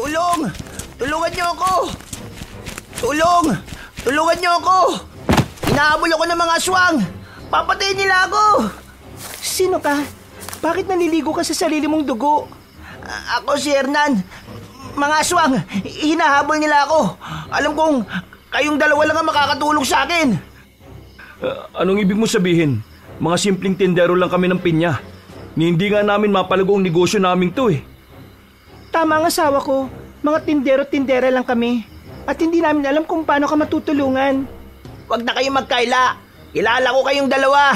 Tulong! Tulungan niyo ako! Tulong! Tulungan niyo ako! Hinahabol ako ng mga aswang! Papatayin nila ako! Sino ka? Bakit naliligo ka sa sarili mong dugo? Ako si Hernan. Mga aswang, hinahabol nila ako. Alam kong kayong dalawa lang ang makakatulong sa akin. Anong ibig mo sabihin? Mga simpleng tindero lang kami ng pinya. Hindi nga namin mapalago ang negosyo namin to eh. Tama ang asawa ko. Mga tindero-tindera lang kami. At hindi namin alam kung paano ka matutulungan. Huwag na kayong magkaila. Kilala ko kayong dalawa.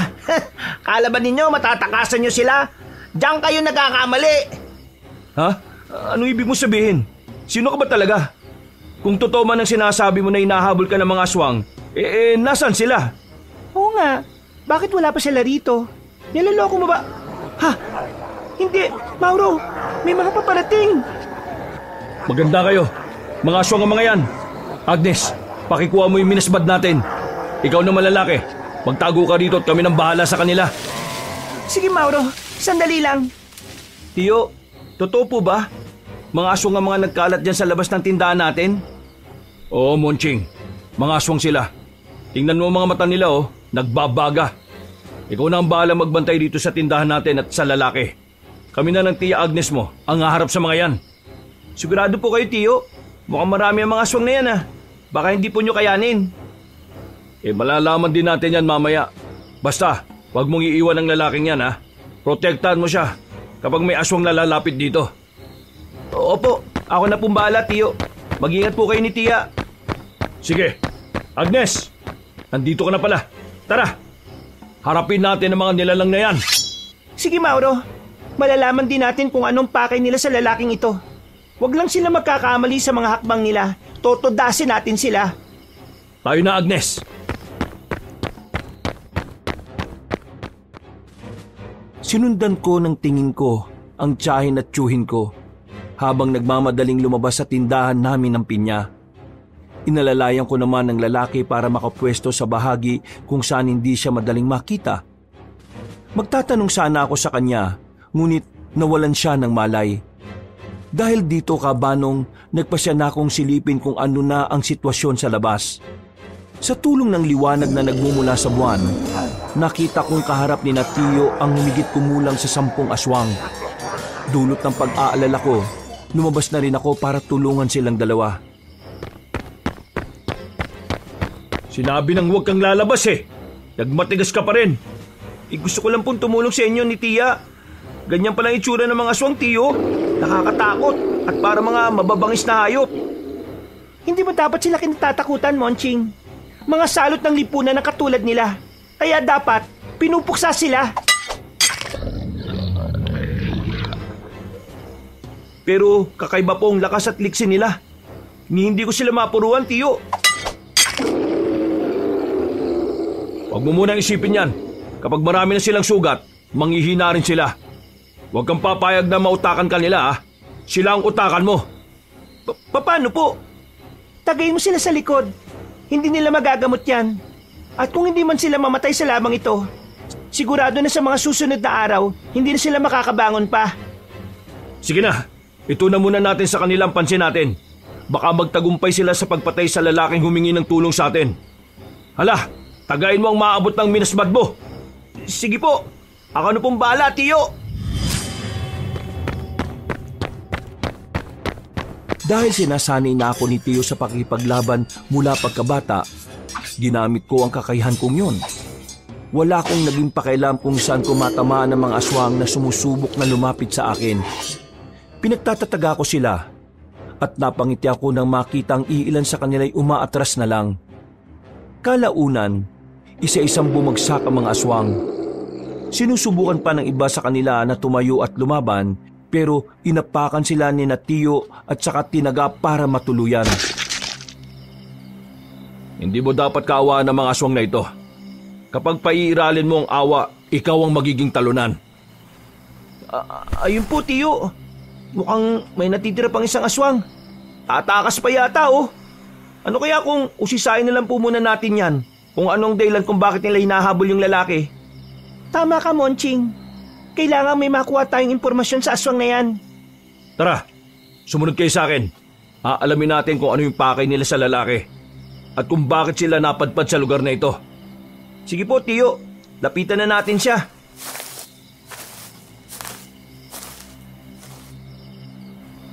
Kala ba ninyo matatakasan nyo sila? Diyan kayo nagkakamali. Ha? Anong ibig mo sabihin? Sino ka ba talaga? Kung totoo man ang sinasabi mo na hinahabol ka ng mga aswang, nasan sila? Oo nga. Bakit wala pa sila rito? Niloloko mo ba? Ha? Hindi. Mauro, may mga paparating. Maganda kayo. Mga aswang ang mga yan. Agnes, pakikuha mo yung minasbad natin. Ikaw na malalaki. Magtago ka rito at kami nang bahala sa kanila. Sige Mauro, sandali lang. Tiyo, totoo po ba? Mga aswang ang mga nagkalat dyan sa labas ng tindahan natin? Oo, Monching. Mga aswang sila. Tingnan mo mga mata nila nagbabaga. Ikaw na ang bahala magbantay dito sa tindahan natin at sa lalaki. Kami na ng Tia Agnes mo ang haharap sa mga yan. Sigurado po kayo, Tiyo. Mukhang marami ang mga aswang na yan Baka hindi po nyo kayanin. Malalaman din natin yan mamaya. Basta, huwag mong iiwan ang lalaking yan Protektahan mo siya kapag may aswang nalalapit dito. Opo, ako na pong bahala, Tiyo. Mag-ingat po kayo ni Tia. Sige, Agnes, nandito ka na pala. Tara, harapin natin ang mga nilalang na yan. Sige Mauro, malalaman din natin kung anong pakay nila sa lalaking ito. Huwag lang sila magkakamali sa mga hakbang nila. Totodasin natin sila. Tayo na, Agnes. Sinundan ko ng tingin ko ang tiyahin at tiyuhin ko habang nagmamadaling lumabas sa tindahan namin ng pinya. Inalalayan ko naman ang lalaki para makapwesto sa bahagi kung saan hindi siya madaling makita. Magtatanong sana ako sa kanya, ngunit nawalan siya ng malay. Dahil dito kabanong, nagpasya na akong silipin kung ano na ang sitwasyon sa labas. Sa tulong ng liwanag na nagmumula sa buwan, nakita kong kaharap ni Tiyo ang humigit kumulang sa 10 aswang. Dulot ng pag-aalala ko, lumabas na rin ako para tulungan silang dalawa. Sinabi nang huwag kang lalabas Nagmatigas ka pa rin. Gusto ko lang pong tumulong sa inyo ni Tia. Ganyan palang itsura ng mga aswang, Tiyo. Nakakatakot at para mga mababangis na hayop. Hindi mo dapat sila kinatatakutan, Monching. Mga salot ng lipunan na katulad nila. Kaya dapat pinupuksa sila. Pero kakaiba po ang lakas at liksi nila. Hindi ko sila mapuruan, Tiyo. Huwag mo munang isipin yan. Kapag marami na silang sugat, manghihina rin sila. Huwag kang papayag na mautakan ka nila Sila ang utakan mo. Paano po? Tagayin mo sila sa likod. Hindi nila magagamot yan. At kung hindi man sila mamatay sa lamang ito, sigurado na sa mga susunod na araw, hindi na sila makakabangon pa. Sige na, ito na muna natin sa kanilang pansin natin. Baka magtagumpay sila sa pagpatay sa lalaking humingi ng tulong sa atin. Hala, tagayin mo ang maabot ng minasbad mo. Sige po, ako na pong bahala, Tiyo. Dahil sinasanay na ako ni Tiyo sa pakipaglaban mula pagkabata, ginamit ko ang kakayahan kong yun. Wala akong naging pakialam kung saan ko matamaan ng mga aswang na sumusubok na lumapit sa akin. Pinagtatataga ko sila at napangiti ako nang makitang iilan sa kanila'y umaatras na lang. Kalaunan, isa-isang bumagsak ang mga aswang. Sinusubukan pa ng iba sa kanila na tumayo at lumaban, pero inapakan sila ni Tiyo at saka tinaga para matuluyan. Hindi mo dapat kaawaan ng mga aswang na ito. Kapag paiiralin mo ang awa, ikaw ang magiging talunan. Ayun po, Tiyo. Mukhang may natitira pang isang aswang. Tatakas pa yata, Ano kaya kung usisayin na lang po muna natin yan? Kung anong dahilan kung bakit nila hinahabol yung lalaki? Tama ka, Monching. Kailangan may makuha tayong impormasyon sa aswang na yan. Tara, Sumunod kayo sa akin. Aalamin natin kung ano yung pakay nila sa lalaki at kung bakit sila napadpad sa lugar na ito. Sige po, Tiyo. Lapitan na natin siya.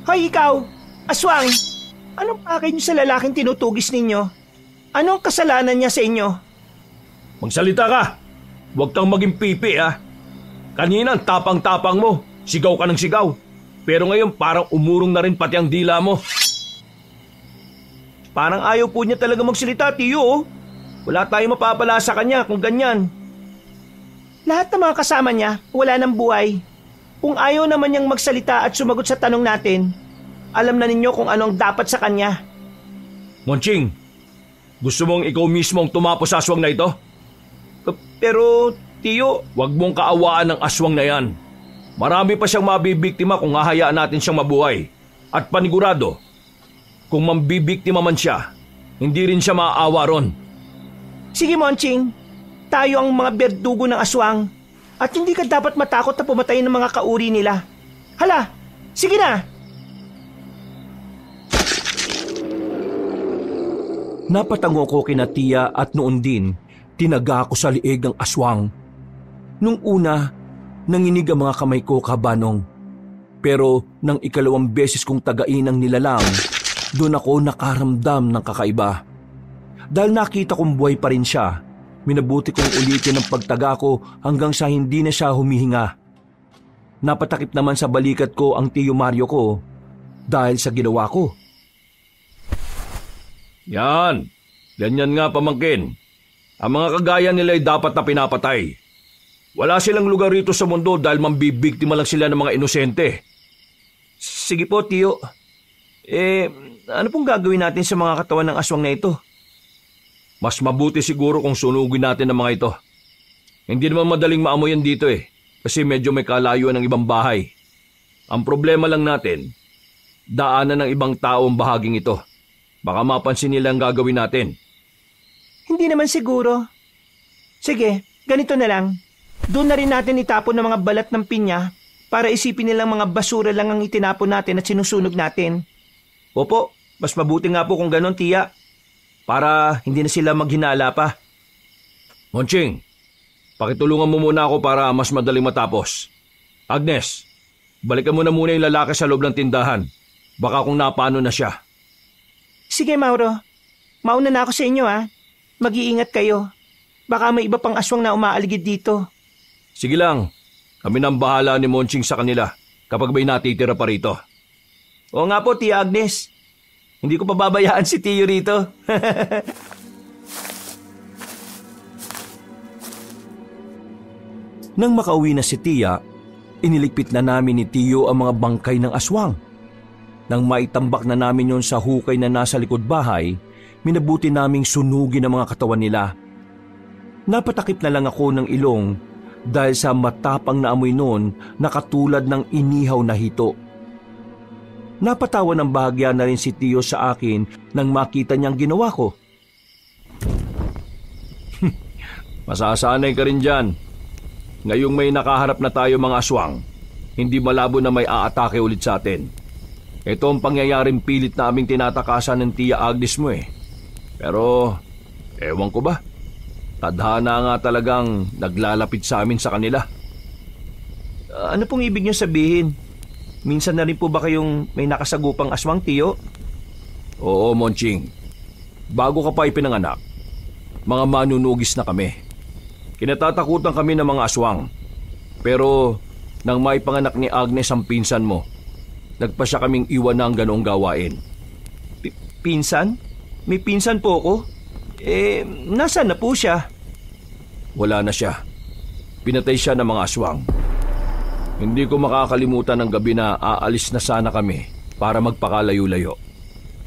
Hoy ikaw, aswang! Anong pakay niyo sa lalaking tinutugis ninyo? Anong kasalanan niya sa inyo? Magsalita ka! Huwag kang maging pipi ha! Kanina ang tapang-tapang mo, sigaw ka ng sigaw. Pero ngayon parang umurong na rin pati ang dila mo. Parang ayaw po niya talaga magsalita, Tiyo. Oh. Wala tayong mapapala sa kanya kung ganyan. Lahat ng mga kasama niya, wala ng buhay. Kung ayaw naman niyang magsalita at sumagot sa tanong natin, alam na ninyo kung ano ang dapat sa kanya. Monching, gusto mong ikaw mismo ang tumapos sa aswang na ito? Pero, Tiyo, Huwag mong kaawaan ng aswang na yan. Marami pa siyang mabibiktima kung hahayaan natin siyang mabuhay. At panigurado, kung mambibiktima man siya, hindi rin siya maaawa ron. Sige Monching, tayo ang mga berdugo ng aswang at hindi ka dapat matakot na pumatay ng mga kauri nila. Hala, sige na! Napatango ko kina Tia at noon din, tinaga ako sa liig ng aswang. Nung una, nanginig ang mga kamay ko kabanong. Pero nang ikalawang beses kong tagain ang nilalang, doon ako nakaramdam ng kakaiba. Dahil nakita kong buhay pa rin siya, minabuti kong ulitin ang pagtaga ko hanggang sa hindi na siya humihinga. Napatakip naman sa balikat ko ang Tiyo Mario ko dahil sa ginawa ko. Yan, ganyan nga pamangkin. Ang mga kagaya nila ay dapat na pinapatay. Wala silang lugar rito sa mundo dahil mambibiktima lang sila ng mga inosente. sige po, Tiyo. Ano pong gagawin natin sa mga katawan ng aswang na ito? Mas mabuti siguro kung sunugin natin ang mga ito. Hindi naman madaling maamoy yan dito kasi medyo may kalayuan ng ibang bahay. Ang problema lang natin, daanan ng ibang tao ang bahaging ito. Baka mapansin nila ang gagawin natin. Hindi naman siguro. Sige, ganito na lang. Doon na rin natin itapon ng mga balat ng pinya para isipin nilang mga basura lang ang itinapon natin at sinusunog natin. Opo, mas mabuti nga po kung ganon, Tia. Para hindi na sila maghinala pa. Monching, pakitulungan mo muna ako para mas madaling matapos. Agnes, balikan mo na muna yung lalaki sa loob ng tindahan. Baka kung napano na siya. Sige, Mauro. Mauna na ako sa inyo, ha. Mag-iingat kayo. Baka may iba pang aswang na umaaligid dito. Sige lang, kami nang bahala ni Monching sa kanila kapag may natitira pa rito. Oo nga po, Tia Agnes. Hindi ko pababayaan si Tiyo rito. Nang makauwi na si Tia, iniligpit na namin ni Tiyo ang mga bangkay ng aswang. Nang maitambak na namin yon sa hukay na nasa likod bahay, minabuti naming sunugin ang mga katawan nila. Napatakip na lang ako ng ilong dahil sa matapang na amoy noon na katulad ng inihaw na hito. Napatawa ng bahagya na rin si Tiyo sa akin nang makita niyang ginawa ko. Masasanay ka rin dyan. Ngayong may nakaharap na tayo mga aswang, hindi malabo na may aatake ulit sa atin. Ito ang pangyayaring pilit na aming tinatakasan ng Tia Agnes mo Pero, ewan ko ba? Tadhana nga talagang naglalapit sa amin sa kanila. Ano pong ibig niyo sabihin? Minsan na rin po ba kayong may nakasagupang aswang, Tiyo? Oo, Monching. Bago ka pa ipinanganak, mga manunugis na kami. Kinatatakutan kami ng mga aswang. Pero nang maipanganak ni Agnes ang pinsan mo, nagpa siya kaming iwan ng ganoong gawain. Pinsan? May pinsan po ako? Nasaan na po siya? Wala na siya. Pinatay siya ng mga aswang. Hindi ko makakalimutan ang gabi na aalis na sana kami para magpakalayo-layo.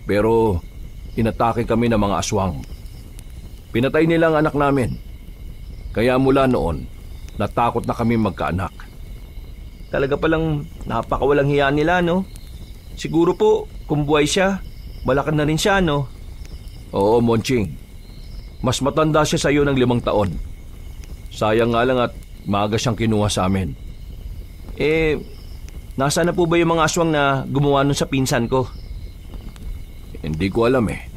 Pero inatake kami ng mga aswang. Pinatay nila ang anak namin. Kaya mula noon, natakot na kami magkaanak. Talaga palang napakawalang hiya nila, no? Siguro po, kung buhay siya, malakan na rin siya, no? Oo, Monching. Mas matanda siya sa iyo ng 5 taon. Sayang nga lang at maaga siyang kinuha sa amin. Nasaan na po ba yung mga aswang na gumawa nun sa pinsan ko? Hindi ko alam eh.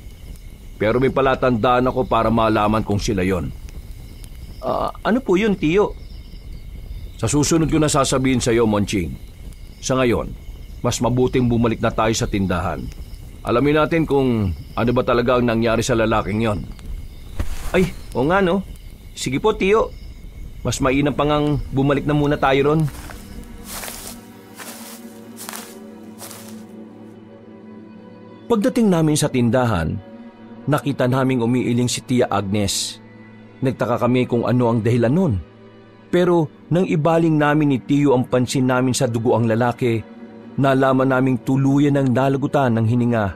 Pero may palatandaan ako para malaman kung sila yon. Ano po yun, Tiyo? Sa susunod ko na sasabihin sa iyo, Monching. Sa ngayon, mas mabuting bumalik na tayo sa tindahan. Alamin natin kung ano ba talaga ang nangyari sa lalaking yon. Ay, o nga no. Sige po, Tiyo. Mas mainam pa ngang bumalik na muna tayo ron. Pagdating namin sa tindahan, nakita naming umiiling si Tia Agnes. Nagtaka kami kung ano ang dahilan nun. Pero nang ibaling namin ni Tiyo ang pansin namin sa dugo ang lalaki, nalaman naming tuluyan ng nalagutan ng hininga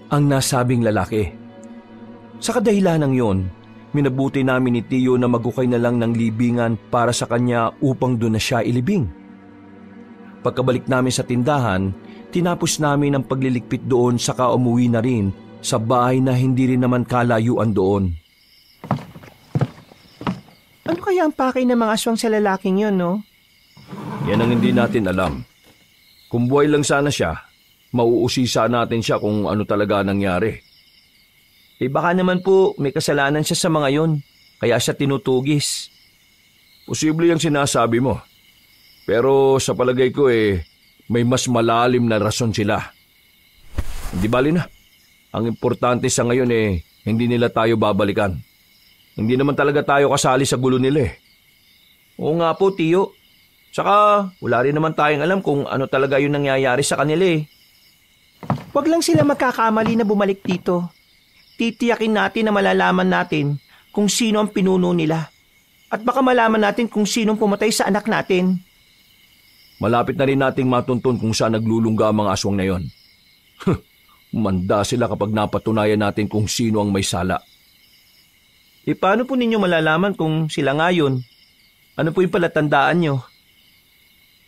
ang nasabing lalaki. Sa kadahilanang yon, minabuti namin ni Tiyo na magukay na lang ng libingan para sa kanya upang doon na siya ilibing. Pagkabalik namin sa tindahan, tinapos namin ang pagliligpit doon saka umuwi na rin sa bahay na hindi rin naman kalayuan doon. Ano kaya ang pakay ng mga aswang sa lalaking yun, no? Yan ang hindi natin alam. Kung buhay lang sana siya, mauusisa natin siya kung ano talaga nangyari. Baka naman po may kasalanan siya sa mga yon, kaya siya tinutugis. Posible yung sinasabi mo. Pero sa palagay ko may mas malalim na rason sila. Hindi bali na. Ang importante sa ngayon hindi nila tayo babalikan. Hindi naman talaga tayo kasali sa gulo nila eh. Oo nga po, Tiyo. Tsaka wala rin naman tayong alam kung ano talaga yung nangyayari sa kanila eh. Huwag lang sila magkakamali na bumalik dito. Titiyakin natin na malalaman natin kung sino ang pinuno nila. At baka malaman natin kung sinong pumatay sa anak natin. Malapit na rin nating matuntun kung saan naglulungga ang mga aswang na yon. Manda sila kapag napatunayan natin kung sino ang may sala. Paano po ninyo malalaman kung sila nga yun? Ano po yung palatandaan nyo?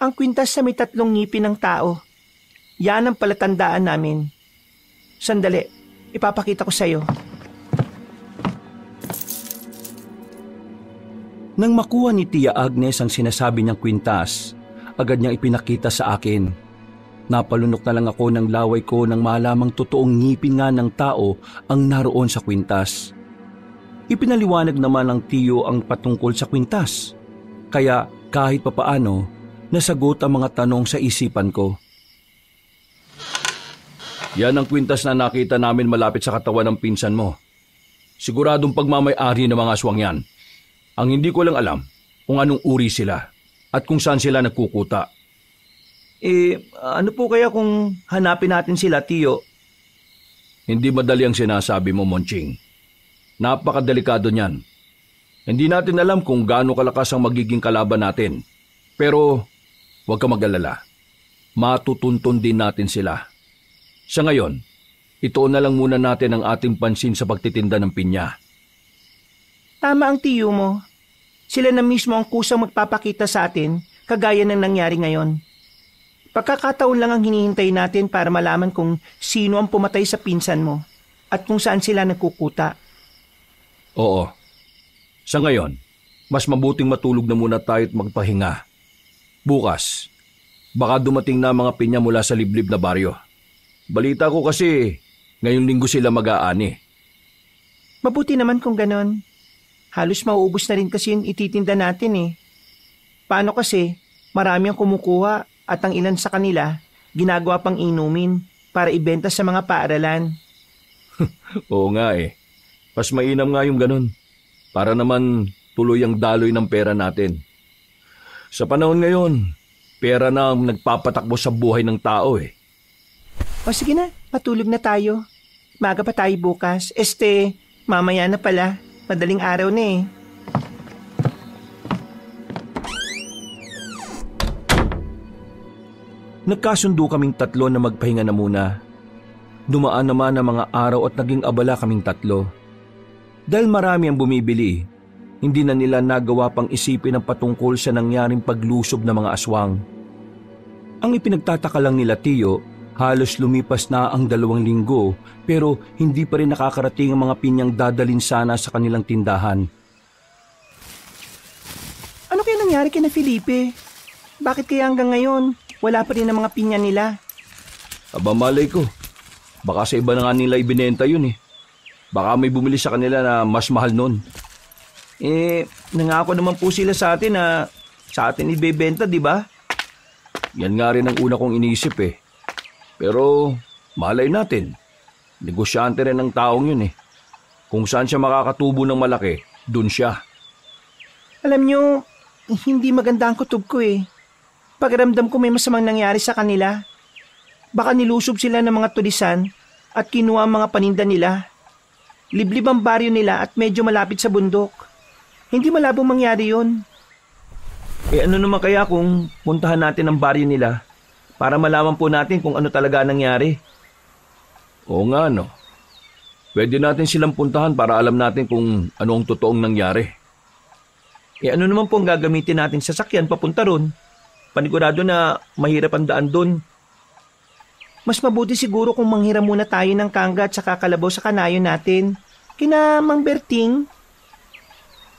Ang kwintas sa may 3 ngipin ng tao. Yan ang palatandaan namin. Sandali, ipapakita ko sa'yo. Nang makuha ni Tia Agnes ang sinasabi niyang kwintas, agad niyang ipinakita sa akin. Napalunok na lang ako ng laway ko nang malamang totoong ngipin nga ng tao ang naroon sa kwintas. Ipinaliwanag naman ng Tiyo ang patungkol sa kwintas. Kaya kahit papaano, nasagot ang mga tanong sa isipan ko. Yan ang kwintas na nakita namin malapit sa katawan ng pinsan mo. Siguradong pagmamay-ari ng mga aswang yan. Ang hindi ko lang alam kung anong uri sila at kung saan sila nagkukuta. Ano po kaya kung hanapin natin sila, Tiyo? Hindi madali ang sinasabi mo, Monching. Napakadelikado niyan. Hindi natin alam kung gaano kalakas ang magiging kalaban natin. Pero huwag ka mag-alala. Matutuntun din natin sila. Sa ngayon, ituon na lang muna natin ang ating pansin sa pagtitinda ng pinya. Tama ang Tiyo mo. Sila na mismo ang kusang magpapakita sa atin kagaya ng nangyari ngayon. Pagkakataon lang ang hinihintay natin para malaman kung sino ang pumatay sa pinsan mo at kung saan sila nagkukuta. Oo. Sa ngayon, mas mabuting matulog na muna tayo at magpahinga. Bukas, baka dumating na mga pinya mula sa liblib na baryo. Balita ko kasi, ngayong linggo sila mag-aani. Mabuti naman kung ganon. Halos mauubos na rin kasi yung ititinda natin eh. Paano kasi, marami ang kumukuha at ang ilan sa kanila, ginagawa pang inumin para ibenta sa mga paaralan. Oo nga eh. Mas mainam nga yung ganun. Para naman tuloy ang daloy ng pera natin. Sa panahon ngayon, pera na ang nagpapatakbo sa buhay ng tao eh. O sige na, matulog na tayo. Maga pa tayo bukas. Mamaya na pala. Madaling araw na eh. Nagkasundo kaming 3 na magpahinga na muna. Dumaan naman ang mga araw at naging abala kaming 3. Dahil marami ang bumibili, hindi na nila nagawa pang isipin ang patungkol sa nangyaring paglusob ng mga aswang. Ang ipinagtataka lang nila, Tiyo, halos lumipas na ang 2 linggo pero hindi pa rin nakakarating ang mga pinyang dadalin sana sa kanilang tindahan. Ano kaya nangyari kina Felipe? Bakit kaya hanggang ngayon wala pa rin ang mga pinya nila. Aba malay ko, baka sa iba na nga nila ibinenta yun eh. Baka may bumili sa kanila na mas mahal nun. Nangako naman po sila sa atin na sa atin ibebenta, di ba? Yan nga rin ang una kong iniisip eh. Pero malay natin, negosyante rin ng taong yun eh. Kung saan siya makakatubo ng malaki, dun siya. Alam nyo, hindi maganda ang kutob ko eh. Pakiramdam ko may masamang nangyari sa kanila. Baka nilusob sila ng mga tulisan at kinuha ang mga paninda nila. Liblib ang baryo nila at medyo malapit sa bundok. Hindi malabong mangyari yun. Ano naman kaya kung puntahan natin ang baryo nila para malaman po natin kung ano talaga nangyari? Oo nga no. Pwede natin silang puntahan para alam natin kung ano ang totoong nangyari. Ano naman po ang gagamitin natin sa sakyan papunta ron? Panigurado na mahirap ang daan doon. Mas mabuti siguro kung manghiram muna tayo ng kangga at saka kalabaw sa kanayo natin. Kina Mang Berting.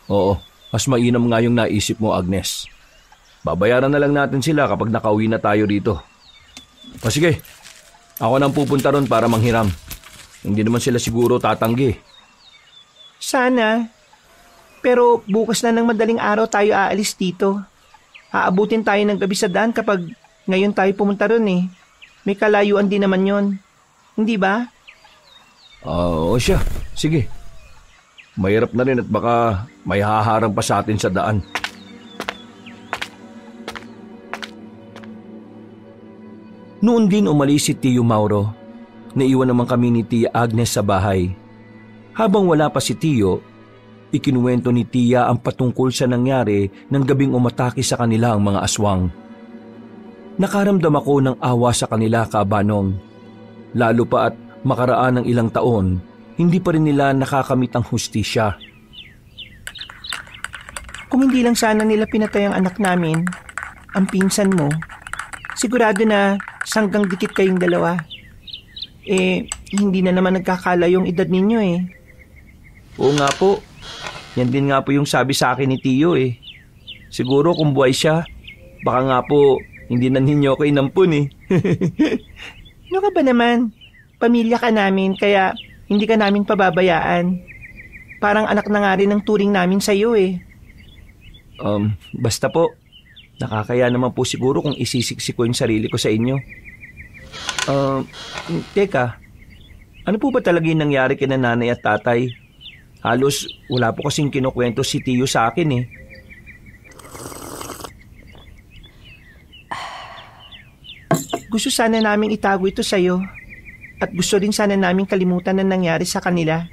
Oo, mas mainam nga yung naisip mo, Agnes. Babayaran na lang natin sila kapag nakauwi na tayo rito. O sige, ako nang pupunta ron para manghiram. Hindi naman sila siguro tatanggi. Sana. Pero bukas na ng madaling araw tayo aalis dito. Aabutin tayo ng gabi sa daan kapag ngayon tayo pumunta ron eh. May kalayuan din naman yon. Hindi ba? Oo siya. Sige. Mahirap na rin at baka may haharang pa sa atin sa daan. Noon din umalis si Tio Mauro. Naiwan naman kami ni Tia Agnes sa bahay. Habang wala pa si Tio, ikinuwento ni Tia ang patungkol sa nangyari ng gabing umatake sa kanila ang mga aswang. Nakaramdam ako ng awa sa kanila, Kabanong. Lalo pa at makaraan ng ilang taon, hindi pa rin nila nakakamit ang hustisya. Kung hindi lang sana nila pinatay ang anak namin, ang pinsan mo, sigurado na sanggang dikit kayong dalawa. Hindi na naman nagkakala yung edad ninyo eh. Oo nga po. Yan din nga po yung sabi sa akin ni Tio eh. Siguro kung buhay siya, baka nga po hindi na ninyo ako inampun eh. Ano ka ba naman? Pamilya ka namin kaya hindi ka namin pababayaan. Parang anak na nga rin ang turing namin sa iyo eh. Basta po, nakakaya naman po siguro kung isisiksi ko yung sarili ko sa inyo. Teka, ano po ba talaga yung nangyari kina nanay at tatay? Halos wala po kasing kinukwento si Tio sa akin eh. Gusto sana naming itago ito sa'yo. At gusto rin sana naming kalimutan na nangyari sa kanila.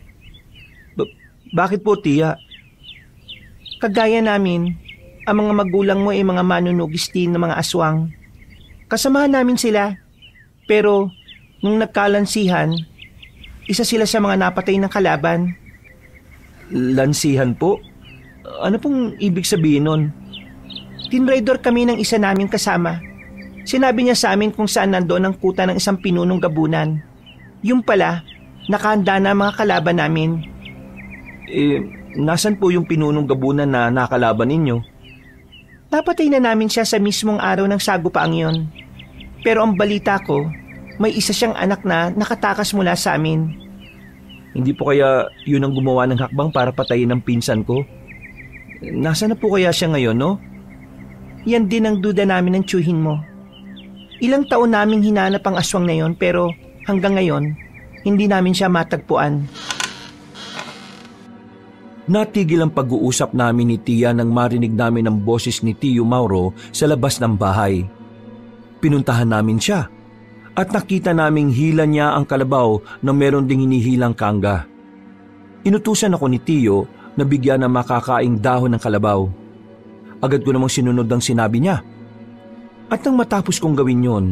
Bakit po, Tia? Kagaya namin, ang mga magulang mo ay mga manunugistin ng mga aswang. Kasamahan namin sila. Pero nung nagkalansihan, isa sila sa mga napatay ng kalaban. Lansihan po? Ano pong ibig sabihin nun? Tinraidor kami ng isa naming kasama. Sinabi niya sa amin kung saan nandoon ang kuta ng isang pinunong gabunan. Yung pala, nakahanda na ang mga kalaban namin. Nasan po yung pinunong gabunan na nakalaban ninyo? Napatay na namin siya sa mismong araw ng sagupaang yon. Pero ang balita ko, may isa siyang anak na nakatakas mula sa amin. Hindi po kaya yun ang gumawa ng hakbang para patayin ang pinsan ko? Nasaan na po kaya siya ngayon, no? Yan din ang duda namin ng tiyuhin mo. Ilang taon naming hinanap ang aswang na yon pero hanggang ngayon, hindi namin siya matagpuan. Natigil ang pag-uusap namin ni Tia nang marinig namin ang boses ni Tio Mauro sa labas ng bahay. Pinuntahan namin siya at nakita naming hila niya ang kalabaw na meron ding hinihilang kangga. Inutusan ako ni Tio na bigyan ng makakaing dahon ng kalabaw. Agad ko namang sinunod ang sinabi niya. At nang matapos kong gawin yon,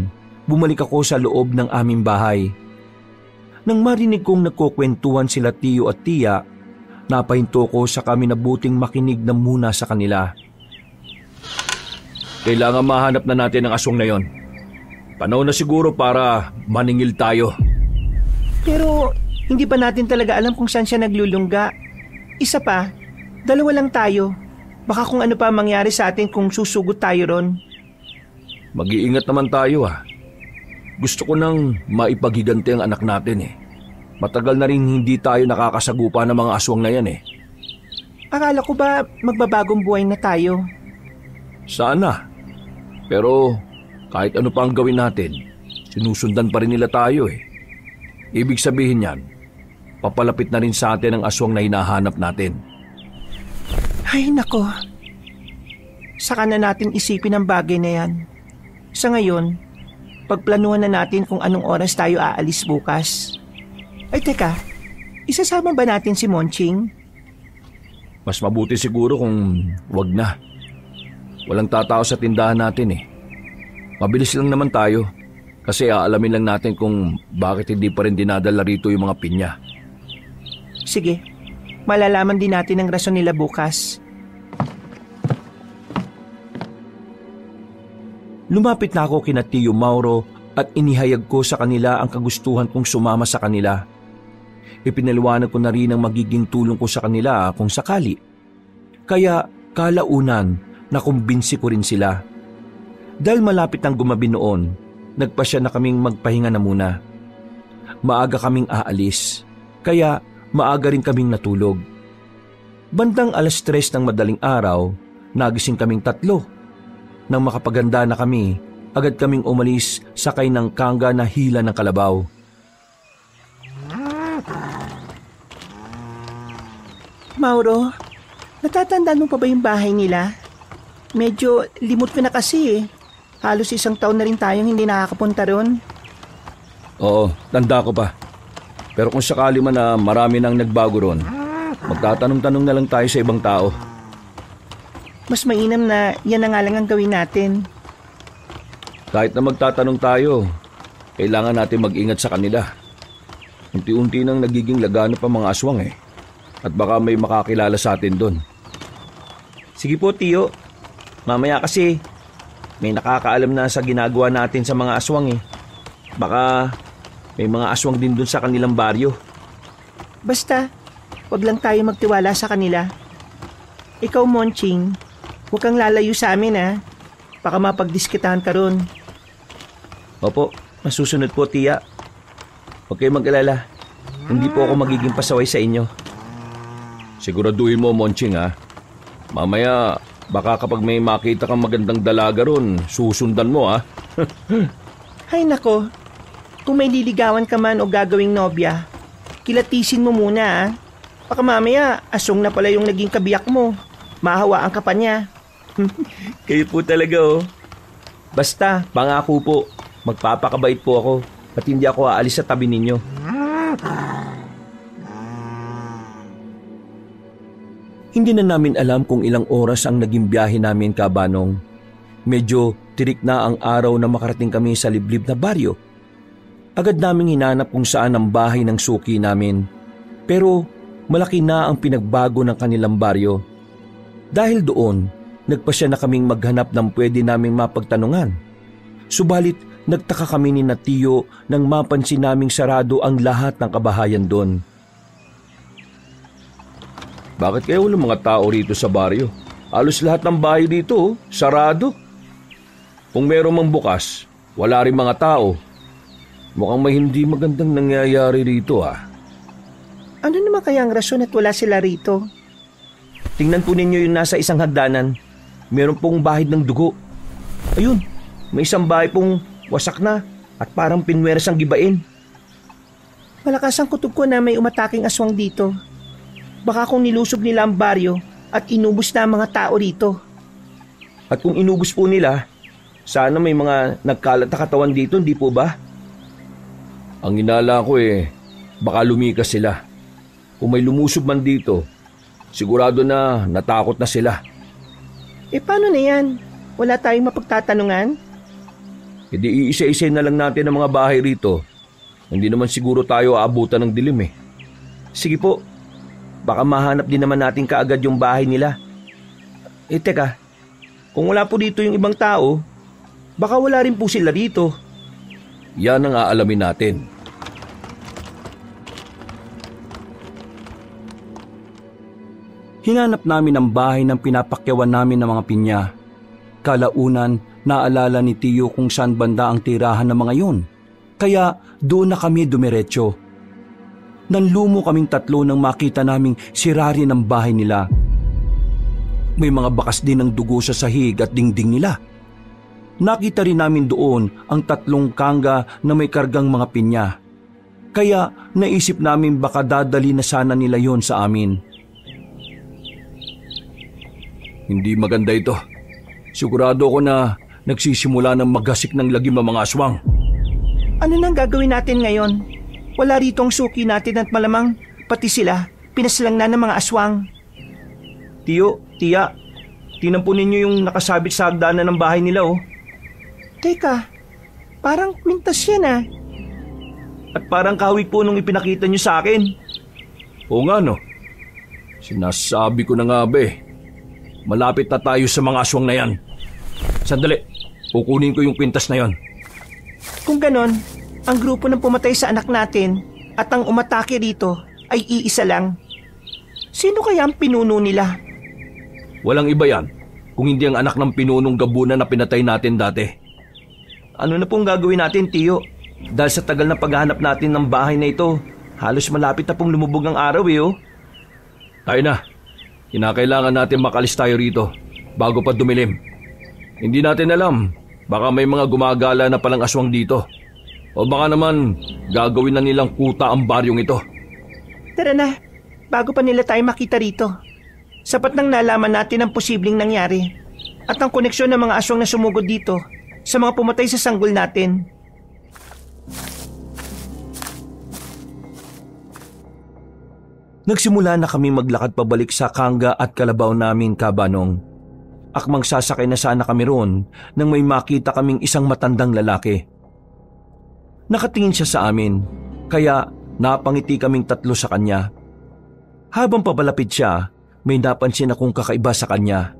bumalik ako sa loob ng aming bahay. Nang marinig kong nagkukwentuhan sila Tio at Tia, napahinto ko sa kami na buting makinig na muna sa kanila. Kailangan mahanap na natin ang aswang na yon. Panahon na siguro para maningil tayo. Pero hindi pa natin talaga alam kung saan siya naglulungga. Isa pa, dalawa lang tayo. Baka kung ano pa mangyari sa atin kung susugot tayo ron. mag-iingat naman tayo Gusto ko nang maipaghiganti ang anak natin Matagal na rin hindi tayo nakakasagupa ng mga aswang na yan Akala ko ba magbabagong buhay na tayo? Sana. Pero kahit ano pa ang gawin natin, sinusundan pa rin nila tayo Ibig sabihin yan, papalapit na rin sa atin ang aswang na hinahanap natin. Ay nako. Saka na natin isipin ang bagay na yan. Sa ngayon, pagplanuhan na natin kung anong oras tayo aalis bukas. Ay teka, isasama ba natin si Monching? Mas mabuti siguro kung wag na. Walang tatao sa tindahan natin Mabilis lang naman tayo kasi aalamin lang natin kung bakit hindi pa rin dinadala rito yung mga pinya. Sige, malalaman din natin ang rason nila bukas. Lumapit na ako kina Tio Mauro at inihayag ko sa kanila ang kagustuhan kong sumama sa kanila. Ipinaliwanag ko na rin ang magiging tulong ko sa kanila kung sakali. Kaya kalaunan nakumbinsi ko rin sila. Dahil malapit ang gumabi noon, nagpasya na kaming magpahinga na muna. Maaga kaming aalis, kaya maaga rin kaming natulog. Bandang 3:00 ng madaling araw, nagising kaming 3. Nang makapaganda na kami, agad kaming umalis sakay ng kangga na hila ng kalabaw. Mauro, natatandaan mo pa ba yung bahay nila? Medyo limot ko na kasi Halos 1 taon na rin tayong hindi nakakapunta ron. Oo, tanda ko pa. Pero kung sakali man na marami nang nagbago ron, magtatanong-tanong na lang tayo sa ibang tao. Mas mainam na yan na nga lang ang gawin natin. Kahit na magtatanong tayo, kailangan natin mag-ingat sa kanila. Unti-unti nang nagiging laganap ang mga aswang At baka may makakilala sa atin doon. Sige po, Tio. Mamaya kasi may nakakaalam na sa ginagawa natin sa mga aswang Baka may mga aswang din doon sa kanilang baryo. Basta, wag lang tayo magtiwala sa kanila. Ikaw, Monching, huwag kang lalayo sa amin Baka mapagdiskitahan ka ron. Opo, masusunod po, Tia. Huwag kayong mag-alala. Hindi po ako magiging pasaway sa inyo. Siguraduhin mo, Monching Mamaya, baka kapag may makita kang magandang dalaga ron, susundan mo Hay nako, kung may liligawan ka man o gagawing nobya, kilatisin mo muna Baka mamaya, aswang na pala yung naging kabiyak mo. Mahawaan ka pa niya. Kayo po talaga Basta, pangako po, magpapakabait po ako at hindi ako aalis sa tabi ninyo. Hindi na namin alam kung ilang oras ang naging biyahe namin, Kabanong. Medyo tirik na ang araw na makarating kami sa liblib na baryo. Agad naming hinanap kung saan ang bahay ng suki namin. Pero malaki na ang pinagbago ng kanilang baryo. Dahil doon, nagpasya na kaming maghanap ng pwede naming mapagtanungan. Subalit, nagtaka kami ni Tio nang mapansin naming sarado ang lahat ng kabahayan doon. Bakit kaya walang mga tao rito sa baryo? Halos lahat ng bahay dito, sarado. Kung meron mang bukas, wala rin mga tao. Mukhang may hindi magandang nangyayari rito Ano naman kaya ang rason at wala sila rito? Tingnan po ninyo yung nasa isang hagdanan. Meron pong bahid ng dugo. Ayun, may isang bahay pong wasak na at parang pinweras ang gibain. Malakas ang kutob ko na may umataking aswang dito. Baka kung nilusob nila ang baryo at inubos na ang mga tao rito. At kung inubos po nila, sana may mga nagkalat na katawan dito, hindi po ba? Ang inala ko baka lumikas sila. Kung may lumusob man dito, sigurado na natakot na sila. Paano na yan? Wala tayong mapagtatanungan? Hindi iisa-isa na lang natin ang mga bahay rito. Hindi naman siguro tayo aabutan ng dilim Sige po. Baka mahanap din naman natin kaagad yung bahay nila. Teka, kung wala po dito yung ibang tao, baka wala rin po sila dito. Yan ang aalamin natin. Hinanap namin ang bahay ng pinapakyawan namin ng mga pinya. Kalaunan, naalala ni Tiyo kung saan banda ang tirahan ng mga yun. Kaya doon na kami dumiretso. Nanlumo kaming tatlo nang makita naming sirari ng bahay nila. May mga bakas din ng dugo sa sahig at dingding nila. Nakita rin namin doon ang 3 kangga na may kargang mga pinya. Kaya naisip namin baka dadali na sana nila yon sa amin. Hindi maganda ito. Sigurado ako na nagsisimula ng maggasik ng lagim ang mga aswang. Ano nang gagawin natin ngayon? Wala rito ang suki natin at malamang pati sila pinaslang na ng mga aswang. Tiyo, Tiya, tinan po ninyo yung nakasabit sa hagdanan ng bahay nila oh. Teka, parang kwintas yan ah. At parang kawig po nung ipinakita nyo sa akin. Oo nga no. Sinasabi ko na nga ba eh. Malapit na tayo sa mga aswang na yan. Sandali, kukunin ko yung kwintas na yon. Kung ganon, ang grupo ng pumatay sa anak natin at ang umatake rito ay iisa lang. Sino kaya ang pinuno nila? Walang iba yan kung hindi ang anak ng pinunong gabunan na pinatay natin dati. Ano na pong gagawin natin, Tiyo? Dahil sa tagal na paghahanap natin ng bahay na ito, halos malapit na pong lumubog ang araw eh oh. Tayo na. Kinakailangan natin makalis tayo rito bago pa dumilim. Hindi natin alam, baka may mga gumagala na palang aswang dito. O baka naman gagawin na nilang kuta ang baryong ito. Tara na, bago pa nila tayo makita rito. Sapat nang nalaman natin ang posibleng nangyari at ang koneksyon ng mga aswang na sumugod dito sa mga pumatay sa sanggol natin. Nagsimula na kami maglakad pabalik sa kangga at kalabaw namin, Kabanong. Akmang sasakay na sana kami roon nang may makita kaming isang matandang lalaki. Nakatingin siya sa amin, kaya napangiti kaming 3 sa kanya. Habang papalapit siya, may napansin akong kakaiba sa kanya.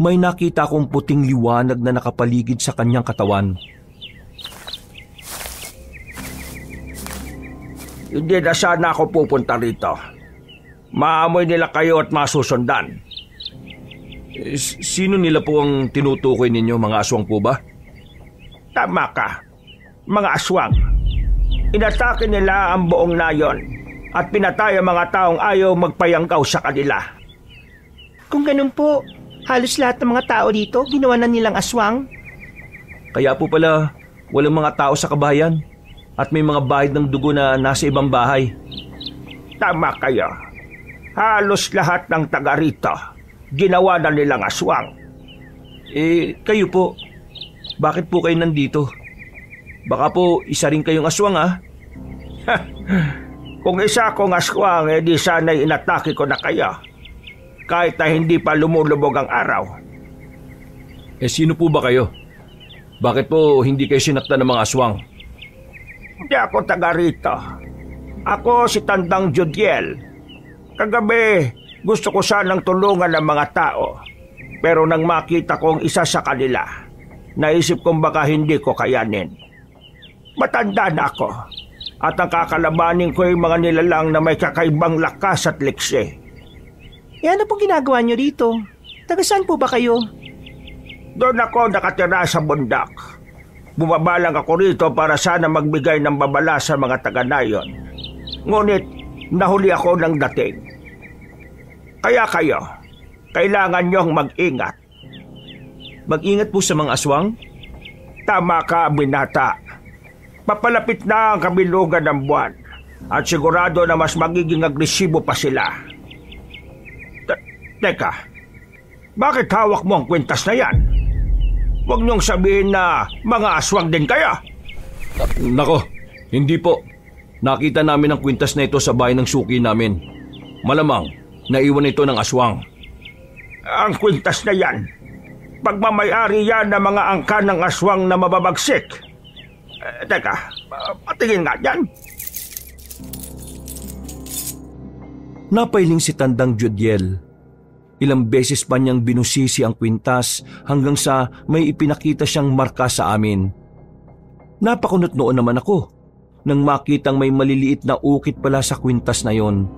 May nakita akong puting liwanag na nakapaligid sa kanyang katawan. Hindi na sana ako pupunta rito. Maamoy nila kayo at masusundan. Sino nila po ang tinutukoy ninyo, mga aswang po ba? Tama ka, mga aswang. Inatake nila ang buong nayon at pinatay ang mga taong ayaw magpayanggaw sa kanila. Kung ganun po, halos lahat ng mga tao dito ginawa na nilang aswang. Kaya po pala walang mga tao sa kabahayan at may mga bahid ng dugo na nasa ibang bahay. Tama kayo. Halos lahat ng taga rito ginawa na nilang aswang. Kayo po, bakit po kayo nandito? Baka po isa rin kayong aswang ah. Kung isa akong aswang, di sana'y inatake ko na kayo. Kahit na hindi pa lumulubog ang araw. Sino po ba kayo? Bakit po hindi kayo sinaktan ng mga aswang? Hindi ako taga rito. Ako si Tandang Judiel. Kagabi, gusto ko sanang tulungan ng mga tao. Pero nang makita kong isa sa kanila, naisip kong baka hindi ko kayanin. Matanda na ako. At ang kakalabanin ko ay mga nilalang na may kakaibang lakas at liksi. Ano pong ginagawa nyo rito? Taga saan po ba kayo? Doon ako nakatira sa bundak. Bumaba lang ako rito para sana magbigay ng babala sa mga taga-nayon. Ngunit nahuli ako ng dating. Kaya kayo, kailangan niyong mag-ingat. Mag-ingat po sa mga aswang? Tama ka, binata. Papalapit na ang kabilugan ng buwan at sigurado na mas magiging agresibo pa sila. Teka, bakit hawak mo ang kwintas na yan? Huwag niyong sabihin na mga aswang din kaya. Nako, hindi po. Nakita namin ang kwintas na ito sa bahay ng suki namin. Malamang, naiwan ito ng aswang. Ang kwintas na yan, pagmamayari yan ng mga angka ng aswang na mababagsik. Teka, patingin nga yan. Napailing si Tandang Judiel. Ilang beses pa niyang binusisi ang kwintas hanggang sa may ipinakita siyang marka sa amin. Napakunot noon naman ako nang makitang may maliliit na ukit pala sa kwintas na yon.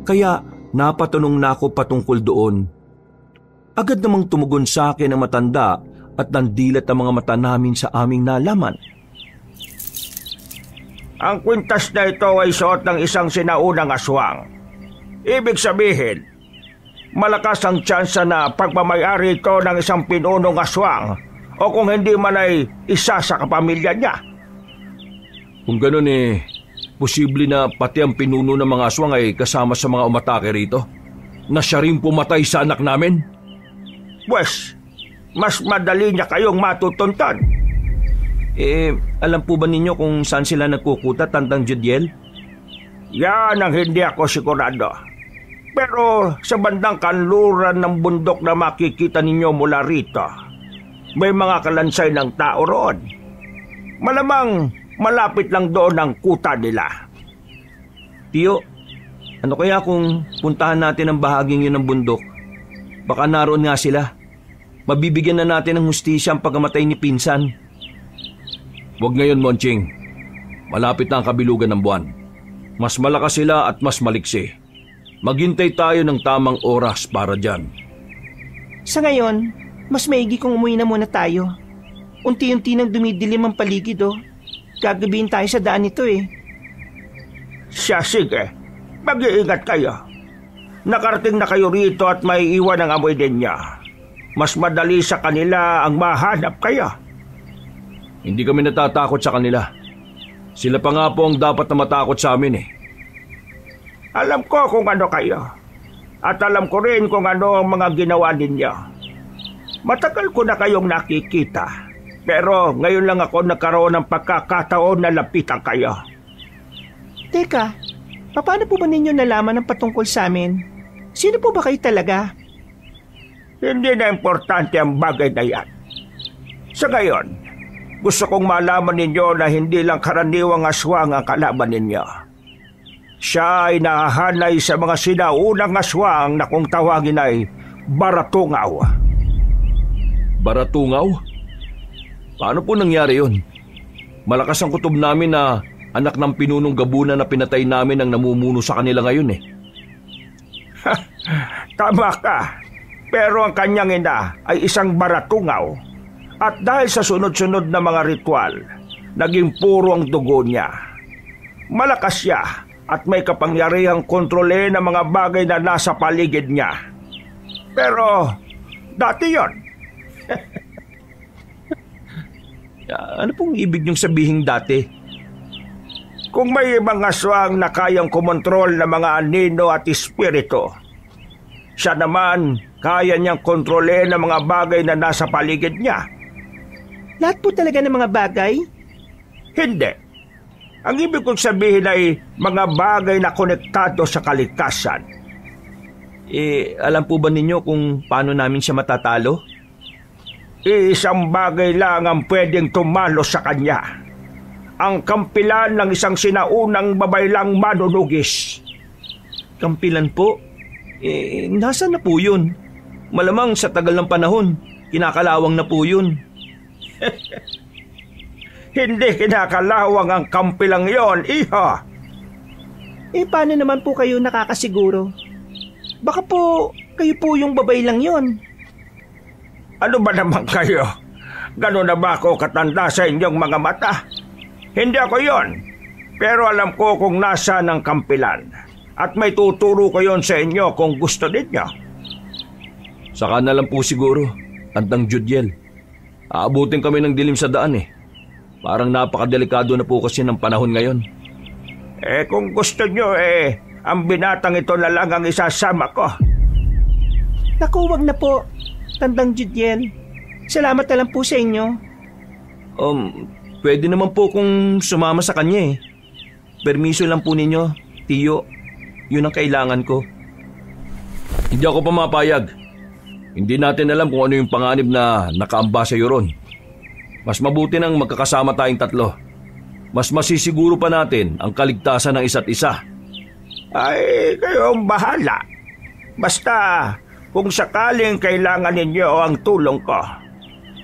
Kaya napatanong na ako patungkol doon. Agad namang tumugon sa akin ang matanda at nandilat ang mga mata namin sa aming nalaman. Ang kwintas na ito ay suot ng isang sinaunang aswang. Ibig sabihin, malakas ang tsansa na pagmamayari ito ng isang pinunong aswang o kung hindi man ay isa sa kapamilya niya. Kung ganun posible na pati ang pinuno ng mga aswang ay kasama sa mga umatake rito? Na siya rin pumatay sa anak namin? Pwes, mas madali niya kayong matutuntan. Alam po ba ninyo kung saan sila nagkukuta, Tandang Judiel? Yan ang hindi ako sigurado. Pero sa bandang kanluran ng bundok na makikita ninyo mula rito, may mga kalansay ng tao roon. Malamang malapit lang doon ang kuta nila. Tiyo, ano kaya kung puntahan natin ang bahaging yun ng bundok? Baka naroon nga sila. Mabibigyan na natin ng hustisya ang pagkamatay ni Pinsan. Huwag ngayon, Monching. Malapit na ang kabilugan ng buwan. Mas malakas sila at mas maliksi. Maghintay tayo ng tamang oras para dyan. Sa ngayon, mas maigi kung umuwi na muna tayo. Unti-unti nang dumidilim ang paligid Gagabihin tayo sa daan nito Siya, sige. Mag-iingat kayo. Nakarating na kayo rito at may iwan ang amoy din niya. Mas madali sa kanila ang mahanap kayo. Hindi kami natatakot sa kanila. Sila pa nga po ang dapat na matakot sa amin Alam ko kung ano kayo. At alam ko rin kung ano ang mga ginawa ninyo. Matagal ko na kayong nakikita. Pero ngayon lang ako nagkaroon ng pagkakataon na lapitan kayo. Teka, paano po ba ninyo nalaman ang patungkol sa amin? Sino po ba kayo talaga? Hindi na importante ang bagay na yan. Sa ngayon, gusto kong malaman ninyo na hindi lang karaniwang aswang ang kalaban ninyo. Siya ay nahahanay sa mga sinaunang aswang na kung tawagin ay Baratungaw. Baratungaw? Paano po nangyari yun? Malakas ang kutob namin na anak ng pinunong gabunan na pinatay namin ang namumuno sa kanila ngayon Tama ka. Pero ang kanyang ina ay isang Baratungaw. At dahil sa sunod-sunod na mga ritual, naging puro ang dugo niya. Malakas siya at may kapangyarihang kontrole ng mga bagay na nasa paligid niya. Pero dati yon. Ano pong ibig niyong sabihin dati? Kung may ibang aswang na kayang kumontrol ng mga anino at espiritu, siya naman kaya niyang kontrole ng mga bagay na nasa paligid niya. Lahat po talaga ng mga bagay? Hindi. Ang ibig kong sabihin ay mga bagay na konektado sa kaligtasan. Alam po ba ninyo kung paano namin siya matatalo? Isang bagay lang ang pwedeng tumalo sa kanya. Ang kampilan ng isang sinaunang babaylang manunugis. Kampilan po? Nasaan na po yun? Malamang sa tagal ng panahon, kinakalawang na po yun. Hindi kinakalawang ang kampilang yon, iha. Paano naman po kayo nakakasiguro? Baka po kayo po yung babaylang yon. Ano ba naman kayo? Gano'n na ba ako katanda sa inyong mga mata? Hindi ako yon. Pero alam ko kung nasaan ang kampilan. At may tuturo ko yon sa inyo kung gusto ninyo. Saka na lang po siguro, Tandang Judiel. Aabutin kami ng dilim sa daan Parang napakadelikado na po kasi ng panahon ngayon. Kung gusto nyo ang binatang ito na lang ang isasama ko. Naku, wag na po. Tandang Judiel. Salamat na lang po sa inyo. Pwede naman po kung sumama sa kanya Permiso lang po ninyo, Tiyo. Yun ang kailangan ko. Hindi ako pumapayag. Hindi natin alam kung ano yung panganib na nakaamba sa iyo ron. Mas mabuti nang magkakasama tayong tatlo. Mas masisiguro pa natin ang kaligtasan ng isa't isa. Ay, kayong bahala. Basta, kung sakaling kailangan ninyo ang tulong ko,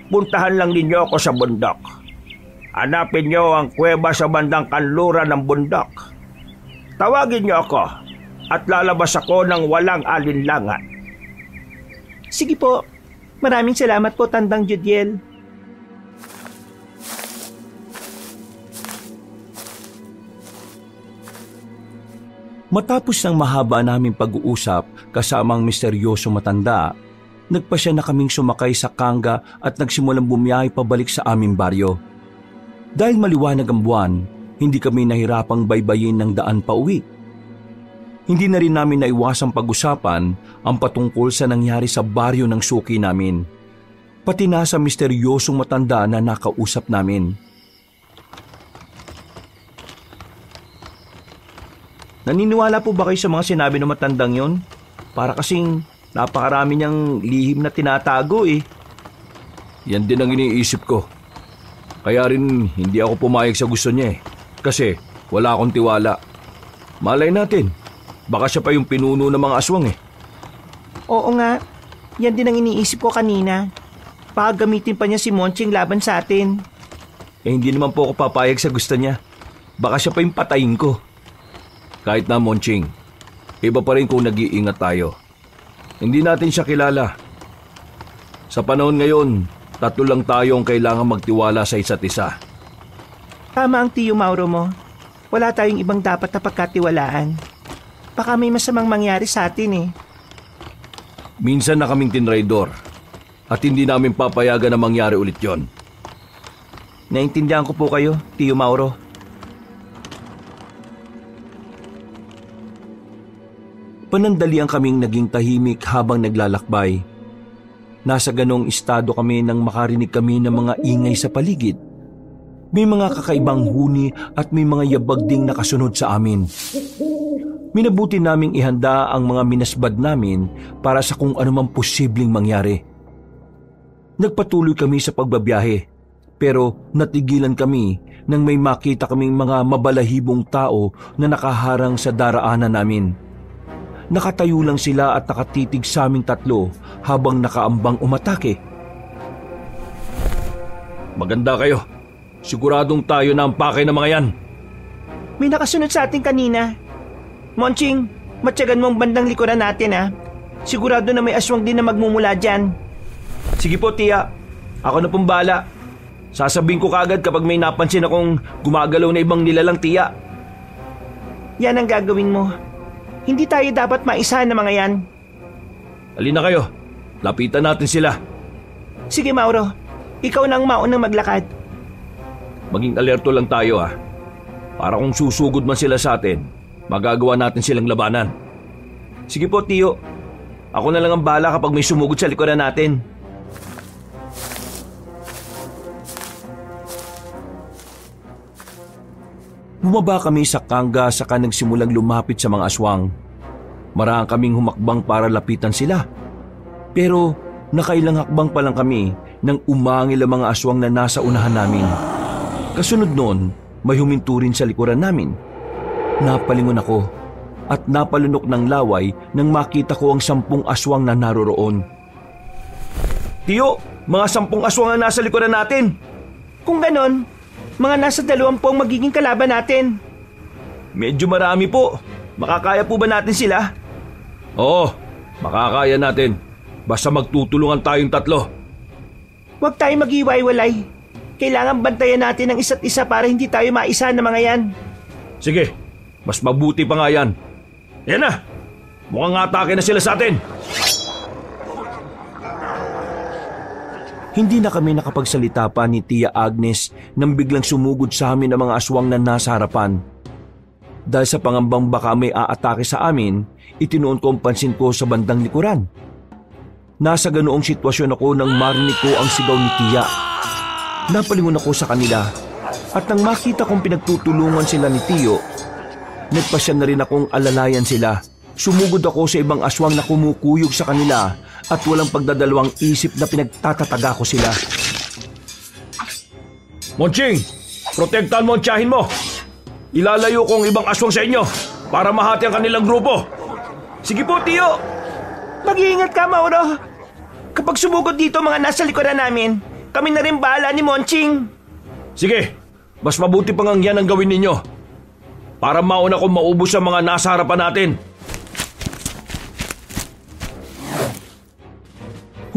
puntahan lang ninyo ako sa bundok. Hanapin nyo ang kuweba sa bandang kanluran ng bundok. Tawagin nyo ako at lalabas ako ng walang alinlangan. Sige po. Maraming salamat po, Tandang Judiel. Matapos ng mahaba naming pag-uusap kasama ang misteryosong matanda, nagpasya na kaming sumakay sa kangga at nagsimulang bumiyahe pabalik sa aming baryo. Dahil maliwanag ang buwan, hindi kami nahirapang baybayin ng daan pa uwi. Hindi na rin namin naiwasang pag-usapan ang patungkol sa nangyari sa baryo ng suki namin, pati na sa misteryosong matanda na nakausap namin. Naniniwala po ba kayo sa mga sinabi ng matandang yon? Para kasing napakarami niyang lihim na tinatago eh. Yan din ang iniisip ko. Kaya rin hindi ako pumayag sa gusto niya eh. Kasi wala akong tiwala. Malay natin, baka siya pa yung pinuno ng mga aswang eh. Oo nga, yan din ang iniisip ko kanina. Baka gamitin pa niya si Monching laban sa atin. Eh hindi naman po ako papayag sa gusto niya. Baka siya pa yung patayin ko. Kahit na, Monching, iba pa rin kung nag-iingat tayo. Hindi natin siya kilala. Sa panahon ngayon, 3 lang tayo ang kailangan magtiwala sa isa't isa. Tama ang Tiyo Mauro mo. Wala tayong ibang dapat na pagkatiwalaan. Baka may masamang mangyari sa atin eh. Minsan na kaming tinraidor at hindi namin papayagan na mangyari ulit yon. Naintindihan ko po kayo, Tiyo Mauro. Panandalian kaming naging tahimik habang naglalakbay. Nasa ganong estado kami nang makarinig kami ng mga ingay sa paligid. May mga kakaibang huni at may mga yabag ding nakasunod sa amin. Minabuti naming ihanda ang mga minasbad namin para sa kung anumang posibleng mangyari. Nagpatuloy kami sa pagbabiyahe, pero natigilan kami nang may makita kaming mga mabalahibong tao na nakaharang sa daraanan namin. Nakatayo lang sila at nakatitig sa aming 3 habang nakaambang umatake. Maganda kayo. Siguradong tayo na ang pakay ng mga yan. May nakasunod sa atin kanina. Monching, matyagan mong bandang likuran natin ha. Sigurado na may aswang din na magmumula dyan. Sige po, Tia. Ako na pong bahala. Sasabihin ko kagad kapag may napansin akong gumagalaw na ibang nilalang, Tia. Yan ang gagawin mo. Hindi tayo dapat maisahan ng mga yan. Halina kayo. Lapitan natin sila. Sige Mauro, ikaw na ang maunang maglakad. Maging alerto lang tayo ha. Para kung susugod man sila sa atin, magagawa natin silang labanan. Sige po, Tiyo. Ako na lang ang bahala kapag may sumugod sa likuran natin. Bumaba kami sa kangga saka nagsimulang lumapit sa mga aswang. Marahang kaming humakbang para lapitan sila. Pero nakailang hakbang pa lang kami nang umangil ang mga aswang na nasa unahan namin. Kasunod noon, may huminto rin sa likuran namin. Napalingon ako at napalunok ng laway nang makita ko ang 10 aswang na naroroon. Tiyo, mga 10 aswang na nasa likuran natin. Kung ganon, mga nasa 20 ang magiging kalaban natin. Medyo marami po. Makakaya po ba natin sila? Oo, makakaya natin. Basta magtutulungan tayong 3. Huwag tayo mag-iwaiwalay. Kailangan bantayan natin ang isa't isa para hindi tayo maisahan ng mga yan. Sige, mas mabuti pa nga yan. Yan na! Mukhang atake na sila sa atin. Hindi na kami nakapagsalita pa ni Tia Agnes nang biglang sumugod sa amin ang mga aswang na nasa harapan. Dahil sa pangambang baka may aatake sa amin, itinuon ko ang pansin ko sa bandang likuran. Nasa ganoong sitwasyon ako nang marinig ko ang sigaw ni Tia. Napalingon ako sa kanila at nang makita kong pinagtutulungan sila ni Tiyo, nagpasya na rin akong alalayan sila. Sumugod ako sa ibang aswang na kumukuyog sa kanila at walang pagdadalawang isip na pinagtatataga ko sila. Monching, protektahan mo ang tiyahin mo. Ilalayo ko ang ibang aswang sa inyo para mahati ang kanilang grupo. Sige po, Tiyo. Mag-iingat ka, Mauro. Kapag sumugod dito mga nasa likuran namin, kami na rin bahala ni Monching. Sige, mas mabuti pang ang yan ang gawin ninyo. Para mauna kong maubos ang mga nasa harapan natin.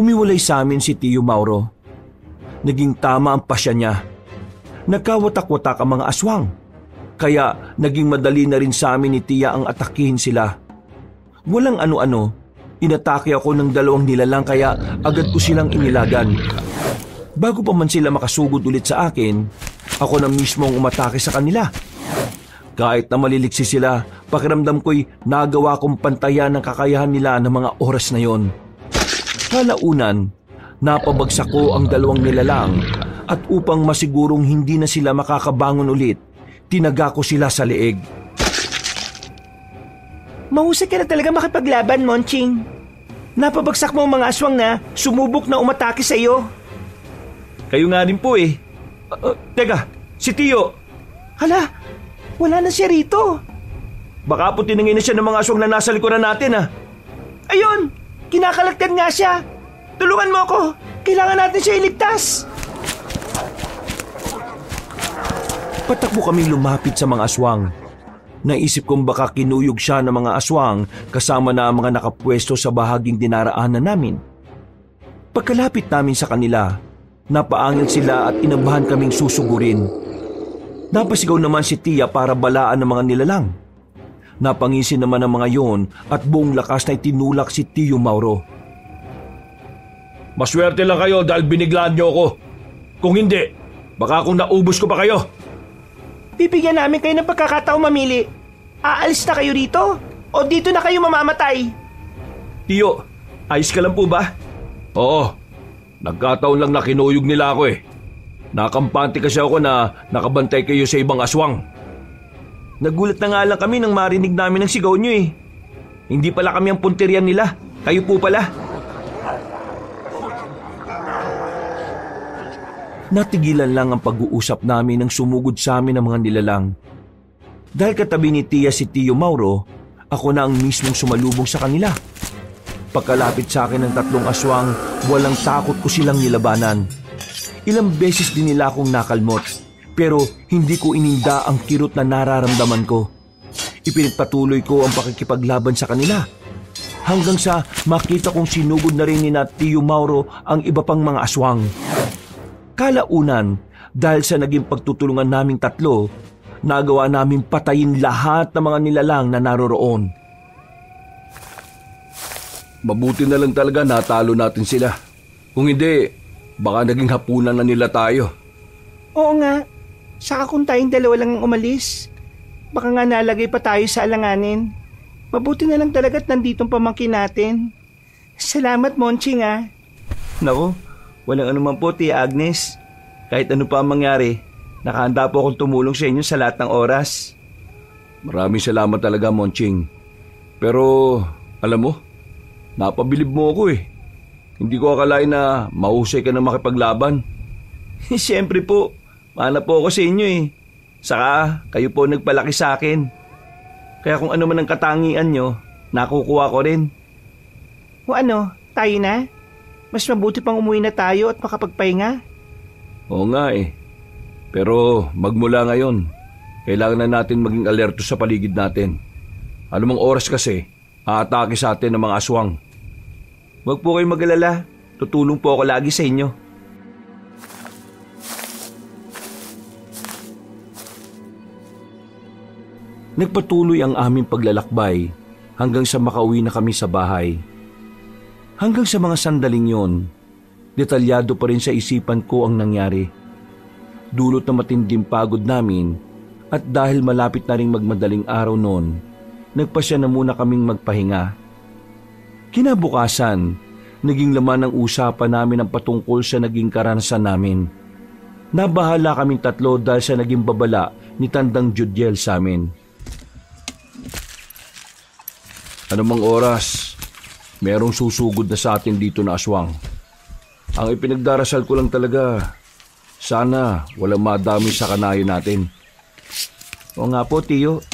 Humiwalay sa amin si Tio Mauro. Naging tama ang pasya niya. Nagkawatak-watak ang mga aswang. Kaya naging madali na rin sa amin ni Tia ang atakihin sila. Walang ano-ano, inatake ako ng 2 nilalang kaya agad ko silang inilagan. Bago pa man sila makasugod ulit sa akin, ako na mismo ang umatake sa kanila. Kahit na maliliksi sila, pakiramdam ko'y nagawa kong pantayan ng kakayahan nila ng mga oras na yon. Kalaunan, napabagsak ko ang 2 nilalang at upang masigurong hindi na sila makakabangon ulit, tinaga ko sila sa leeg. Mahusay ka na talaga makipaglaban, Monching. Napabagsak mo ang mga aswang na sumubok na umatake sa iyo. Kayo nga rin po eh. Teka, si Tio. Hala, wala na siya rito. Baka po tiningin na siya ng mga aswang na nasa likuran natin ah. Ayun, kinakalagkan nga siya. Tulungan mo ako. Kailangan natin siya iligtas. Patakbo kaming lumapit sa mga aswang. Naisip kong baka kinuyog siya ng mga aswang kasama na ang mga nakapwesto sa bahaging dinaraanan namin. Pagkalapit namin sa kanila, napaangil sila at inabahan kaming susugurin. Napasigaw naman si Tia para balaan ng mga nilalang. Napangisin naman ang mga yon at buong lakas na itinulak si Tio Mauro. Maswerte lang kayo dahil biniglaan niyo ako. Kung hindi, baka kung naubos ko pa kayo. Bibigyan namin kayo ng pagkakataong mamili. Aalis na kayo rito o dito na kayo mamamatay? Tio, ayos ka lang po ba? Oo, nagkataon lang na kinuyog nila ako eh. Nakampante kasi ako na nakabantay kayo sa ibang aswang. Nagulat na nga lang kami nang marinig namin ang sigaw niyo eh. Hindi pala kami ang punteriyan nila. Kayo po pala. Natigilan lang ang pag-uusap namin nang sumugod sa amin ang mga nilalang. Dahil katabi ni Tia si Tio Mauro, ako na ang mismong sumalubong sa kanila. Pagkalapit sa akin ng 3 aswang, walang takot ko silang nilabanan. Ilang beses din nila akong nakalmot, pero hindi ko ininda ang kirot na nararamdaman ko. Ipinagpatuloy ko ang pakikipaglaban sa kanila. Hanggang sa makita kong sinugod na rin ni Tio Mauro ang iba pang mga aswang. Kalaunan, dahil sa naging pagtutulungan naming 3, nagawa namin patayin lahat ng mga nilalang na naroroon. Mabuti na lang talaga natalo natin sila. Kung hindi, baka naging hapunan na nila tayo. Oo nga. Saka kung tayong 2 lang ang umalis, baka nga nalagay pa tayo sa alanganin. Mabuti na lang talaga at nanditong pamangkin natin. Salamat, Monching ah. Naku, walang anuman po, Tia Agnes. Kahit ano pa ang mangyari, nakahanda po akong tumulong sa inyo sa lahat ng oras. Maraming salamat talaga, Monching. Pero, alam mo, napabilib mo ako eh. Hindi ko akalain na mahusay ka na makipaglaban. Siyempre po, mahal po ako sa inyo eh. Saka, kayo po nagpalaki sa akin. Kaya kung ano man ang katangian nyo, nakukuha ko rin. O ano, tayo na? Mas mabuti pang umuwi na tayo at makapagpahinga. Oo nga eh. Pero magmula ngayon, kailangan na natin maging alerto sa paligid natin. Anumang oras kasi, aatake sa atin ng mga aswang. Huwag po kayong mag-alala. Tutulong po ako lagi sa inyo. Nagpatuloy ang aming paglalakbay hanggang sa makauwi na kami sa bahay. Hanggang sa mga sandaling yon, detalyado pa rin sa isipan ko ang nangyari. Dulot na matinding pagod namin at dahil malapit na rin magmadaling araw noon, nagpasya na muna kaming magpahinga. Kinabukasan, naging laman ng usapan namin ang patungkol sa naging karanasan namin. Nabahala kaming 3 dahil sa naging babala ni Tandang Judiel sa amin. Anumang oras, merong susugod na sa atin dito na aswang. Ang ipinagdarasal ko lang talaga, sana walang madami sa kanayo natin. Oo nga po, Tio.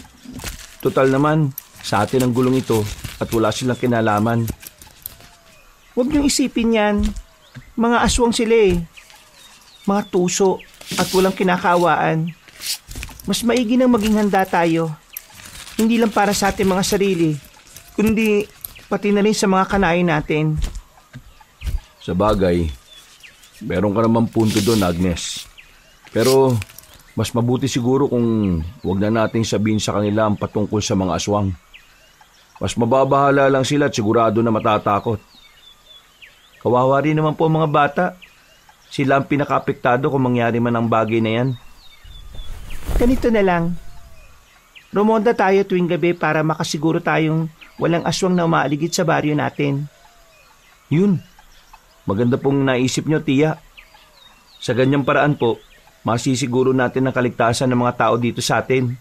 Total naman, sa atin ang gulong ito at wala silang kinalaman. Huwag niyong isipin yan. Mga aswang sila eh. Mga tuso at walang kinakaawaan. Mas maigi nang maging handa tayo. Hindi lang para sa ating mga sarili, kundi pati na rin sa mga kanayo natin. Sa bagay, meron ka naman punto doon, Agnes. Pero mas mabuti siguro kung wag na nating sabihin sa kanila ang patungkol sa mga aswang. Mas mababahala lang sila at sigurado na matatakot. Kawawa rin naman po ang mga bata. Sila ang pinaka-apektado kung mangyari man ang bagay na yan. Ganito na lang. Rumonda tayo tuwing gabi para makasiguro tayong walang aswang na umaaligid sa baryo natin. Yun. Maganda pong naisip nyo, tiya. Sa ganyang paraan po, masisiguro natin ang kaligtasan ng mga tao dito sa atin.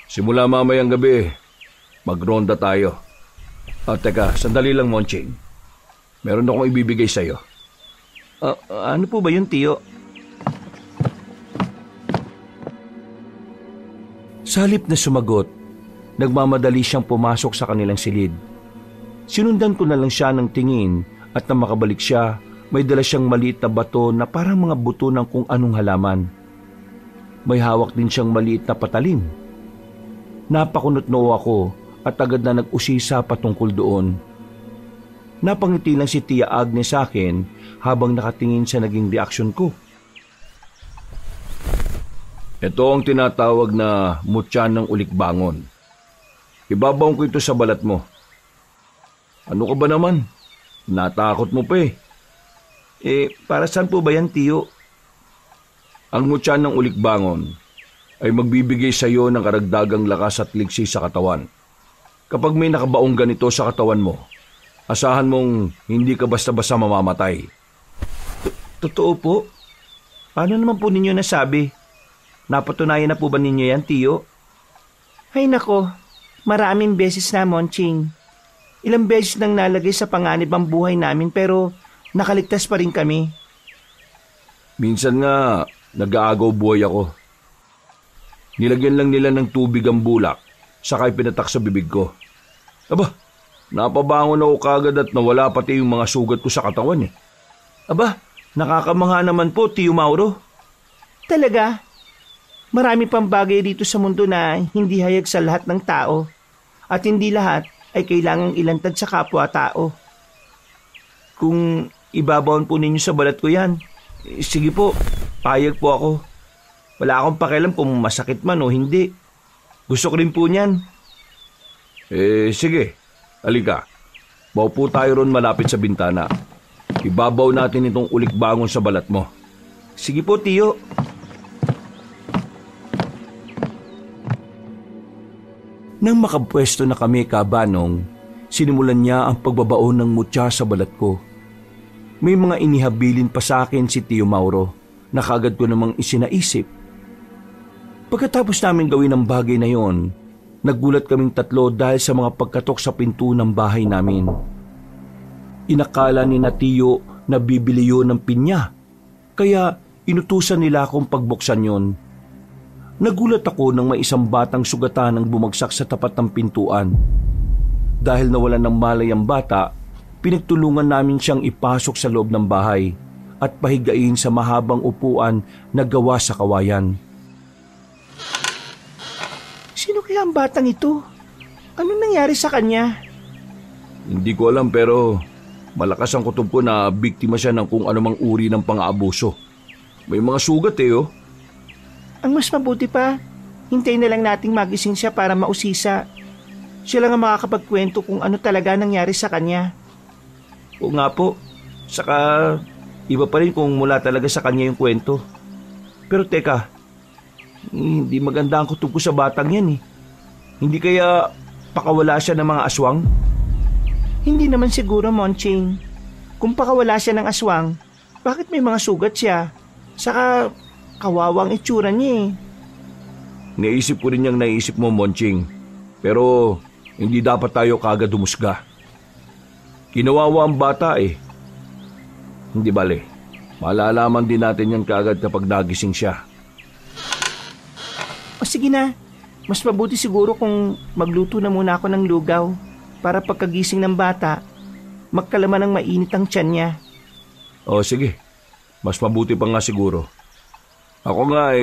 Simula mamayang gabi, magronda tayo. Teka, sandali lang, Monching. Meron akong ibibigay sa'yo. Ano po ba yun, tiyo? Sa halip na sumagot, nagmamadali siyang pumasok sa kanilang silid. Sinundan ko na lang siya ng tingin at nang makabalik siya, may dala siyang maliit na bato na parang mga buto ng kung anong halaman. May hawak din siyang maliit na patalim. Napakunot-noo ako at agad na nag-usisa patungkol doon. Napangiti lang si Tia Agnes sa akin habang nakatingin sa naging reaksyon ko. Ito ang tinatawag na mutyan ng ulikbangon. Ibabaon ko ito sa balat mo. Ano ka ba naman? Natakot mo pa eh. Para saan po ba yan, tiyo? Ang mutyan ng ulikbangon ay magbibigay sa iyo ng karagdagang lakas at ligsi sa katawan. Kapag may nakabaong ganito sa katawan mo, asahan mong hindi ka basta-basta mamamatay. Totoo po? Paano naman po ninyo nasabi? Napatunayan na po ba ninyo yan, tiyo? Ay nako, maraming beses na, Monching. Ilang beses nang nalagay sa panganib ang buhay namin pero nakaligtas pa rin kami. Minsan nga, nag-aagaw buhay ako. Nilagyan lang nila ng tubig ang bulak, saka pinatak sa bibig ko. Aba, napabangon ako kagad at nawala pati yung mga sugat ko sa katawan eh. Aba, nakakamangha naman po, Tiyo Mauro. Talaga? Marami pang bagay dito sa mundo na hindi hayag sa lahat ng tao at hindi lahat ay kailangang ilantad sa kapwa-tao. Kung ibabaon po ninyo sa balat ko yan, sige po, payag po ako. Wala akong pakialam kung masakit man o hindi. Gusto ko rin po niyan. Sige, halika. Maupo tayo ron malapit sa bintana. Ibabaw natin itong ulikbangon sa balat mo. Sige po, tiyo. Nang makapwesto na kami kabanong, sinimulan niya ang pagbabaon ng mutya sa balat ko. May mga inihabilin pa sa akin si Tio Mauro na kagad ko namang isinaisip. Pagkatapos namin gawin ang bagay na yon, nagulat kaming tatlo dahil sa mga pagkatok sa pinto ng bahay namin. Inakala ni na Tio na bibili yun ng pinya, kaya inutusan nila akong pagbuksan yon. Nagulat ako nang may isang batang sugatan ang bumagsak sa tapat ng pintuan. Dahil nawalan ng malay ang bata, pinagtulungan namin siyang ipasok sa loob ng bahay at pahigain sa mahabang upuan na gawa sa kawayan. Sino kaya ang batang ito? Ano nangyari sa kanya? Hindi ko alam pero malakas ang kutob ko na biktima siya ng kung anumang uri ng pang-aabuso. May mga sugat oh. Ang mas mabuti pa, hintayin na lang nating magising siya para mausisa. Siya lang ang makakapagkwento kung ano talaga nangyari sa kanya. Oo nga po. Saka iba pa rin kung mula talaga sa kanya yung kwento. Pero teka, hindi maganda ang kutob ko sa batang yan eh. Hindi kaya pakawala siya ng mga aswang? Hindi naman siguro, Monching. Kung pakawala siya ng aswang, bakit may mga sugat siya? Saka kawawang itsura niya eh. Naisip ko rin yung naisip mo, Monching. Pero hindi dapat tayo kagad humusga. Kinawawa ang bata eh. Hindi bale, malalaman din natin yan kagad kapag nagising siya. O sige na, mas mabuti siguro kung magluto na muna ako ng lugaw para pagkagising ng bata, magkalaman ng mainit ang tiyan niya. O sige, mas mabuti pa nga siguro. Ako nga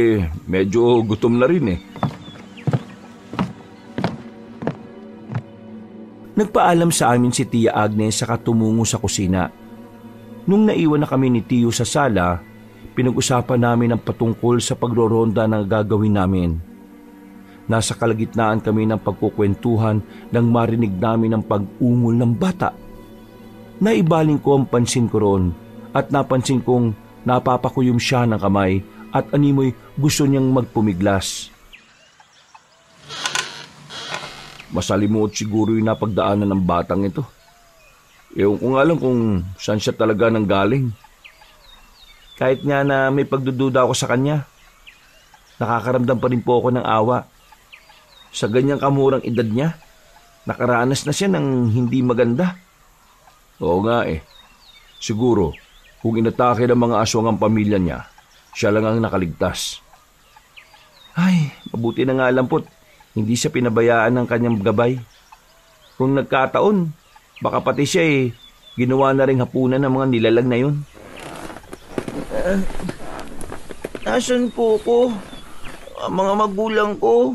medyo gutom na rin eh. Nagpaalam sa amin si Tia Agnes saka tumungo sa kusina. Nung naiwan na kami ni Tiyo sa sala, pinag-usapan namin ang patungkol sa pagroronda na gagawin namin. Nasa kalagitnaan kami ng pagkukwentuhan nang marinig namin ang pag-ungol ng bata. Naibaling ko ang pansin ko roon at napansin kong napapakuyom siya ng kamay at animoy gusto niyang magpumiglas. Masalimuot siguro yung napagdaanan ng batang ito. Ewan ko nga lang kung saan siya talaga nanggaling. Kahit nga na may pagdududa ako sa kanya, nakakaramdam pa rin po ako ng awa. Sa ganyang kamurang edad niya, nakaranas na siya ng hindi maganda. Oo nga eh. Siguro, kung inatake ng mga aswang ang pamilya niya, siya lang ang nakaligtas. Ay, mabuti na nga lang po't hindi siya pinabayaan ng kanyang gabay. Kung nagkataon, baka pati siya ginawa na rin hapunan ng mga nilalang na yun. Nasaan po ko? Ang mga magulang ko?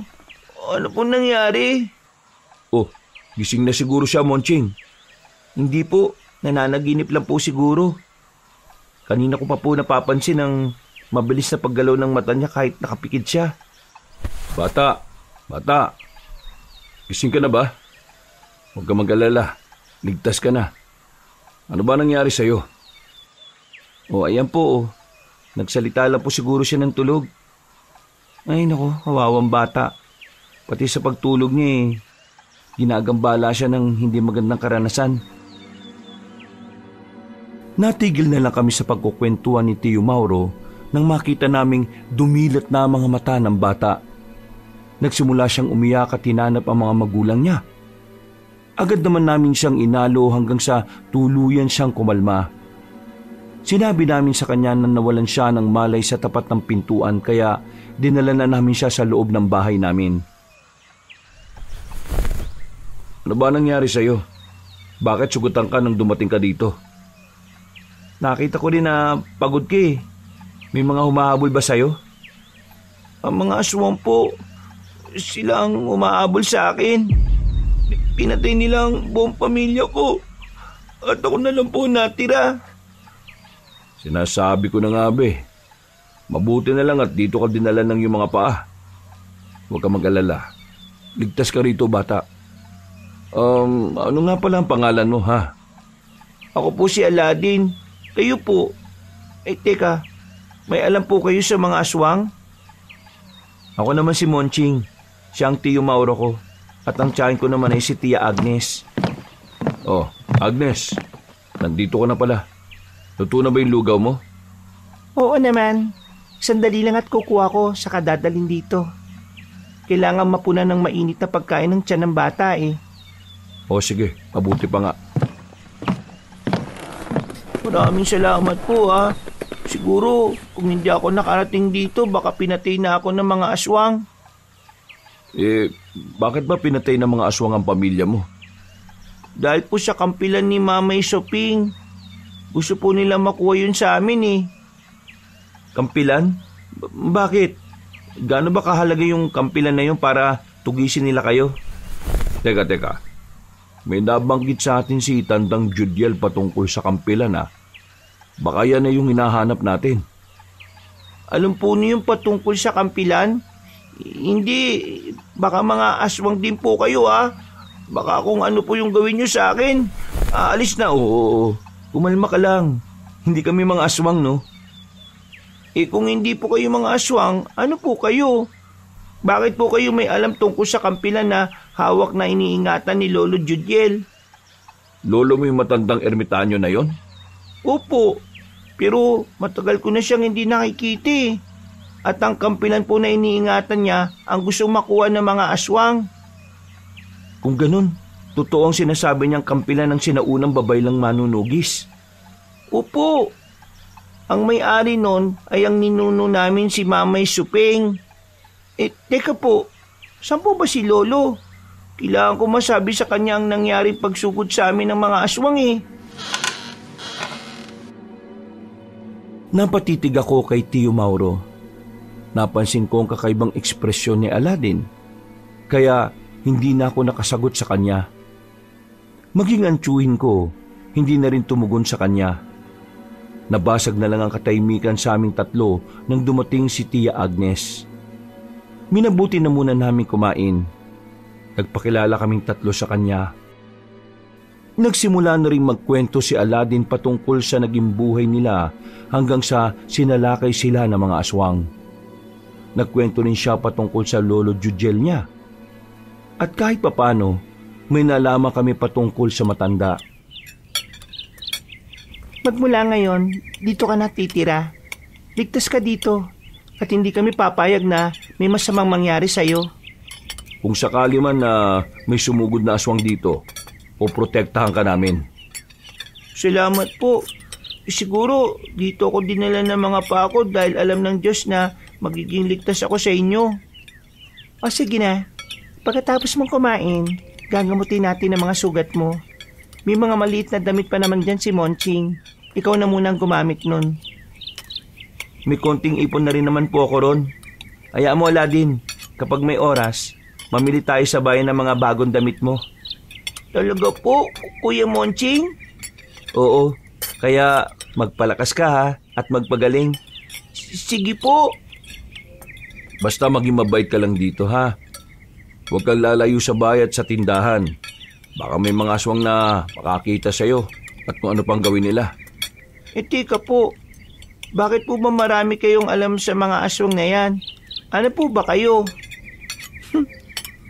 Ano po nangyari? Oh, gising na siguro siya, Monching. Hindi po, nananaginip lang po siguro. Kanina ko pa po napapansin ang mabilis na paggalaw ng mata niya kahit nakapikit siya. Bata, gising ka na ba? Huwag ka mag-alala, ligtas ka na. Ano ba nangyari sa'yo? O ayan po, nagsalita lang po siguro siya ng tulog. Ay nako, kawawang bata. Pati sa pagtulog niya ginagambala siya ng hindi magandang karanasan. Natigil na lang kami sa pagkukwentuhan ni Tio Mauro nang makita naming dumilat na mga mata ng bata. Nagsimula siyang umiyak at hinanap ang mga magulang niya. Agad naman namin siyang inalo hanggang sa tuluyan siyang kumalma. Sinabi namin sa kanya na nawalan siya ng malay sa tapat ng pintuan kaya dinala na namin siya sa loob ng bahay namin. Ano ba nangyari sa'yo? Bakit sugutan ka nang dumating ka dito? Nakita ko rin na pagod ka eh. May mga humahabol ba sa'yo? Ang mga aswang po, sila ang umahabol sa akin. Pinatay nila ang buong pamilya ko. At ako na lang po natira. Sinasabi ko na nga mabuti na lang at dito ka dinala ng iyong mga paa. Huwag ka mag-alala. Ligtas ka rito, bata. Ano nga pala ang pangalan mo, ha? Ako po si Aladdin. Kayo po. Teka, may alam po kayo sa mga aswang? Ako naman si Monching. Siya ang Tio Mauro ko. At ang tiyahin ko naman ay si Tia Agnes. Oh, Agnes. Nandito ka na pala. Luto na ba yung lugaw mo? Oo naman. Sandali lang at kukuha ko sa kadadalhin dito. Kailangan mapunan ng mainit na pagkain ng tiyan ng bata eh. O sige, mabuti pa nga. Maraming salamat po ha. Siguro kung hindi ako nakarating dito baka pinatay na ako ng mga aswang. Bakit ba pinatay ng mga aswang ang pamilya mo? Dahil po sa kampilan ni Mamay Soping. Gusto po nila makuha yun sa amin eh. Kampilan? Bakit? Gaano ba kahalaga yung kampilan na yun para tugisin nila kayo? Teka. May nabanggit sa atin si Tandang Judiel patungkol sa kampilan ha. Baka yan na yung hinahanap natin. Alam po niyo yung patungkol sa kampilan? Hindi, baka mga aswang din po kayo ha. Baka kung ano po yung gawin nyo sa akin. Aalis na, oo. Kumalma ka lang. Hindi kami mga aswang, no? Kung hindi po kayo mga aswang, ano po kayo? Bakit po kayo may alam tungkol sa kampilan na hawak na iniingatan ni Lolo Judiel? Lolo mo yung matandang ermitanyo na yon? Opo, pero matagal ko na siyang hindi nakikita eh. At ang kampilan po na iniingatan niya ang gustong makuha ng mga aswang. Kung ganun, totoo ang sinasabi niyang kampilan ng sinaunang babaylang manunugis. Opo, ang may-ari nun ay ang ninuno namin si Mamay Suping. Teka po, saan po ba si Lolo? Kailangan ko masabi sa kanya ang nangyaring pagsugod sa amin ng mga aswang eh. Napatitig ako kay Tio Mauro. Napansin ko ang kakaibang ekspresyon ni Aladdin. Kaya hindi na ako nakasagot sa kanya. Maging ang tiyuhin ko, hindi na rin tumugon sa kanya. Nabasag na lang ang katahimikan sa aming tatlo nang dumating si Tia Agnes. Minabuti na muna namin kumain. Nagpakilala kaming tatlo sa kanya. Nagsimula na rin magkwento si Aladdin patungkol sa naging buhay nila hanggang sa sinalakay sila ng mga aswang. Nagkwento rin siya patungkol sa lolo Jujel niya. At kahit papano, may nalaman kami patungkol sa matanda. Magmula ngayon, dito ka natitira. Ligtas ka dito at hindi kami papayag na may masamang mangyari sa'yo. Kung sakali man na may sumugod na aswang dito, o protektahan ka namin. Salamat po. Siguro dito ako dinala ng mga pako dahil alam ng Diyos na magiging ligtas ako sa inyo. O sige na, pagkatapos mong kumain, gagamutin natin ang mga sugat mo. May mga maliit na damit pa naman dyan si Monching. Ikaw na munang gumamit nun. May konting ipon na rin naman po ako ron. Hayaan mo, Aladdin, kapag may oras, mamili tayo sa bayan ng mga bagong damit mo. Talaga po, Kuya Monching? Oo, kaya magpalakas ka ha at magpagaling. Sige po. Basta maging mabait ka lang dito ha. Huwag kang lalayo sa bayat sa tindahan. Baka may mga aswang na makakita sa'yo at kung ano pang gawin nila. Teka po, bakit po ba marami kayong alam sa mga aswang na yan? Ano po ba kayo?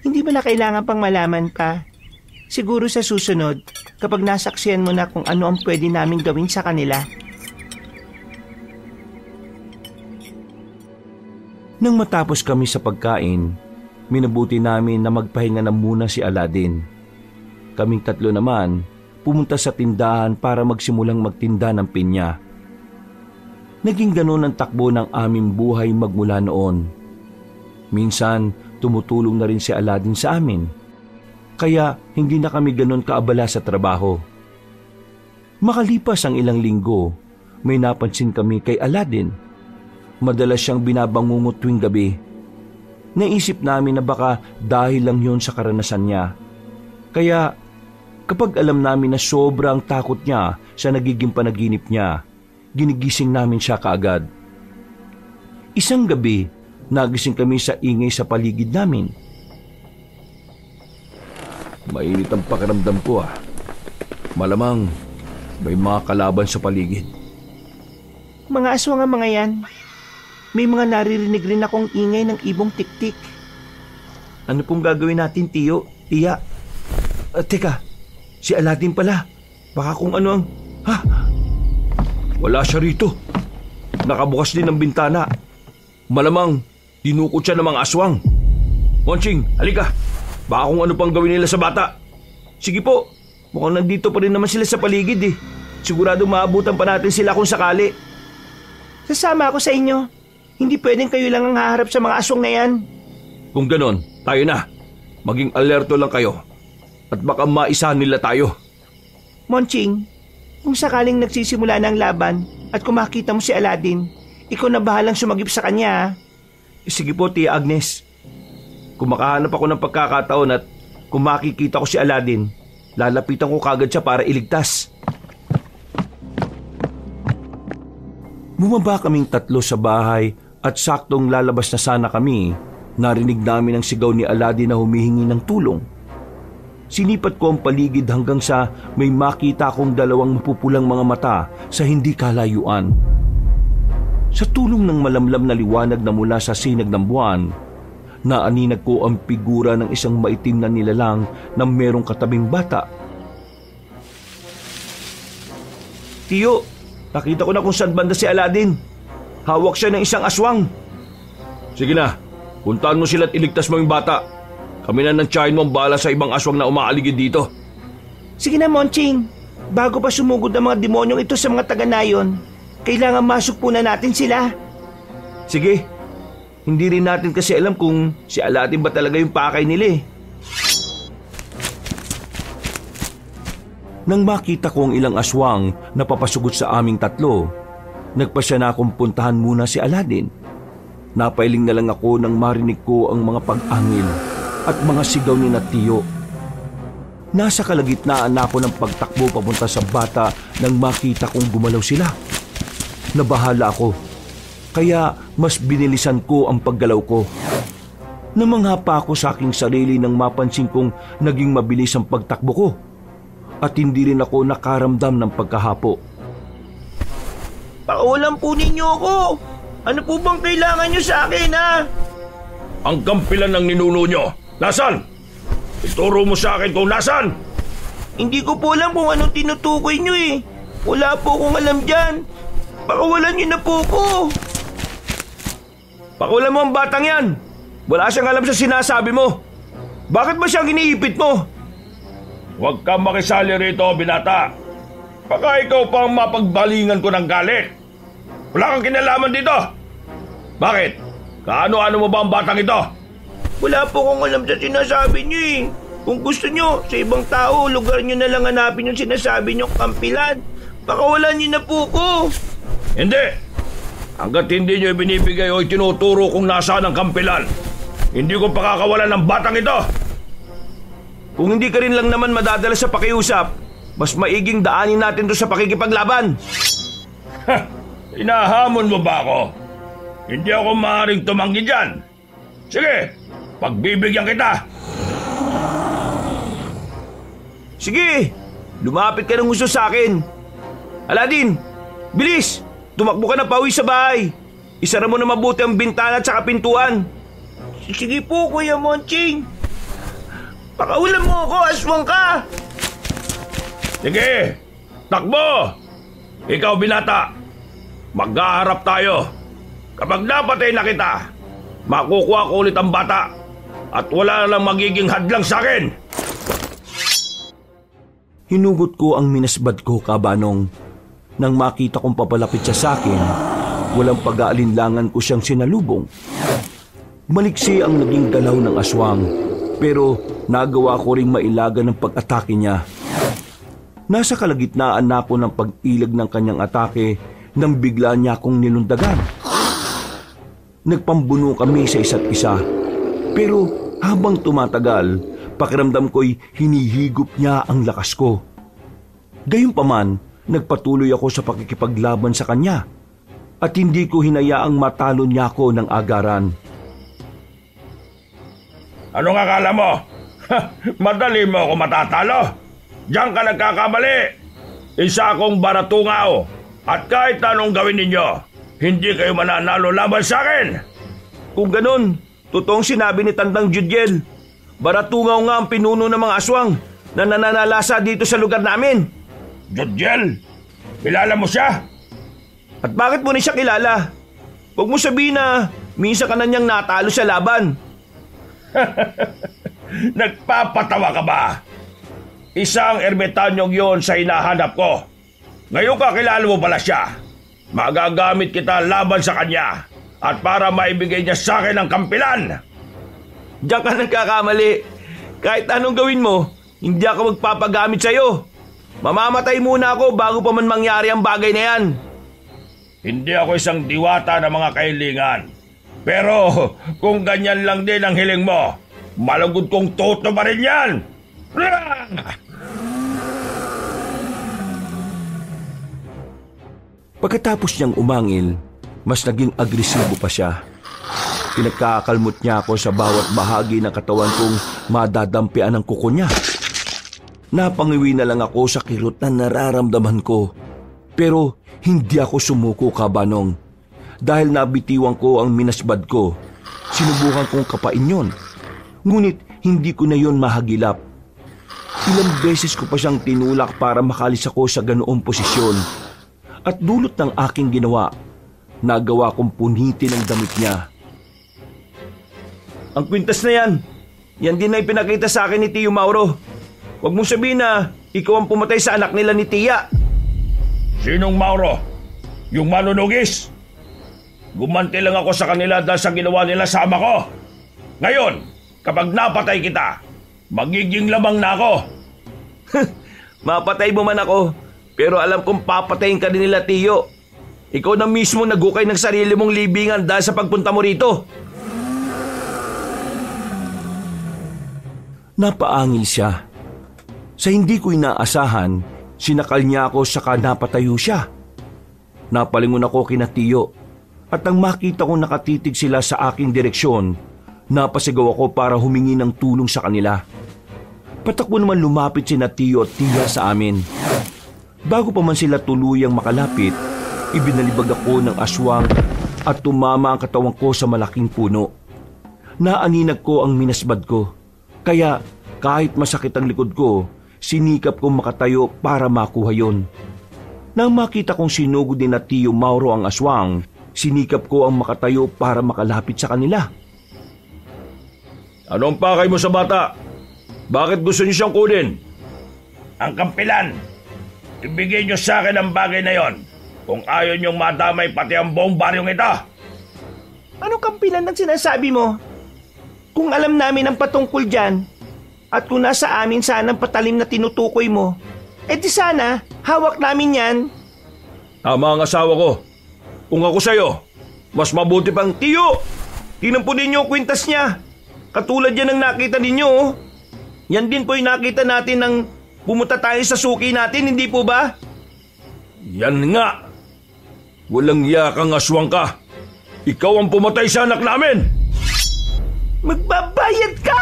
Hindi ba na kailangan pang malaman pa? Siguro sa susunod, kapag nasaksihan mo na kung ano ang pwede namin gawin sa kanila. Nang matapos kami sa pagkain, minabuti namin na magpahinga na muna si Aladdin. Kaming tatlo naman, pumunta sa tindahan para magsimulang magtinda ng pinya. Naging ganon ang takbo ng aming buhay magmula noon. Minsan, tumutulong na rin si Aladdin sa amin. Kaya hindi na kami ganon kaabala sa trabaho. Makalipas ang ilang linggo, may napansin kami kay Aladdin. Madalas siyang binabangungot tuwing gabi. Naisip namin na baka dahil lang yun sa karanasan niya. Kaya kapag alam namin na sobrang takot niya sa nagiging panaginip niya, ginigising namin siya kaagad. Isang gabi, nagising kami sa ingay sa paligid namin. Mainit ang pakiramdam ko ah. Malamang may mga kalaban sa paligid. Mga aswang ang mga yan. May mga naririnig rin akong ingay ng ibong tiktik. Ano pong gagawin natin, Tiyo? Tia? Teka, si Aladdin pala. Baka kung ano ang... Ha? Wala siya rito. Nakabukas din ang bintana. Malamang dinukot siya ng mga aswang. Monching, halika. Baka kung ano pang gawin nila sa bata. Sige po, mukhang nandito pa rin naman sila sa paligid eh. Sigurado maabutan pa natin sila kung sakali. Sasama ako sa inyo. Hindi pwedeng kayo lang ang haharap sa mga aswang na yan. Kung ganon, tayo na. Maging alerto lang kayo. At baka maisahan nila tayo. Monching, kung sakaling nagsisimula ng laban at kung makita mo si Aladdin, ikaw na bahalang sumagip sa kanya. Sige po, Tia Agnes. Kung makahanap ako ng pagkakataon at kung makikita ko si Aladdin, lalapitan ko kagad siya para iligtas. Bumaba kaming tatlo sa bahay at saktong lalabas na sana kami, narinig namin ang sigaw ni Aladdin na humihingi ng tulong. Sinipat ko ang paligid hanggang sa may makita akong dalawang mapupulang mga mata sa hindi kalayuan. Sa tulong ng malamlam na liwanag na mula sa sinag ng buwan, naaninag ko ang figura ng isang maitim na nilalang na merong katabing bata. Tiyo, nakita ko na kung saan banda si Aladdin. Hawak siya ng isang aswang. Sige na, puntahan mo sila at iligtas mo yung bata. Kami na ng tiyahin mo ang bahala sa ibang aswang na umaaligid dito. Sige na, Monching. Bago pa sumugod ang mga demonyong ito sa mga taga-nayon, kailangan masukpunan natin sila. Sige. Hindi rin natin kasi alam kung si Aladdin ba talaga yung pakay nila eh. Nang makita ko ang ilang aswang na papasugot sa aming tatlo, nagpasya na akong puntahan muna si Aladdin. Napailing na lang ako nang marinig ko ang mga pag-angil at mga sigaw ni Tiyo. Nasa kalagitnaan na ako ng pagtakbo papunta sa bata nang makita kong gumalaw sila. nabahala ako. Kaya mas binilisan ko ang paggalaw ko. Namangha pa ako sa aking sarili nang mapansin kong naging mabilis ang pagtakbo ko. At hindi rin ako nakaramdam ng pagkahapo. Pakawalan po ninyo ako. Ano po bang kailangan nyo sa akin, ha? Ang kampilan ng ninuno nyo, nasan? Ituro mo sa akin kung nasan. Hindi ko po alam kung anong tinutukoy nyo eh. Wala po akong alam dyan. Pakawalan nyo na po ko. Pakawalan mo ang batang yan. Wala siyang alam sa sinasabi mo. Bakit ba siyang iniipit mo? Huwag kang makisali rito, binata. Baka ikaw pa ang mapagbalingan ko ng galit. Wala kang kinalaman dito. Bakit? Kaano-ano mo ba ang batang ito? Wala po akong alam sa sinasabi nyo eh. Kung gusto nyo, sa ibang tao, lugar nyo na lang hanapin yung sinasabi nyo kampilan. Pakawalan nyo na po ko. Hindi. Hanggat hindi nyo ibinibigay o itinuturo kung nasaan ang kampilan, hindi ko pakakawalan ng batang ito. Kung hindi ka rin lang naman madadala sa pakiusap, mas maiging daanin natin to sa pakikipaglaban. Hinahamon mo ba ako? Hindi ako maaaring tumanggi dyan. Sige, pagbibigyan kita. Sige, lumapit ka ng gusto sa akin. Aladdin, bilis! Tumakbo ka na pauwi sa bahay. Isara mo na mabuti ang bintana at saka pintuan. Sige po, Kuya Monching. Pakaulan mo ako, aswang ka! Sige, takbo! Ikaw, binata, maghaharap tayo. Kapag napatay na kita, makukuha ko ulit ang bata at wala lang magiging hadlang sa akin. Hinugot ko ang minasbad ko, Kabanong. Nang makita kong papalapit siya sa akin, walang pag-aalinlangan ko siyang sinalubong. Maliksi ang naging galaw ng aswang, pero nagawa ko ring mailagan ng pag-atake niya. Nasa kalagitnaan na ako ng pag-ilag ng kanyang atake nang bigla niya akong nilundagan. Nagpambuno kami sa isa't isa, pero habang tumatagal, pakiramdam ko'y hinihigop niya ang lakas ko. Gayunpaman, nagpatuloy ako sa pakikipaglaban sa kanya at hindi ko hinayaang matalo niya ako ng agaran. Anong akala mo? Madali mo ako matatalo? Diyan ka nagkakamali. Isa akong baratungaw at kahit anong gawin ninyo, hindi kayo mananalo laban sa akin. Kung ganun, totoong sinabi ni Tandang Judgel. Baratungaw nga ang pinuno ng mga aswang na nananalasa dito sa lugar namin. Judgel, kilala mo siya? At bakit mo na siya kilala? Huwag mo sabihin na minsan ka na niyang natalo sa laban. Nagpapatawa ka ba? Isang ermitanyong yon sa hinahanap ko. Ngayon kakilala mo pala siya. Magagamit kita laban sa kanya at para maibigay niya sa akin ang kampilan. Diyan ka nagkakamali. Kahit anong gawin mo, hindi ako magpapagamit sa'yo. Mamamatay muna ako bago pa man mangyari ang bagay na yan. Hindi ako isang diwata ng mga kailingan. Pero kung ganyan lang din ang hiling mo, malugod kong toto pa rin yan. Pagkatapos niyang umangil, mas naging agresibo pa siya. Pinagkakalmot niya ako sa bawat bahagi ng katawan kong madadampian ang kuko niya. Napangiwi na lang ako sa kirot na nararamdaman ko. Pero hindi ako sumuko, Kabanong. Dahil nabitiwan ko ang minasbad ko, sinubukan kong kapain yon. Ngunit hindi ko na yon mahagilap. Ilang beses ko pa siyang tinulak para makalis ako sa ganoong posisyon. At dulot ng aking ginawa, nagawa kong punitin ang damit niya. Ang kwintas na yan. Yan din na ipinakita sa akin ni Tio Mauro. Huwag mong sabihin na ikaw ang pumatay sa anak nila ni Tia. Sinong Mauro? Yung manunugis? Gumanti lang ako sa kanila dahil sa ginawa nila sa ama ko. Ngayon, kapag napatay kita, magiging lamang na ako. Mapatay mo man ako, pero alam kong papatayin ka din nila, Tio. Ikaw na mismo nagukay ng sarili mong libingan dahil sa pagpunta mo rito. Napaangil siya. Sa hindi ko inaasahan, sinakal niya ako saka napatayo siya. Napalingon ako kina Tiyo at nang makita kong nakatitig sila sa aking direksyon, napasigaw ako para humingi ng tulong sa kanila. Patakbo naman lumapit sina Tiyo at Tia sa amin. Bago pa man sila tuluyang makalapit, ibinalibag ako ng aswang at tumama ang katawan ko sa malaking puno. Naaninag ko ang minasbad ko, kaya kahit masakit ang likod ko, sinikap kong makatayo para makuha yon. Nang makita kong sinugod ni na Tiyo Mauro ang aswang, sinikap ko ang makatayo para makalapit sa kanila. Anong pakay mo sa bata? Bakit gusto niyo siyang kunin? Ang kampilan. Ibigay niyo sa akin ang bagay na yon. Kung ayaw niyong madamay pati ang buong baryong ito. Anong kampilan ang sinasabi mo? Kung alam namin ang patungkol dyan, at kung nasa amin sana ang patalim na tinutukoy mo, di sana, hawak namin yan. Tama ang asawa ko. Kung ako sa'yo, mas mabuti pang Tiyo! Tingnan po ninyo ang kwintas niya. Katulad yan ang nakita ninyo. Yan din po yung nakita natin nang pumunta tayo sa suki natin, hindi po ba? Yan nga. Walang yakang aswang ka. Ikaw ang pumatay sa anak namin. Magbabayad ka!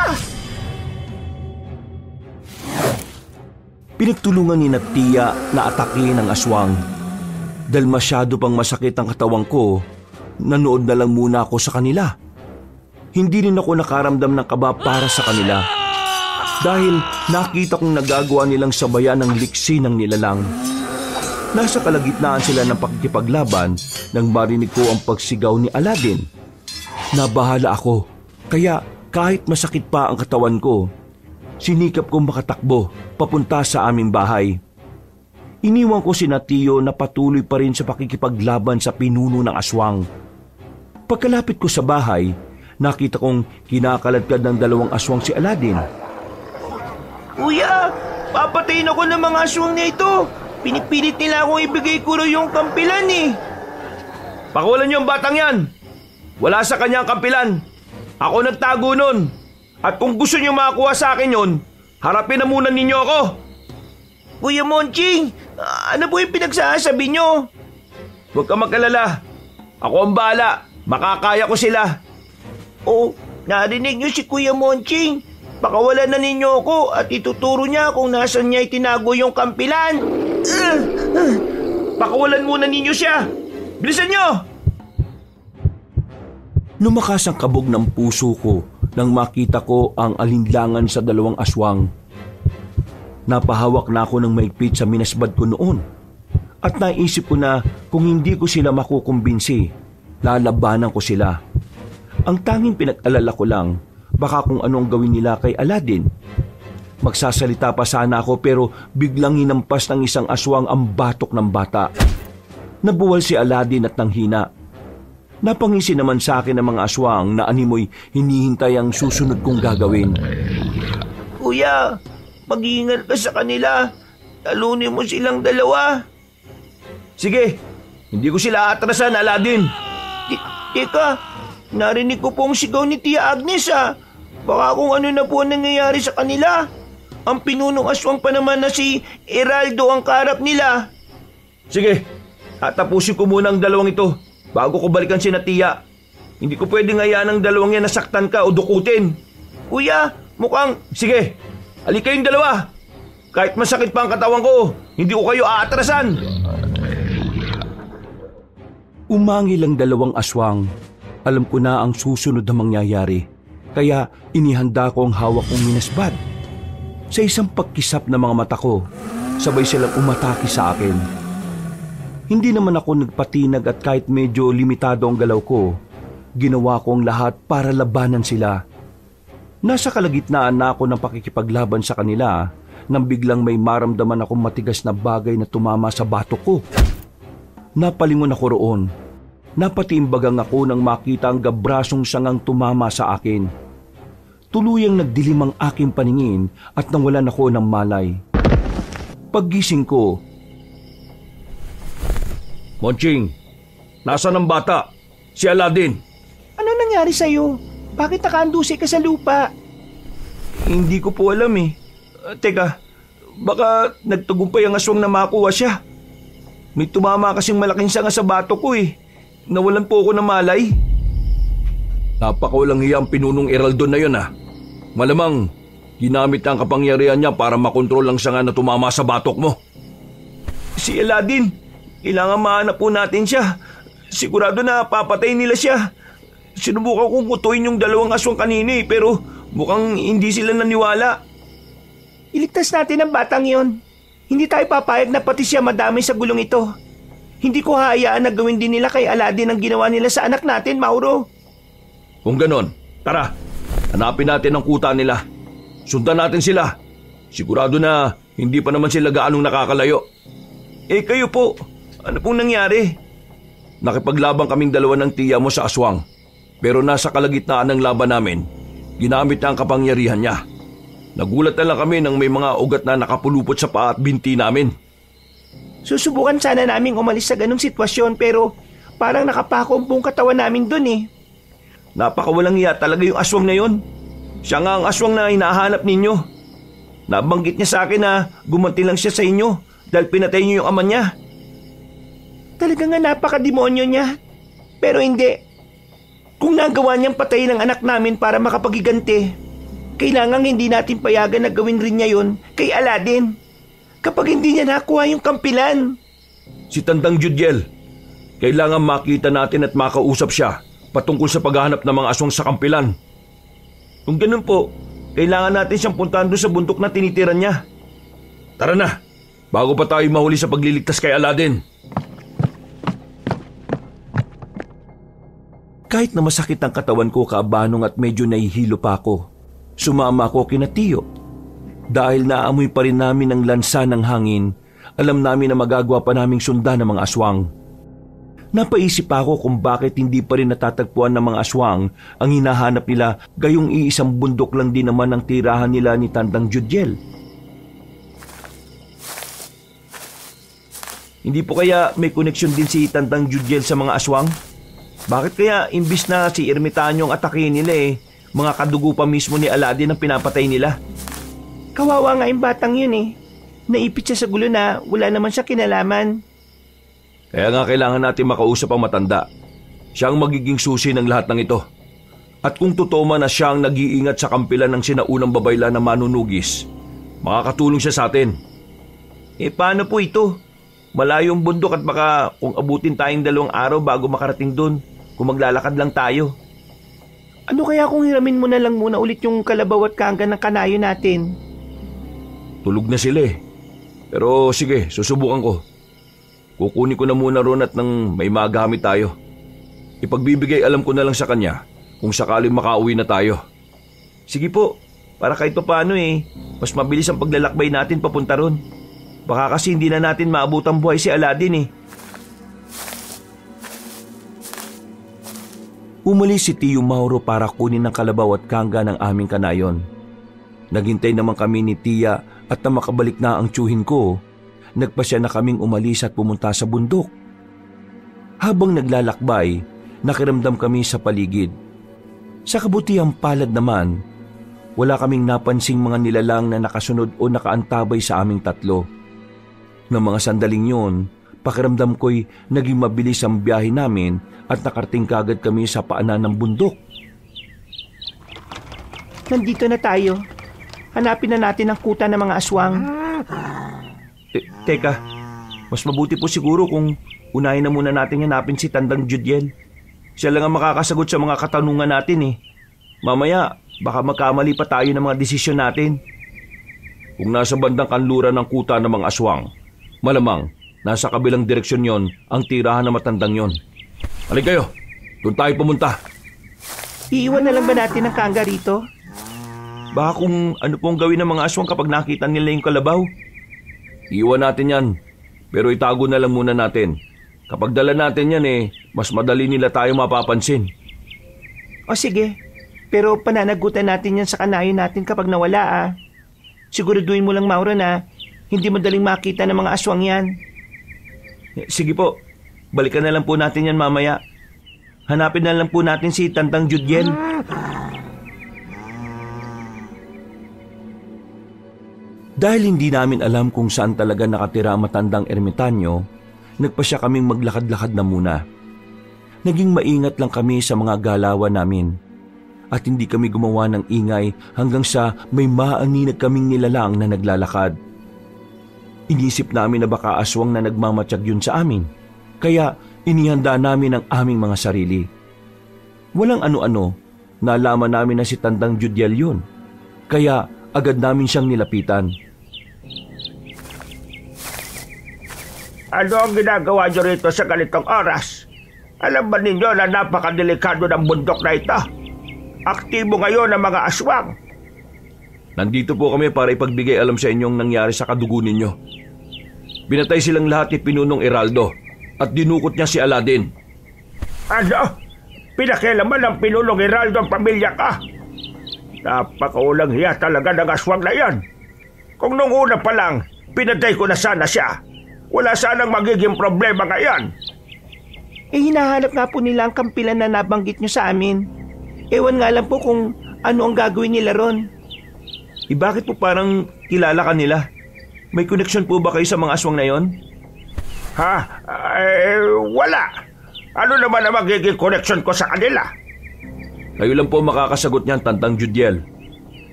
Pinagtulungan ni na Tia na atakin ang aswang. Dahil masyado pang masakit ang katawan ko, nanood na lang muna ako sa kanila. Hindi rin ako nakaramdam ng kaba para sa kanila. Dahil nakita kong nagagawa nilang sabayan ng liksi ng nilalang. Nasa kalagitnaan sila ng pakikipaglaban nang marinig ko ang pagsigaw ni Aladdin. Nabahala ako, kaya kahit masakit pa ang katawan ko, sinikap kong makatakbo papunta sa aming bahay. Iniwan ko si Tiyo na patuloy pa rin sa pakikipaglaban sa pinuno ng aswang. Pagkalapit ko sa bahay, nakita kong kinakaladkad ng dalawang aswang si Aladdin. Kuya, papatayin ako ng mga aswang na ito. Pinipilit nila akong ibigay ko yung kampilan eh. Pakawalan niyo ang batang yan. Wala sa kanyang kampilan. Ako nagtago nun. At kung gusto niyo makakuha sa akin yon, harapin na muna ninyo ako. Kuya Monching, ano po yung pinagsasabi nyo? Huwag ka mag-alala. Ako ang bahala. Makakaya ko sila. Oh, narinig nyo si Kuya Monching. Pakawalan na ninyo ako at ituturo niya kung nasan niya itinago yung kampilan. Pakawalan muna ninyo siya. Bilisan nyo! Lumakas ang kabog ng puso ko nang makita ko ang alinlangan sa dalawang aswang. Napahawak na ako ng maigpit sa minasbad ko noon. At naisip ko na kung hindi ko sila makukumbinsi, lalabanan ko sila. Ang tanging pinag-alala ko lang, baka kung anong gawin nila kay Aladdin. Magsasalita pa sana ako pero biglang hinampas ng isang aswang ang batok ng bata. Nabuwal si Aladdin at nanghina. Napangisi naman sa akin ng mga aswang na animoy hinihintay ang susunod kong gagawin. Kuya, mag-iingat ka sa kanila. Talunin mo silang dalawa. Sige, hindi ko sila atrasan, Aladdin. Teka, narinig ko pong sigaw ni Tia Agnes ah. Baka kung ano na po ang nangyayari sa kanila. Ang pinunong aswang pa naman na si Heraldo ang karap nila. Sige, tatapusin ko muna ang dalawang ito bago ko balikan si Tia. Hindi ko pwedeng hayaan ang dalawang yan nasaktan ka o dukutin. Kuya, mukhang... Sige, alik kayong dalawa. Kahit masakit pa ang katawan ko, hindi ko kayo aatrasan. Umangil ang dalawang aswang. Alam ko na ang susunod na mangyayari. Kaya inihanda ko ang hawak kong minasbad. Sa isang pagkisap ng mga mata ko, sabay silang umatake sa akin. Hindi naman ako nagpatinag at kahit medyo limitado ang galaw ko, ginawa ko ang lahat para labanan sila. Nasa kalagitnaan na ako ng pakikipaglaban sa kanila nang biglang may maramdaman akong matigas na bagay na tumama sa batok ko. Napalingon ako roon. Napatimbagang ako nang makita ang gabrasong sangang tumama sa akin. Tuluyang nagdilim ang aking paningin at nawalan ako ng malay. Paggising ko, Monching, nasaan ang bata? Si Aladdin. Ano nangyari sa'yo? Bakit nakaandusi ka sa lupa? Hindi ko po alam eh. Teka, baka nagtagumpay ang aswang na makuha siya. May tumama kasing malaking sanga sa bato ko eh. Nawalan po ako ng malay. Napakawalang hiya ang pinunong Eraldo na yun Malamang, ginamit ang kapangyarihan niya para makontrol ang sanga na tumama sa batok mo. Si Aladdin, kailangan mahanap po natin siya. Sigurado na papatay nila siya. Sinubukan kong kutuin yung 2 aswang kanina pero mukhang hindi sila naniwala. Iligtas natin ang batang yon. Hindi tayo papayag na pati siya madamay sa gulong ito. Hindi ko hayaan na gawin din nila kay Aladdin ang ginawa nila sa anak natin, Mauro. Kung ganon, tara, hanapin natin ang kuta nila. Sundan natin sila. Sigurado na hindi pa naman sila gaanong nakakalayo. Eh kayo po, ano pong nangyari? Nakipaglabang kaming 2 ng tiya mo sa aswang. Pero nasa kalagitnaan ng laban namin, ginamit na ang kapangyarihan niya. Nagulat na lang kami nang may mga ugat na nakapulupot sa paa at binti namin. Susubukan sana naming umalis sa ganung sitwasyon pero parang nakapako ang buong katawan namin dun eh. Napakawalang iya talaga yung aswang na yon. Siya nga ang aswang na hinahanap ninyo. Nabanggit niya sa akin na gumanti lang siya sa inyo dahil pinatay niyo yung ama niya. Talaga nga napakademonyo niya. Pero hindi. Kung nagawa niyang patayin ang anak namin para makapagiganti, kailangang hindi natin payagan na gawin rin niya yun kay Aladdin. Kapag hindi niya nakuha yung kampilan. Si Tandang Judgel, kailangan makita natin at makausap siya patungkol sa paghahanap ng mga aswang sa kampilan. Kung ganun po, kailangan natin siyang puntahan doon sa bundok na tinitiran niya. Tara na, bago pa tayo mahuli sa pagliligtas kay Aladdin. Kahit na masakit ang katawan ko kaabanong at medyo nahihilo pa ako, sumama ako kina Tiyo. Dahil naamoy pa rin namin ang lansa ng hangin, alam namin na magagawa pa naming sundan ng mga aswang. Napaisip ako kung bakit hindi pa rin natatagpuan ng mga aswang ang hinahanap nila gayong iisang bundok lang din naman ang tirahan nila ni Tandang Judgel. Hindi po kaya may koneksyon din si Tandang Judgel sa mga aswang? Bakit kaya imbis na si Ermitanyo ang atakin nila mga kadugo pa mismo ni Aladdin ang pinapatay nila? Kawawa nga yung batang yun eh. Naipit siya sa gulo na wala naman siya kinalaman. Kaya nga kailangan natin makausap ang matanda. Siya ang magiging susi ng lahat ng ito. At kung totoo man na siya ang nag-iingat sa kampilan ng sinaunang babayla na manunugis, makakatulong siya sa atin. Paano po ito? Malayong bundok at baka kung abutin tayong 2 araw bago makarating doon kung maglalakad lang tayo. Ano kaya kung hiramin mo na lang muna ulit yung kalabaw at kangga ng kanayo natin? Tulog na sila Pero sige, susubukan ko. Kukunin ko na muna ron at nang may magamit tayo. Ipagbibigay alam ko na lang sa kanya kung sakaling makauwi na tayo. Sige po, para kahit pa paano mas mabilis ang paglalakbay natin papunta ron. Baka kasi hindi na natin maabutang buhay si Aladdin Umalis si Tiyo Mauro para kunin ang kalabaw at kangga ng aming kanayon. Naghintay naman kami ni Tiya at na makabalik na ang tiyuhin ko, nagpasya na kaming umalis at pumunta sa bundok. Habang naglalakbay, nakiramdam kami sa paligid. Sa kabutihang palad naman, wala kaming napansing mga nilalang na nakasunod o nakaantabay sa aming tatlo. Ng mga sandaling yon, pakiramdam ko'y naging mabilis ang biyahe namin at nakarating kagad kami sa paanan ng bundok. Nandito na tayo. Hanapin na natin ang kuta ng mga aswang. Teka, mas mabuti po siguro kung unahin na muna natin hanapin si Tandang Judgel. Siya lang ang makakasagot sa mga katanungan natin Mamaya, baka magkamali pa tayo ng mga desisyon natin. Kung nasa bandang kanluran ng kuta ng mga aswang, malamang nasa kabilang direksyon yon ang tirahan ng matandang yon. Halika kayo, doon tayo pumunta. Iiwan na lang ba natin ang kangga rito? Baka kung ano pong gawin ng mga aswang kapag nakita nila yung kalabaw. Iwan natin yan, pero itago na lang muna natin. Kapag dala natin yan mas madali nila tayo mapapansin. O sige, pero pananagutan natin yan sa kanayo natin kapag nawala Siguraduhin mo lang Mauro na hindi madaling makita ng mga aswang yan. Sige po, balikan na lang po natin yan mamaya. Hanapin na lang po natin si Tandang Judgel. Dahil hindi namin alam kung saan talaga nakatira ang matandang ermitanyo, nagpasya kaming maglakad-lakad na muna. Naging maingat lang kami sa mga galawan namin at hindi kami gumawa ng ingay hanggang sa may maaninag kaming nilalang na naglalakad. Inisip namin na baka aswang na nagmamatsyag yun sa amin, kaya inihanda namin ang aming mga sarili. Walang ano-ano, nalaman namin na si Tandang Judiel yun, kaya agad namin siyang nilapitan. Ano ang ginagawa nyo rito sa ganitong oras? Alam ba ninyo na napakadelikado ng bundok na ito? Aktibo ngayon ang mga aswang. Nandito po kami para ipagbigay alam sa inyong nangyari sa kadugo ninyo. Binatay silang lahat ni Pinunong Eraldo at dinukot niya si Aladin. Ano? Pinakialaman ng Pinunong Eraldo ang pamilya ka? Napakaulang hiya talaga ng aswang na yan. Kung nung una pa lang, pinatay ko na sana siya. Wala sanang magiging problema ngayon. Hinahanap nga po nila ang kampilan na nabanggit nyo sa amin. Ewan nga lang po kung ano ang gagawin nila ron. Bakit po parang kilala ka nila? May koneksyon po ba kayo sa mga aswang na yon? Ha? Wala. Ano naman ang magiging connection ko sa kanila? Kayo lang po makakasagot niyan, Tandang Judiel.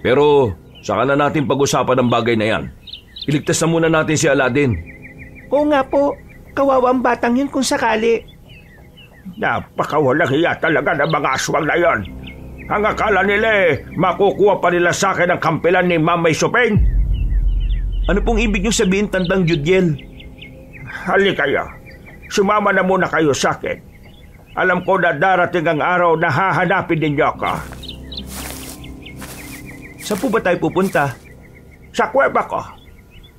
Pero saka na natin pag-usapan ang bagay na yan. Iligtas na muna natin si Aladin. Oo nga po, kawawa ang batang yun kung sakali. Napakawalang hiya talaga ng mga aswang na yon. Ang akala nila makukuha pa nila sa akin ang kampilan ni Mamay Supeng. Ano pong ibig niyo sabihin, Tandang Judiel? Halika kayo. Sumama na muna kayo sa akin. Alam ko na darating ang araw na hahanapin ninyo ako. Saan po ba tayo pupunta? Sa kuweba ko.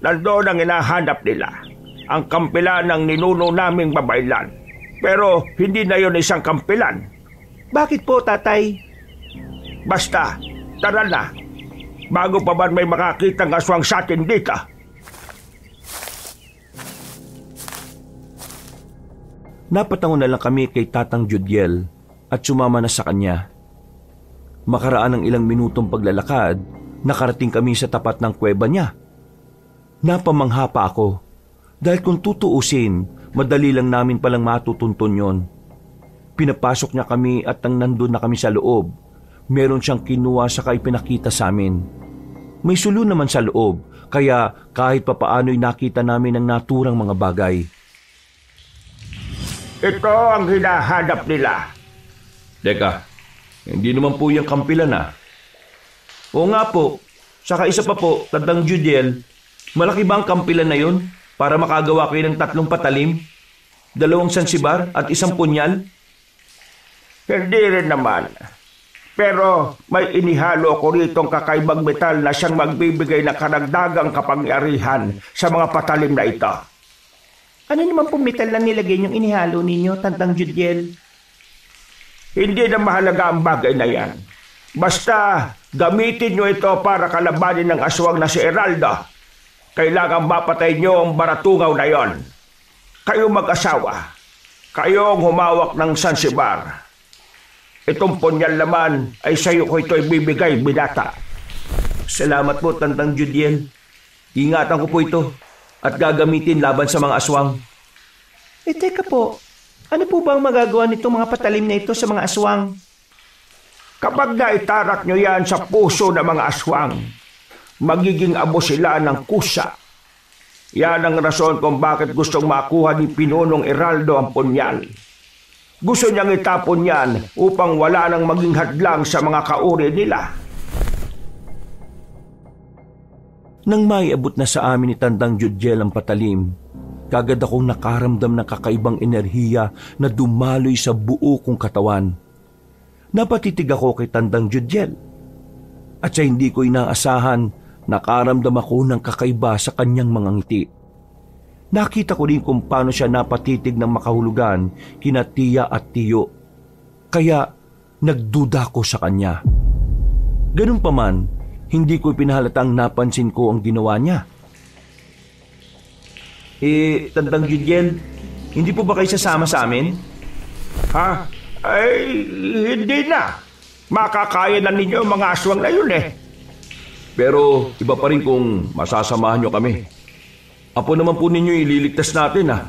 Nandoon ang hinahanap nila. Ang kampilan ng ninuno naming babaylan. Pero hindi na yon isang kampilan. Bakit po, tatay? Basta, tara na. Bago pa man may makakitang aswang sa atin dito. Napatango na lang kami kay Tatang Judiel at sumama na sa kanya. Makaraan ng ilang minutong paglalakad, nakarating kami sa tapat ng kuweba niya. Napamangha pa ako dahil kung tutuusin, madali lang namin palang matutuntun yon. Pinapasok niya kami at nang nandun na kami sa loob, meron siyang kinuha sa ipinakita sa amin. May sulo naman sa loob, kaya kahit papaano'y nakita namin ang naturang mga bagay. Ito ang hinahanap nila. Teka, hindi naman po yung kampilan ah. Oo nga po. Saka isa pa po, Tandang Judiel, malaki ba ang kampilan na yun para makagawa kayo ng 3 patalim, 2 sansibar at 1 punyal? Hindi rin naman. Pero may inihalo ko ritong kakaibang metal na siyang magbibigay ng karagdagang kapangyarihan sa mga patalim na ito. Ano naman po metal na nilagay niyong inihalo ninyo, Tandang Judiel? Hindi na mahalaga ang bagay na yan. Basta gamitin nyo ito para kalabanin ng aswang na si Eraldo. Kailangan mapatay nyo ang baratungaw na yon. Kayo mag-asawa. Kayong humawak ng sansibar. Itong punyal naman ay sa'yo ko ito ibibigay, binata. Salamat po, Tandang Judiel. Ingatan ko po ito at gagamitin laban sa mga aswang. Teka po. Ano po ba ang magagawa nitong mga patalim na ito sa mga aswang? Kapag naitarak nyo yan sa puso ng mga aswang, magiging abo sila ng kusa. Yan ang rason kung bakit gustong makuha ni Pinunong Eraldo ang punyal. Gusto niyang itapon yan upang wala nang maging hadlang sa mga kauri nila. Nang maiabot na sa amin ni Tandang Judiel ang patalim, kagad akong nakaramdam ng kakaibang enerhiya na dumaloy sa buo kong katawan. Napatitig ako kay Tandang Judiel. At sa hindi ko inaasahan, nakaramdam ako ng kakaiba sa kanyang mga ngiti. Nakita ko rin kung paano siya napatitig ng makahulugan kina tiya at tiyo. Kaya nagduda ko sa kanya. Ganun pa man, hindi ko pinahalatang napansin ko ang ginawa niya. Tandang Judiel, hindi po ba kayo sasama sa amin? Ha? Ay, hindi na. Makakaya na ninyo ang mga aswang na yun eh. Pero iba pa rin kung masasamahan niyo kami. Apo naman po ninyo ililigtas natin ah.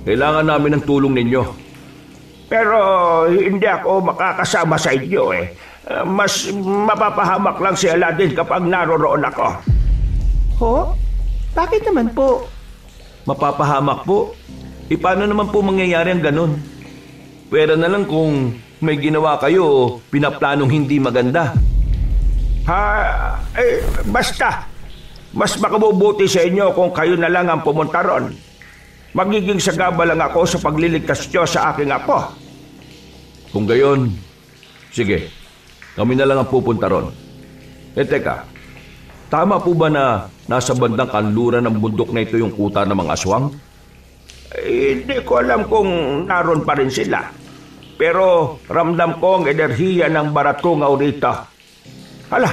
Kailangan namin ng tulong ninyo. Pero hindi ako makakasama sa inyo eh. Mas mapapahamak lang si Aladdin kapag naroroon ako. Ho? Bakit naman po? Mapapahamak po. Paano naman po mangyayari ang ganun? Pwera na lang kung may ginawa kayo o pinaplanong hindi maganda. Basta. Mas makabubuti sa inyo kung kayo na lang ang pumunta ron. Magiging sagaba lang ako sa pagliligtas nyo sa aking apo. Kung gayon, sige, kami na lang ang pupunta ron. Teka, tama po ba na nasa bandang kanluran ng bundok na ito yung kuta ng mga aswang? Hindi ko alam kung naroon pa rin sila. Pero ramdam ko ang enerhiya ng baratungaw rito. Hala,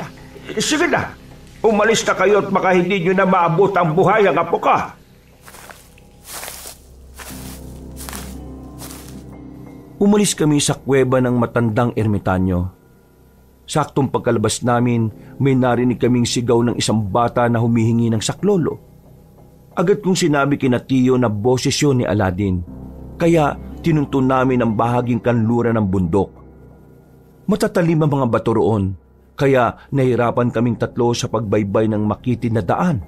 sige na. Umalis na kayo at baka hindi nyo na maabot ang buhay ang apo ka. Umalis kami sa kuweba ng matandang ermitanyo. Saktong pagkalabas namin, may narinig kaming sigaw ng isang bata na humihingi ng saklolo. Agad kong sinabi kina Tiyo na boses yun ni Aladdin, kaya tinuntun namin ang bahaging kanluran ng bundok. Matatalim ang mga bato roon, kaya nahirapan kaming tatlo sa pagbaybay ng makitid na daan.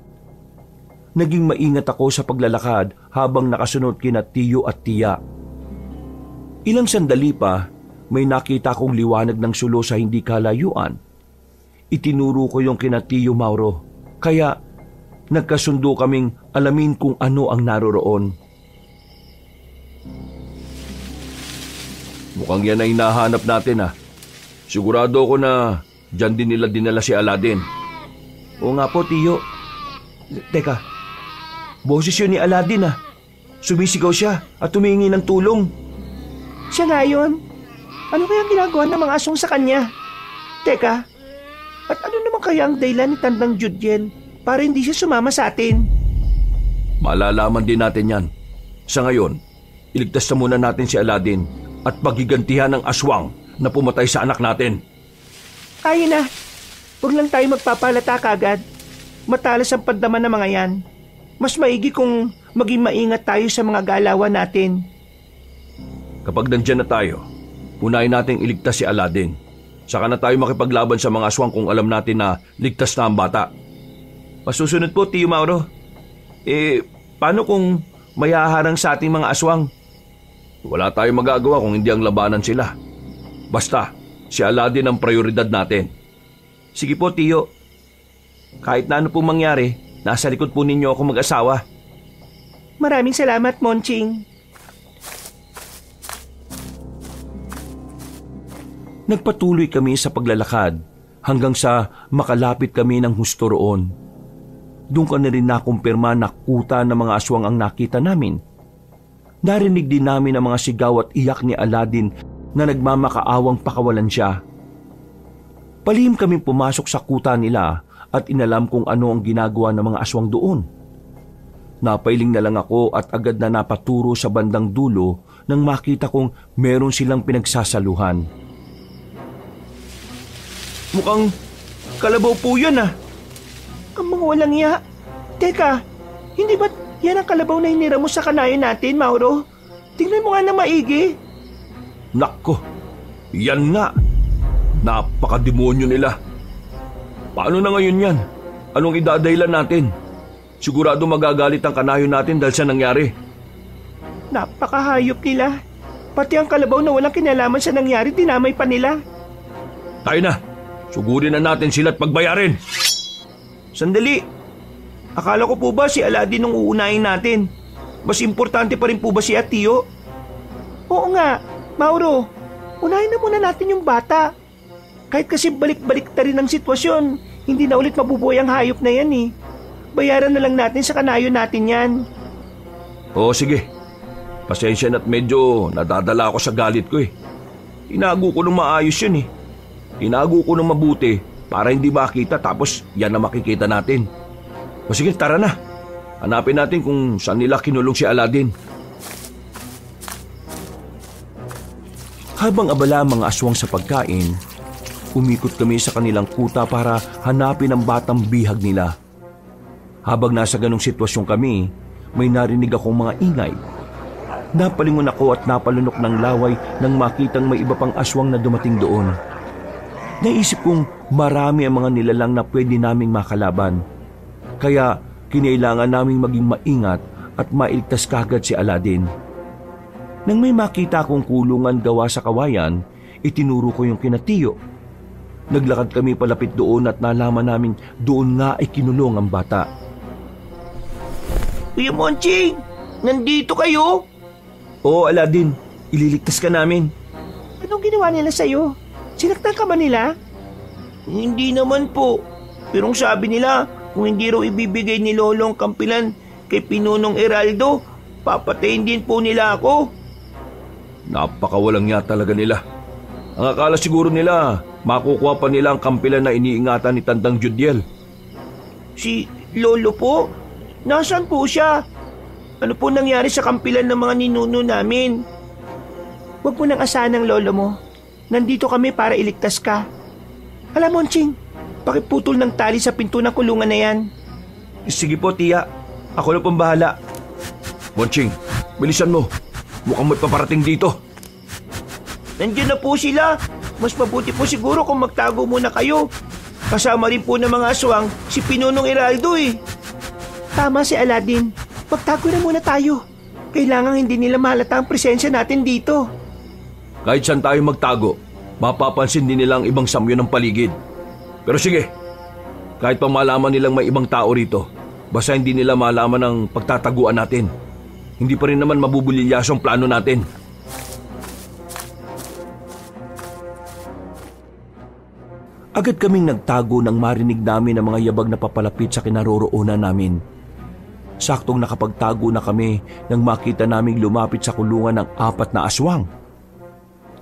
Naging maingat ako sa paglalakad habang nakasunod kina Tiyo at Tiya. Ilang sandali pa, may nakita kong liwanag ng sulo sa hindi kalayuan. Itinuro ko yung kina Tiyo Mauro, kaya nagkasundo kaming alamin kung ano ang naroroon. Mukhang yan ay hinahanap natin Sigurado ako na dyan din nila dinala si Aladdin. Oo nga po, Tiyo. Teka, boses yun ni Aladdin Sumisigaw siya at humingi ng tulong. Siya nga yun. Ano kaya ginagawa ng mga aswang sa kanya? Teka, at ano naman kaya ang dahilan ni Tandang Judyen para hindi siya sumama sa atin? Malalaman din natin yan. Sa ngayon, iligtas na muna natin si Aladdin at pagigantihan ng aswang na pumatay sa anak natin. Kaya na. Huwag lang tayo magpapalata kagad. Matalas ang pandaman ng mga yan. Mas maigi kung maging maingat tayo sa mga galawan natin. Kapag nandyan na tayo, unahin nating iligtas si Aladdin. Saka na tayo makipaglaban sa mga aswang kung alam natin na ligtas na ang bata. Masusunod po, Tiyo Mauro. Paano kung may haharang sa ating mga aswang? Wala tayong magagawa kung hindi ang labanan sila. Basta, si Aladdin ang prioridad natin. Sige po, Tiyo. Kahit na ano po mangyari, nasa likod po ninyo ako mag-asawa. Maraming salamat, Monching. Nagpatuloy kami sa paglalakad hanggang sa makalapit kami ng husto roon. Doon ka na rin nakumpirma na kuta ng mga aswang ang nakita namin. Narinig din namin ang mga sigaw at iyak ni Aladdin na nagmamakaawang pakawalan siya. Palihim kami pumasok sa kuta nila at inalam kung ano ang ginagawa ng mga aswang doon. Napailing na lang ako at agad na napaturo sa bandang dulo nang makita kong meron silang pinagsasaluhan. Mukhang kalabaw po yun Ang mga walang iya. Teka, hindi ba't yan ang kalabaw na hinira mo sa kanayo natin, Mauro? Tingnan mo nga na maigi. Nako, yan nga. Napakademonyo nila. Paano na ngayon yan? Anong idadahilan natin? Sigurado magagalit ang kanayo natin dahil sa nangyari. Napakahayop nila. Pati ang kalabaw na walang kinalaman sa nangyari, dinamay pa nila. Tayo na. Sugurin na natin sila at pagbayarin. Sandali. Akala ko po ba si Aladdin ang uunahin natin? Mas importante pa rin po ba si Tiyo? Oo nga, Mauro. Unahin na muna natin yung bata. Kahit kasi balik-balik ta rin ang sitwasyon, hindi na ulit mabubuhay ang hayop na yan Bayaran na lang natin sa kanayo natin yan. Oo, sige. Pasensya na't medyo nadadala ako sa galit ko Tinago ko ng maayos yun Tinago ko ng mabuti para hindi makita tapos yan na makikita natin. O sige, tara na. Hanapin natin kung saan nila kinulong si Aladdin. Habang abala ang mga aswang sa pagkain, umikot kami sa kanilang kuta para hanapin ang batang bihag nila. Habang nasa ganong sitwasyon kami, may narinig akong mga ingay. Napalingon ako at napalunok ng laway nang makitang may iba pang aswang na dumating doon. Naisip kong marami ang mga nilalang na pwede naming makalaban. Kaya kinailangan naming maging maingat at mailigtas kagad si Aladdin. Nang may makita akong kulungan gawa sa kawayan, itinuro ko yung kina Tiyo. Naglakad kami palapit doon at nalaman namin doon nga ay kinulong ang bata. Kuya Monching, nandito kayo? Oo, Aladdin, ililigtas ka namin. Anong ginawa nila sa'yo? Sinaktan ka ba nila? Hindi naman po. Pero ang sabi nila, kung hindi raw ibibigay ni Lolo ang kampilan kay Pinunong Eraldo, papatayin din po nila ako. Napakawalang niya talaga nila. Ang akala siguro nila, makukuha pa nila ang kampilan na iniingatan ni Tandang Judiel. Si Lolo po? Nasaan po siya? Ano po nangyari sa kampilan ng mga ninuno namin? Huwag mo nang asahan ng lolo mo. Nandito kami para iligtas ka. Alam, Monching, pakiputol ng tali sa pinto ng kulungan na yan. Sige po, Tiya. Ako na pong bahala. Monching, bilisan mo. Mukhang may paparating dito. Nandiyan na po sila. Mas mabuti po siguro kung magtago muna kayo. Kasama rin po ng mga aswang si Pinunong Eraldo eh. Tama si Aladdin. Magtago na muna tayo. Kailangan hindi nila mahalata ang presensya natin dito. Kahit saan tayo magtago, mapapansin din nila ang ibang samyo ng paligid. Pero sige, kahit pa malaman nilang may ibang tao rito, basta hindi nila malaman ang pagtataguan natin. Hindi pa rin naman mabubulilyaso ang plano natin. Agad kaming nagtago nang marinig namin ang mga yabag na papalapit sa kinaroroonan namin. Saktong nakapagtago na kami nang makita naming lumapit sa kulungan ng 4 na aswang.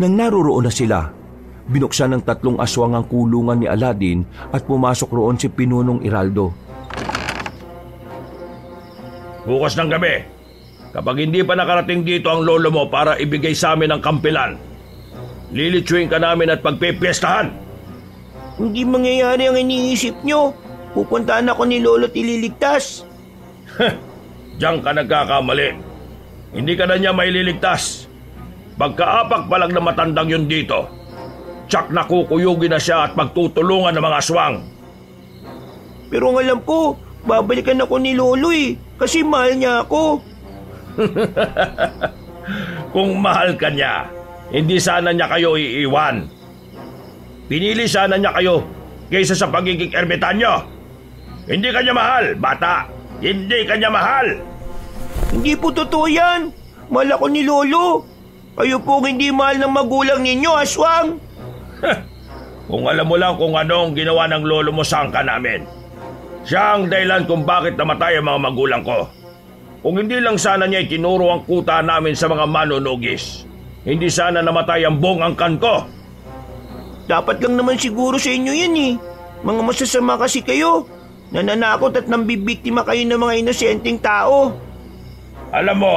Nang naroroon na sila, binuksan ng 3 aswang ang kulungan ni Aladdin at pumasok roon si Pinunong Eraldo. Bukas ng gabi, kapag hindi pa nakarating dito ang lolo mo para ibigay sa amin ang kampilan, lilitsuin ka namin at pagpipiestahan. Hindi mangyayari ang iniisip nyo. Pupuntahan ako ni Lolo at ililigtas. Diyan ka nagkakamali. Hindi ka na niya maililigtas. Pagkaapak pa lang na matandang yun dito, tsak na kukuyugin na siya at magtutulungan ng mga aswang. Pero ang alam ko, babalikan ako ni Lolo eh. Kasi mahal niya ako. Kung mahal ka niya, hindi sana niya kayo iiwan. Pinili sana niya kayo kaysa sa pagiging ermitanyo. Hindi ka niya mahal, bata. Hindi ka niya mahal. Hindi po totoo yan. Mahal ako ni Lolo. Kayo po hindi mahal ng magulang ninyo, aswang. Kung alam mo lang kung anong ginawa ng lolo mo sa angka namin. Siya ang dahilan kung bakit namatay ang mga magulang ko. Kung hindi lang sana niya itinuro ang kuta namin sa mga manunugis, hindi sana namatay ang buong angkan ko. Dapat lang naman siguro sa inyo yan eh. Mga masasama kasi kayo. Nananakot at nambibiktima kayo ng mga inosenteng tao. Alam mo,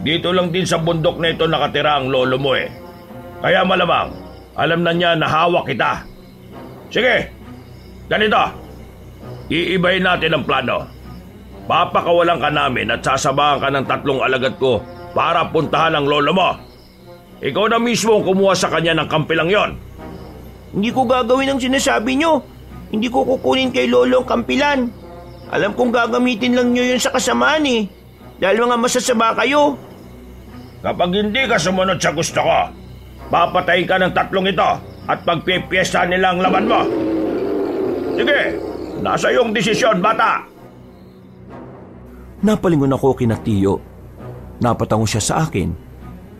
dito lang din sa bundok na ito nakatira ang lolo mo eh. Kaya malamang, alam na niya na hawak kita. Sige, ganito. Iibahin natin ang plano. Papakawalan ka namin at sasabahan ka ng 3 alagad ko para puntahan ang lolo mo. Ikaw na mismo ang kumuha sa kanya ng kampilang yon. Hindi ko gagawin ang sinasabi nyo. Hindi ko kukunin kay Lolo ang kampilan. Alam kong gagamitin lang nyo yun sa kasamaan eh. Dahil mga masasama kayo. Kapag hindi ka sumunod sa gusto ko, papatayin ka ng 3 ito at pagpipiesta nila ang laban mo. Sige, nasa iyong desisyon, bata. Napalingon ako kina Tiyo. Napatango siya sa akin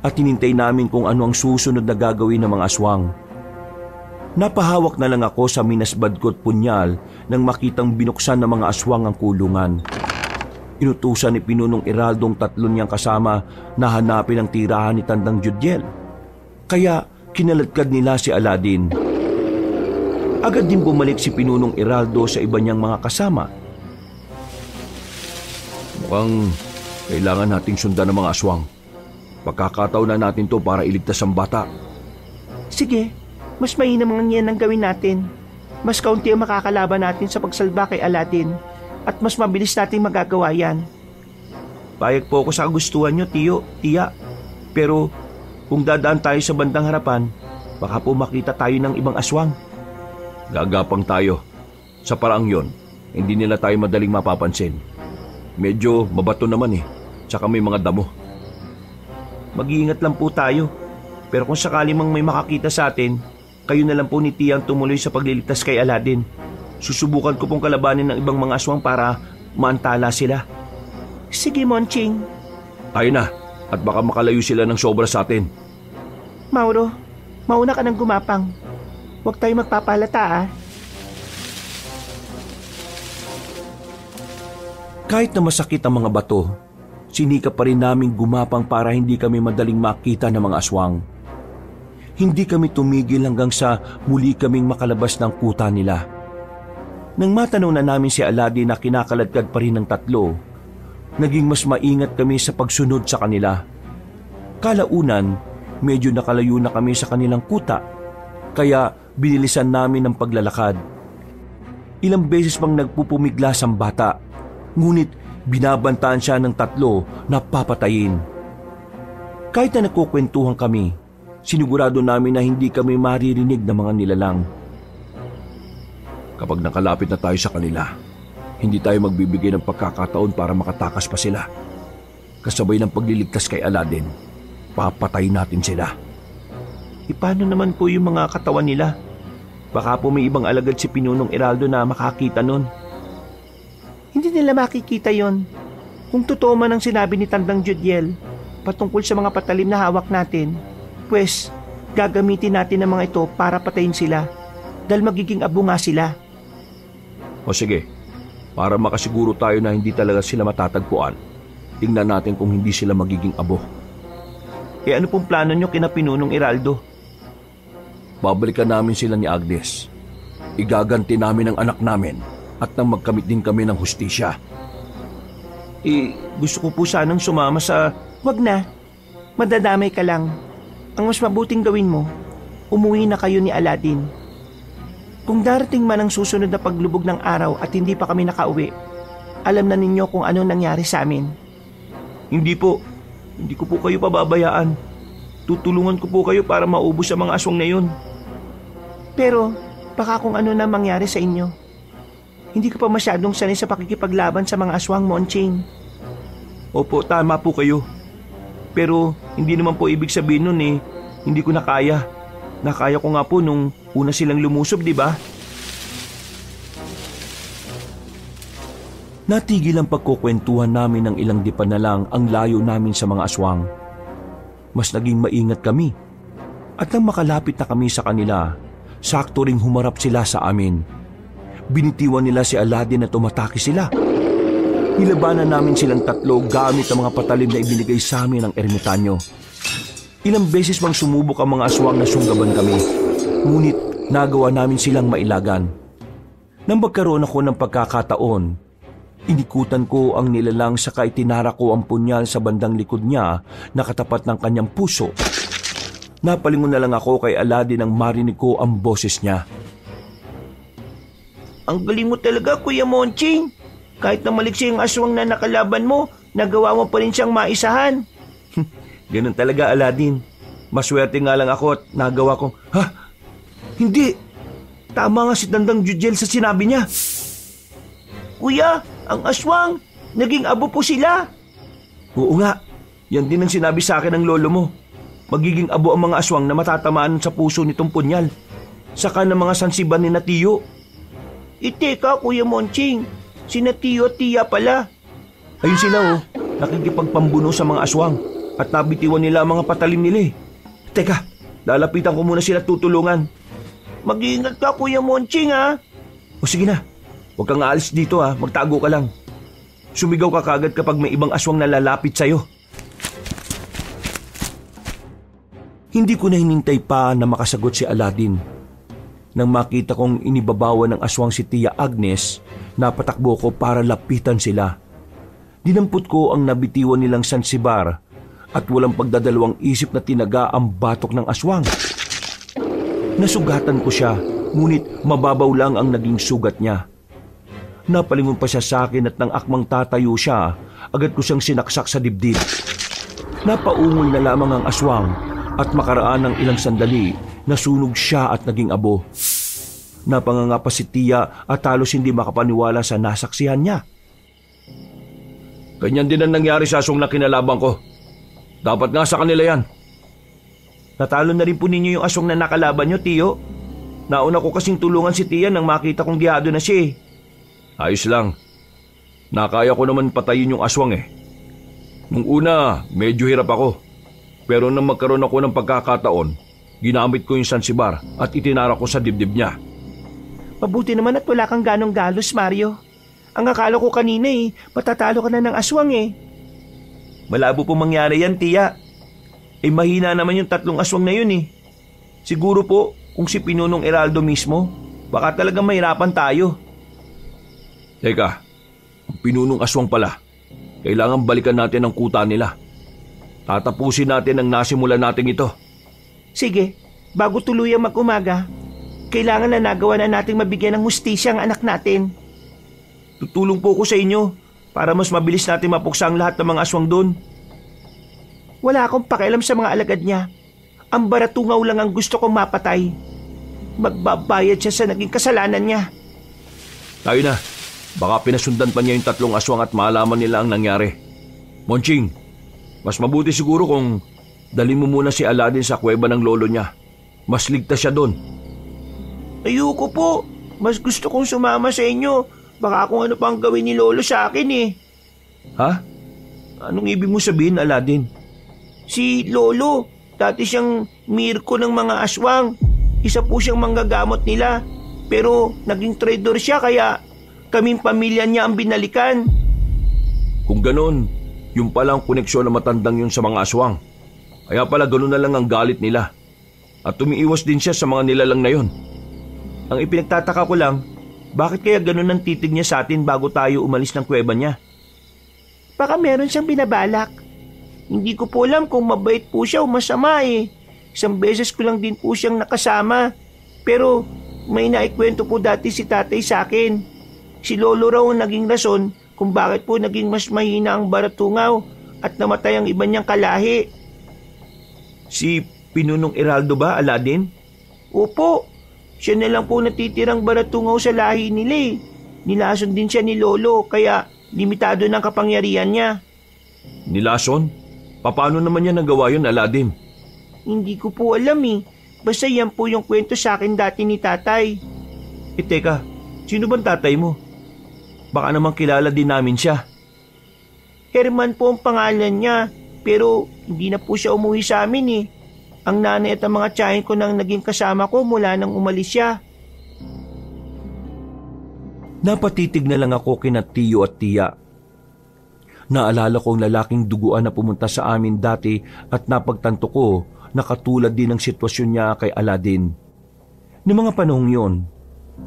at hinintay namin kung ano ang susunod na gagawin ng mga aswang. Napahawak na lang ako sa minasbad ko't punyal nang makitang binuksan ng mga aswang ang kulungan. Inutusan ni Pinunong Eraldo ang 3 niyang kasama na hanapin ang tirahan ni Tandang Judiel. Kaya kinaladkad nila si Aladdin. Agad din bumalik si Pinunong Eraldo sa iba niyang mga kasama. Mukhang kailangan nating sundan ng mga aswang. Pagkakataon na natin to para iligtas ang bata. Sige, mas mainam ang yan ang gawin natin. Mas kaunti ang makakalaban natin sa pagsalba kay Aladdin at mas mabilis nating magagawa yan. Payag po ako sa kagustuhan nyo, tiya. Pero kung dadaan tayo sa bandang harapan, baka po makita tayo ng ibang aswang. Gagapang tayo. Sa paraang yon, hindi nila tayo madaling mapapansin. Medyo mabato naman eh, tsaka may mga damo. Mag-iingat lang po tayo. Pero kung sakali mang may makakita sa atin, kayo na lang po ni Tia ang tumuloy sa pagliligtas kay Aladdin. Susubukan ko pong kalabanin ng ibang mga aswang para maantala sila. Sige, Monching. Tayo na, at baka makalayo sila ng sobra sa atin. Mauro, mauna ka ng gumapang. Huwag tayo magpapalata ah. Kahit na masakit ang mga bato, sinikap pa rin namin gumapang para hindi kami madaling makita ng mga aswang. Hindi kami tumigil hanggang sa muli kaming makalabas ng kuta nila. Nang matanong na namin si Aladdin na kinakaladkad pa rin ng tatlo, naging mas maingat kami sa pagsunod sa kanila. Kalaunan, medyo nakalayo na kami sa kanilang kuta, kaya binilisan namin ang paglalakad. Ilang beses pang nagpupumiglas ang bata, ngunit binabantaan siya ng tatlo na papatayin. Kahit na nagkukwentuhan kami, sinigurado namin na hindi kami maririnig ng mga nilalang. Kapag nakalapit na tayo sa kanila, hindi tayo magbibigay ng pagkakataon para makatakas pa sila. Kasabay ng pagliligtas kay Aladdin, papatay natin sila. Paano naman po yung mga katawan nila? Baka po may ibang alagad si Pinunong Eraldo na makakita nun. Hindi nila makikita yon. Kung totoo man ang sinabi ni Tandang Judiel patungkol sa mga patalim na hawak natin, pues gagamitin natin ang mga ito para patayin sila dahil magiging abo nga sila. O sige, para makasiguro tayo na hindi talaga sila matatagpuan, tingnan natin kung hindi sila magiging abo. Ano pong plano nyo kina Pinunong Eraldo? Babalikan namin sila ni Agnes. Igaganti namin ang anak namin at nang magkamit din kami ng hustisya. Gusto ko po sanang sumama sa... Wag na, madadamay ka lang. Ang mas mabuting gawin mo, umuwi na kayo ni Aladdin. Kung darating man ang susunod na paglubog ng araw at hindi pa kami nakauwi, alam na ninyo kung ano nangyari sa amin. Hindi po. Hindi ko po kayo pababayaan. Tutulungan ko po kayo para maubos ang mga aswang na yun. Pero baka kung ano na mangyari sa inyo. Hindi ka pa masyadong sanay sa pakikipaglaban sa mga aswang, Monching. Opo, tama po kayo. Pero hindi naman po ibig sabihin nun hindi ko na kaya. Nakaya ko nga po nung una silang lumusob, di ba? Natigil ang pagkukwentuhan namin ng ilang dipa na lang ang layo namin sa mga aswang. Mas naging maingat kami. At nang makalapit na kami sa kanila, sakto ring humarap sila sa amin. Binitiwan nila si Aladdin at umatake sila. Nilabanan namin silang tatlo gamit ang mga patalim na ibinigay sa amin ng ermitanyo. Ilang beses bang sumubok ang mga aswang na sunggaban kami, ngunit nagawa namin silang mailagan. Nang magkaroon ako ng pagkakataon, inikutan ko ang nilalang saka itinara ko ang punyal sa bandang likod niya na katapat ng kanyang puso. Napalingon na lang ako kay Aladdin nang marinig ko ang boses niya. Ang galing mo talaga, Kuya Monching. Kahit na maliksi ang aswang na nakalaban mo, nagawa mo pa rin siyang maisahan. Ganun talaga, Aladdin. Maswerte nga lang ako at nagawa kong... Ha? Hindi! Tama nga si Tandang Judiel sa sinabi niya. Kuya, ang aswang, naging abo po sila. Oo nga, yan din ang sinabi sa akin ng lolo mo. Magiging abo ang mga aswang na matatamaan sa puso nitong punyal. Saka ng mga sansiban ni Natiyo. Teka, Kuya Monching, si Natiyo at Tia pala. Ayun sila nakikipagpambuno sa mga aswang at nabitiwan nila ang mga patalim nila. Teka, lalapitan ko muna sila tutulungan. Mag-iingat ka, Kuya Monching, ha? O sige na, huwag kang aalis dito magtago ka lang. Sumigaw ka kagad kapag may ibang aswang na lalapit sa'yo. Hindi ko na hinintay pa na makasagot si Aladdin. Nang makita kong inibabawan ng aswang si Tia Agnes, napatakbo ko para lapitan sila. Dinampot ko ang nabitiwan nilang sansibar at walang pagdadalawang isip na tinaga ang batok ng aswang. Nasugatan ko siya, ngunit mababaw lang ang naging sugat niya. Napalingon pa siya sa akin at nang akmang tatayo siya, agad ko siyang sinaksak sa dibdib. Napaungol na lamang ang aswang at makaraan ng ilang sandali, nasunog siya at naging abo. Napanganga pa si Tia at halos hindi makapaniwala sa nasaksihan niya. Ganyan din ang nangyari sa aswang na kinalaban ko. Dapat nga sa kanila yan. Natalo na rin po ninyo yung aswang na nakalaban nyo, Tiyo. Nauna ko kasing tulungan si Tia nang makita kong gihado na siya eh. Ayos lang. Nakaya ko naman patayin yung aswang eh. Nung una, medyo hirap ako. Pero nang magkaroon ako ng pagkakataon, ginamit ko yung sansibar at itinara ko sa dibdib niya. Mabuti naman at wala kang ganong galos, Mario. Ang akala ko kanina patatalo ka na ng aswang eh. Malabo po mangyari yan, Tia. Mahina naman yung 3 aswang na yun eh. Siguro po, kung si Pinunong Eraldo mismo, baka talagang mahirapan tayo. Teka, ang Pinunong aswang pala. Kailangan balikan natin ang kuta nila. Tatapusin natin ang nasimulan natin ito. Sige, bago tuluyang mag-umaga, kailangan na nagawa na nating mabigyan ng hustisya ang anak natin. Tutulong po ko sa inyo para mas mabilis natin mapuksa ang lahat ng mga aswang doon. Wala akong pakialam sa mga alagad niya. Ang baratungaw lang ang gusto kong mapatay. Magbabayad siya sa naging kasalanan niya. Tayo na. Baka pinasundan pa niya yung 3 aswang at malaman nila ang nangyari. Monching, mas mabuti siguro kung dalhin mo muna si Aladdin sa kuweba ng lolo niya. Mas ligtas siya doon. Ayoko po. Mas gusto kong sumama sa inyo. Baka kung ano pang gawin ni lolo sa akin eh. Ha? Anong ibig mo sabihin, Aladdin? Si lolo, dati siyang mirko ng mga aswang. Isa po siyang manggagamot nila. Pero naging traidor siya kaya kaming pamilya niya ang binalikan. Kung ganon, yung palang koneksyon na matandang yun sa mga aswang. Kaya pala ganon na lang ang galit nila. At tumiiwas din siya sa mga nilalang na yun. Ang ipinagtataka ko lang, bakit kaya ganon ang titig niya sa atin bago tayo umalis ng kuweba niya? Baka meron siyang binabalak. Hindi ko po alam kung mabait po siya o masama eh. Isang beses ko lang din po siyang nakasama. Pero may naikwento po dati si tatay sa akin. Si lolo raw ang naging rason kung bakit po naging mas mahina ang baratungaw at namatay ang iba niyang kalahi. Si Pinunong Eraldo ba, Aladdin? Opo, siya na lang po natitirang baratungaw sa lahi nila eh. Nilason din siya ni lolo kaya limitado ng kapangyarihan niya. Nilason? Paano naman niya nagawa yun, Aladdin? Hindi ko po alam eh. Basta yan po yung kwento sa akin dati ni tatay. Teka, sino bang tatay mo? Baka naman kilala din namin siya. Herman po ang pangalan niya, pero hindi na po siya umuwi sa amin eh. Ang nanay at ang mga tiyahin ko nang naging kasama ko mula nang umalis siya. Napatitig na lang ako kina Tiyo at Tia. Naalala ko ang lalaking duguan na pumunta sa amin dati at napagtanto ko na katulad din ang sitwasyon niya kay Aladdin. Noong mga panahong yon,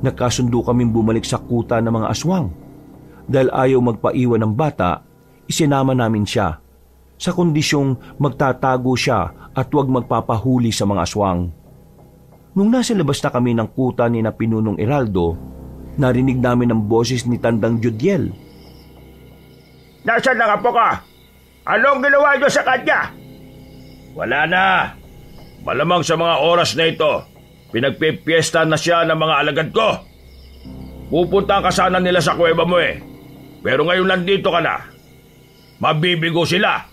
nagkasundo kaming bumalik sa kuta ng mga aswang. Dahil ayaw magpaiwan ng bata, isinama namin siya sa kondisyong magtatago siya at huwag magpapahuli sa mga aswang. Nung nasa labas na kami ng kuta ni na Pinunong Eraldo, narinig namin ang boses ni Tandang Judiel. Nasaan na nga po ka? Anong ginawa niyo sa kanya? Wala na. Malamang sa mga oras na ito, pinagpipiesta na siya ng mga alagad ko. Pupunta ka sana nila sa kuweba mo eh. Pero ngayon nandito ka na. Mabibigo sila.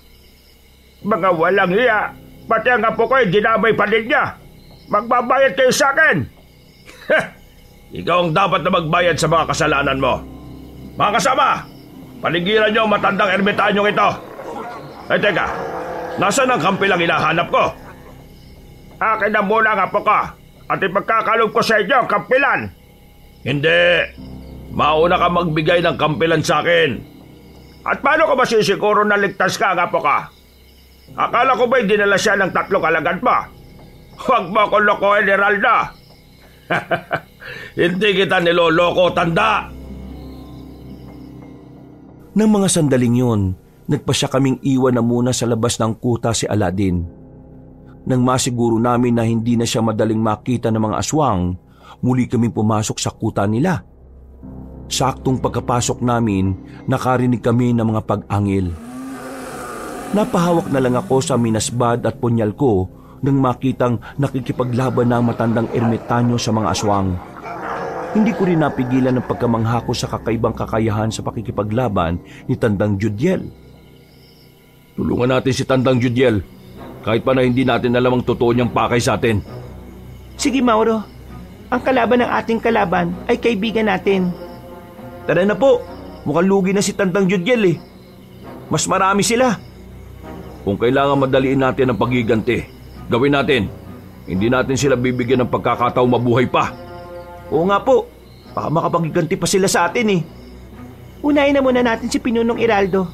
Mga walang hiya. Pati ang apo ko dinamay pa din niya. Magbabayad kayo sa akin. Ikaw ang dapat na magbayad sa mga kasalanan mo. Mga kasama, paligiran niyo ang matandang ermitanyong ito. Ay teka, nasaan ang kampilang hinahanap ko? Akin na muna ang apo ko. At ipagkakalob ko sa inyo, kampilan. Hindi. Mauna ka magbigay ng kampilan sa akin. At paano ko masisiguro na ligtas ka, apo ka? Akala ko ba'y dinala siya ng 3 alagad mo? Huwag mo akong lokohin, Eraldo. Hindi kita niloloko, tanda. Nang mga sandaling yun, nagpasya kaming iwan na muna sa labas ng kuta si Aladdin. Nang masiguro namin na hindi na siya madaling makita ng mga aswang, muli kaming pumasok sa kuta nila. Saktong pagkapasok namin, nakarinig kami ng mga pag-angil. Napahawak na lang ako sa minasbad at punyal ko nang makitang nakikipaglaban na ang matandang ermitanyo sa mga aswang. Hindi ko rin napigilan ang pagkamangha ko sa kakaibang kakayahan sa pakikipaglaban ni Tandang Judiel. Tulungan natin si Tandang Judiel, kahit pa na hindi natin alam ang totoo niyang pakay sa atin. Sige, Mauro. Ang kalaban ng ating kalaban ay kaibigan natin. Tara na po, mukhang lugi na si Tandang Judiel eh. Mas marami sila. Kung kailangan madaliin natin ang paggiganti, gawin natin. Hindi natin sila bibigyan ng pagkakataong mabuhay pa. Oo nga po, baka makapagiganti pa sila sa atin eh. Unahin na muna natin si Pinunong Iraldo.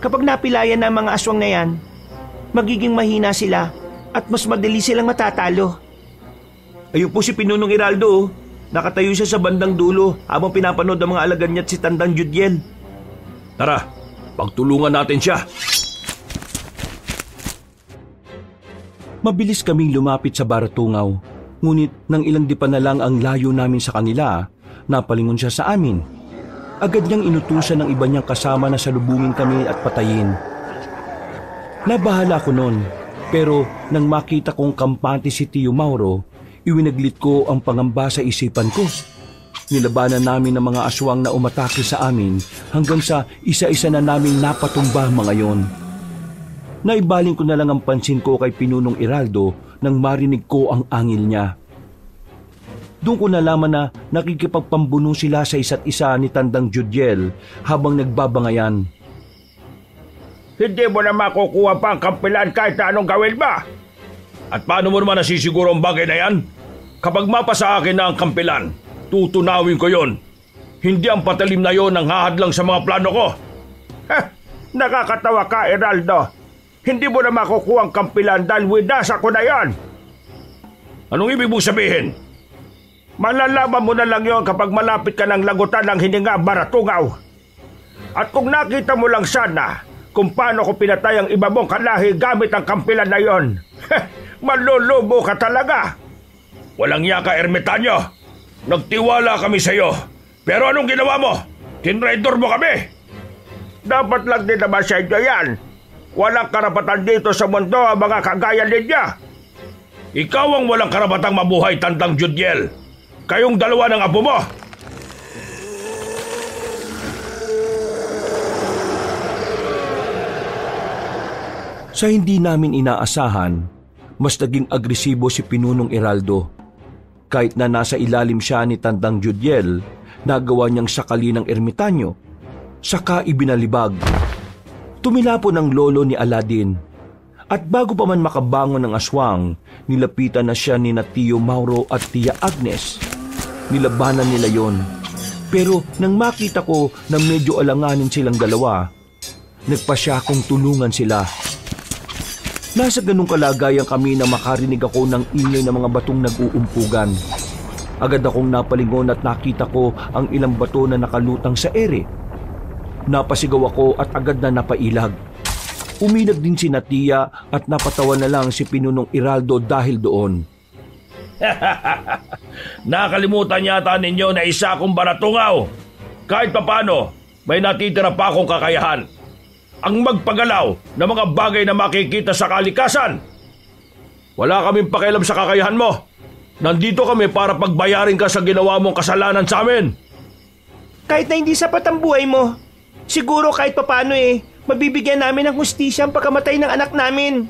Kapag napilayan na ang mga aswang na yan, magiging mahina sila at mas madali silang matatalo. Ayun po si Pinunong Iraldo oh. Nakatayo siya sa bandang dulo habang pinapanood ang mga alagad niya at si Tandang Judiel. Tara, pagtulungan natin siya. Mabilis kaming lumapit sa baratungaw, ngunit nang ilang dipa na lang ang layo namin sa kanila, napalingon siya sa amin. Agad niyang inutusan ng iba niyang kasama na salubungin kami at patayin. Nabahala ko noon, pero nang makita kong kampante si Tio Mauro, iwinaglit ko ang pangamba sa isipan ko. Nilabanan namin ang mga aswang na umatake sa amin hanggang sa isa-isa na naming napatumba mga yon. Naibaling ko na lang ang pansin ko kay Pinunong Iraldo nang marinig ko ang angil niya. Doon ko nalaman na nakikipagpambuno sila sa isa't isa ni Tandang Judiel habang nagbabangayan. Hindi mo na makukuha pa ang kampilan kahit na anong gawin ba? At paano mo naman nasisiguro ang bagay na yan? Kapag mapasa akin na ang kampilan, tutunawin ko yon. Hindi ang patalim na yon ang hahadlang sa mga plano ko. Nakakatawa ka, Iraldo. Hindi mo na makukuha ang kampilan dahil winasa ko na yan. Anong ibig mong sabihin? Malalaman mo na lang yon kapag malapit ka ng lagutan ng hininga baratungaw. At kung nakita mo lang sana kung paano ko pinatay ang iba mong kalahi gamit ang kampilan na yon, malulubo ka talaga. Walang iya ka, ermitanyo. Nagtiwala kami sa iyo. Pero anong ginawa mo? Tinraidor mo kami. Dapat lang din naman sa inyo yan. Walang karapatan dito sa mundo ang mga kagaya ninyo. Ikaw ang walang karapatang mabuhay, Tandang Judiel. Kayong dalawa ng apo mo. Sa hindi namin inaasahan, mas naging agresibo si Pinunong Iraldo. Kahit na nasa ilalim siya ni Tandang Judiel, nagawa niyang sakali ng ermitanyo. Saka ibinalibag. Tumila po ng lolo ni Aladdin. At bago pa man makabangon ng aswang, nilapitan na siya ni Tio Mauro at Tia Agnes. Nilabanan nila yon. Pero nang makita ko na medyo alanganin silang dalawa, nagpasya kong tulungan sila. Nasa ganung kalagayan kami na makarinig ako ng ingay ng mga batong nag-uumpugan. Agad akong napalingon at nakita ko ang ilang bato na nakalutang sa ere. Napasigaw ako at agad na napailag. Uminag din si Tia at napatawa na lang si Pinunong Iraldo dahil doon. Nakalimutan yata ninyo na isa akong baratungaw. Kahit papano, may natitira pa akong kakayahan. Ang magpagalaw ng mga bagay na makikita sa kalikasan. Wala kaming pakialam sa kakayahan mo. Nandito kami para pagbayarin ka sa ginawa mong kasalanan sa amin. Kahit na hindi sapat ang buhay mo, siguro kahit papano mabibigyan namin ng hustisya ang pagkamatay ng anak namin.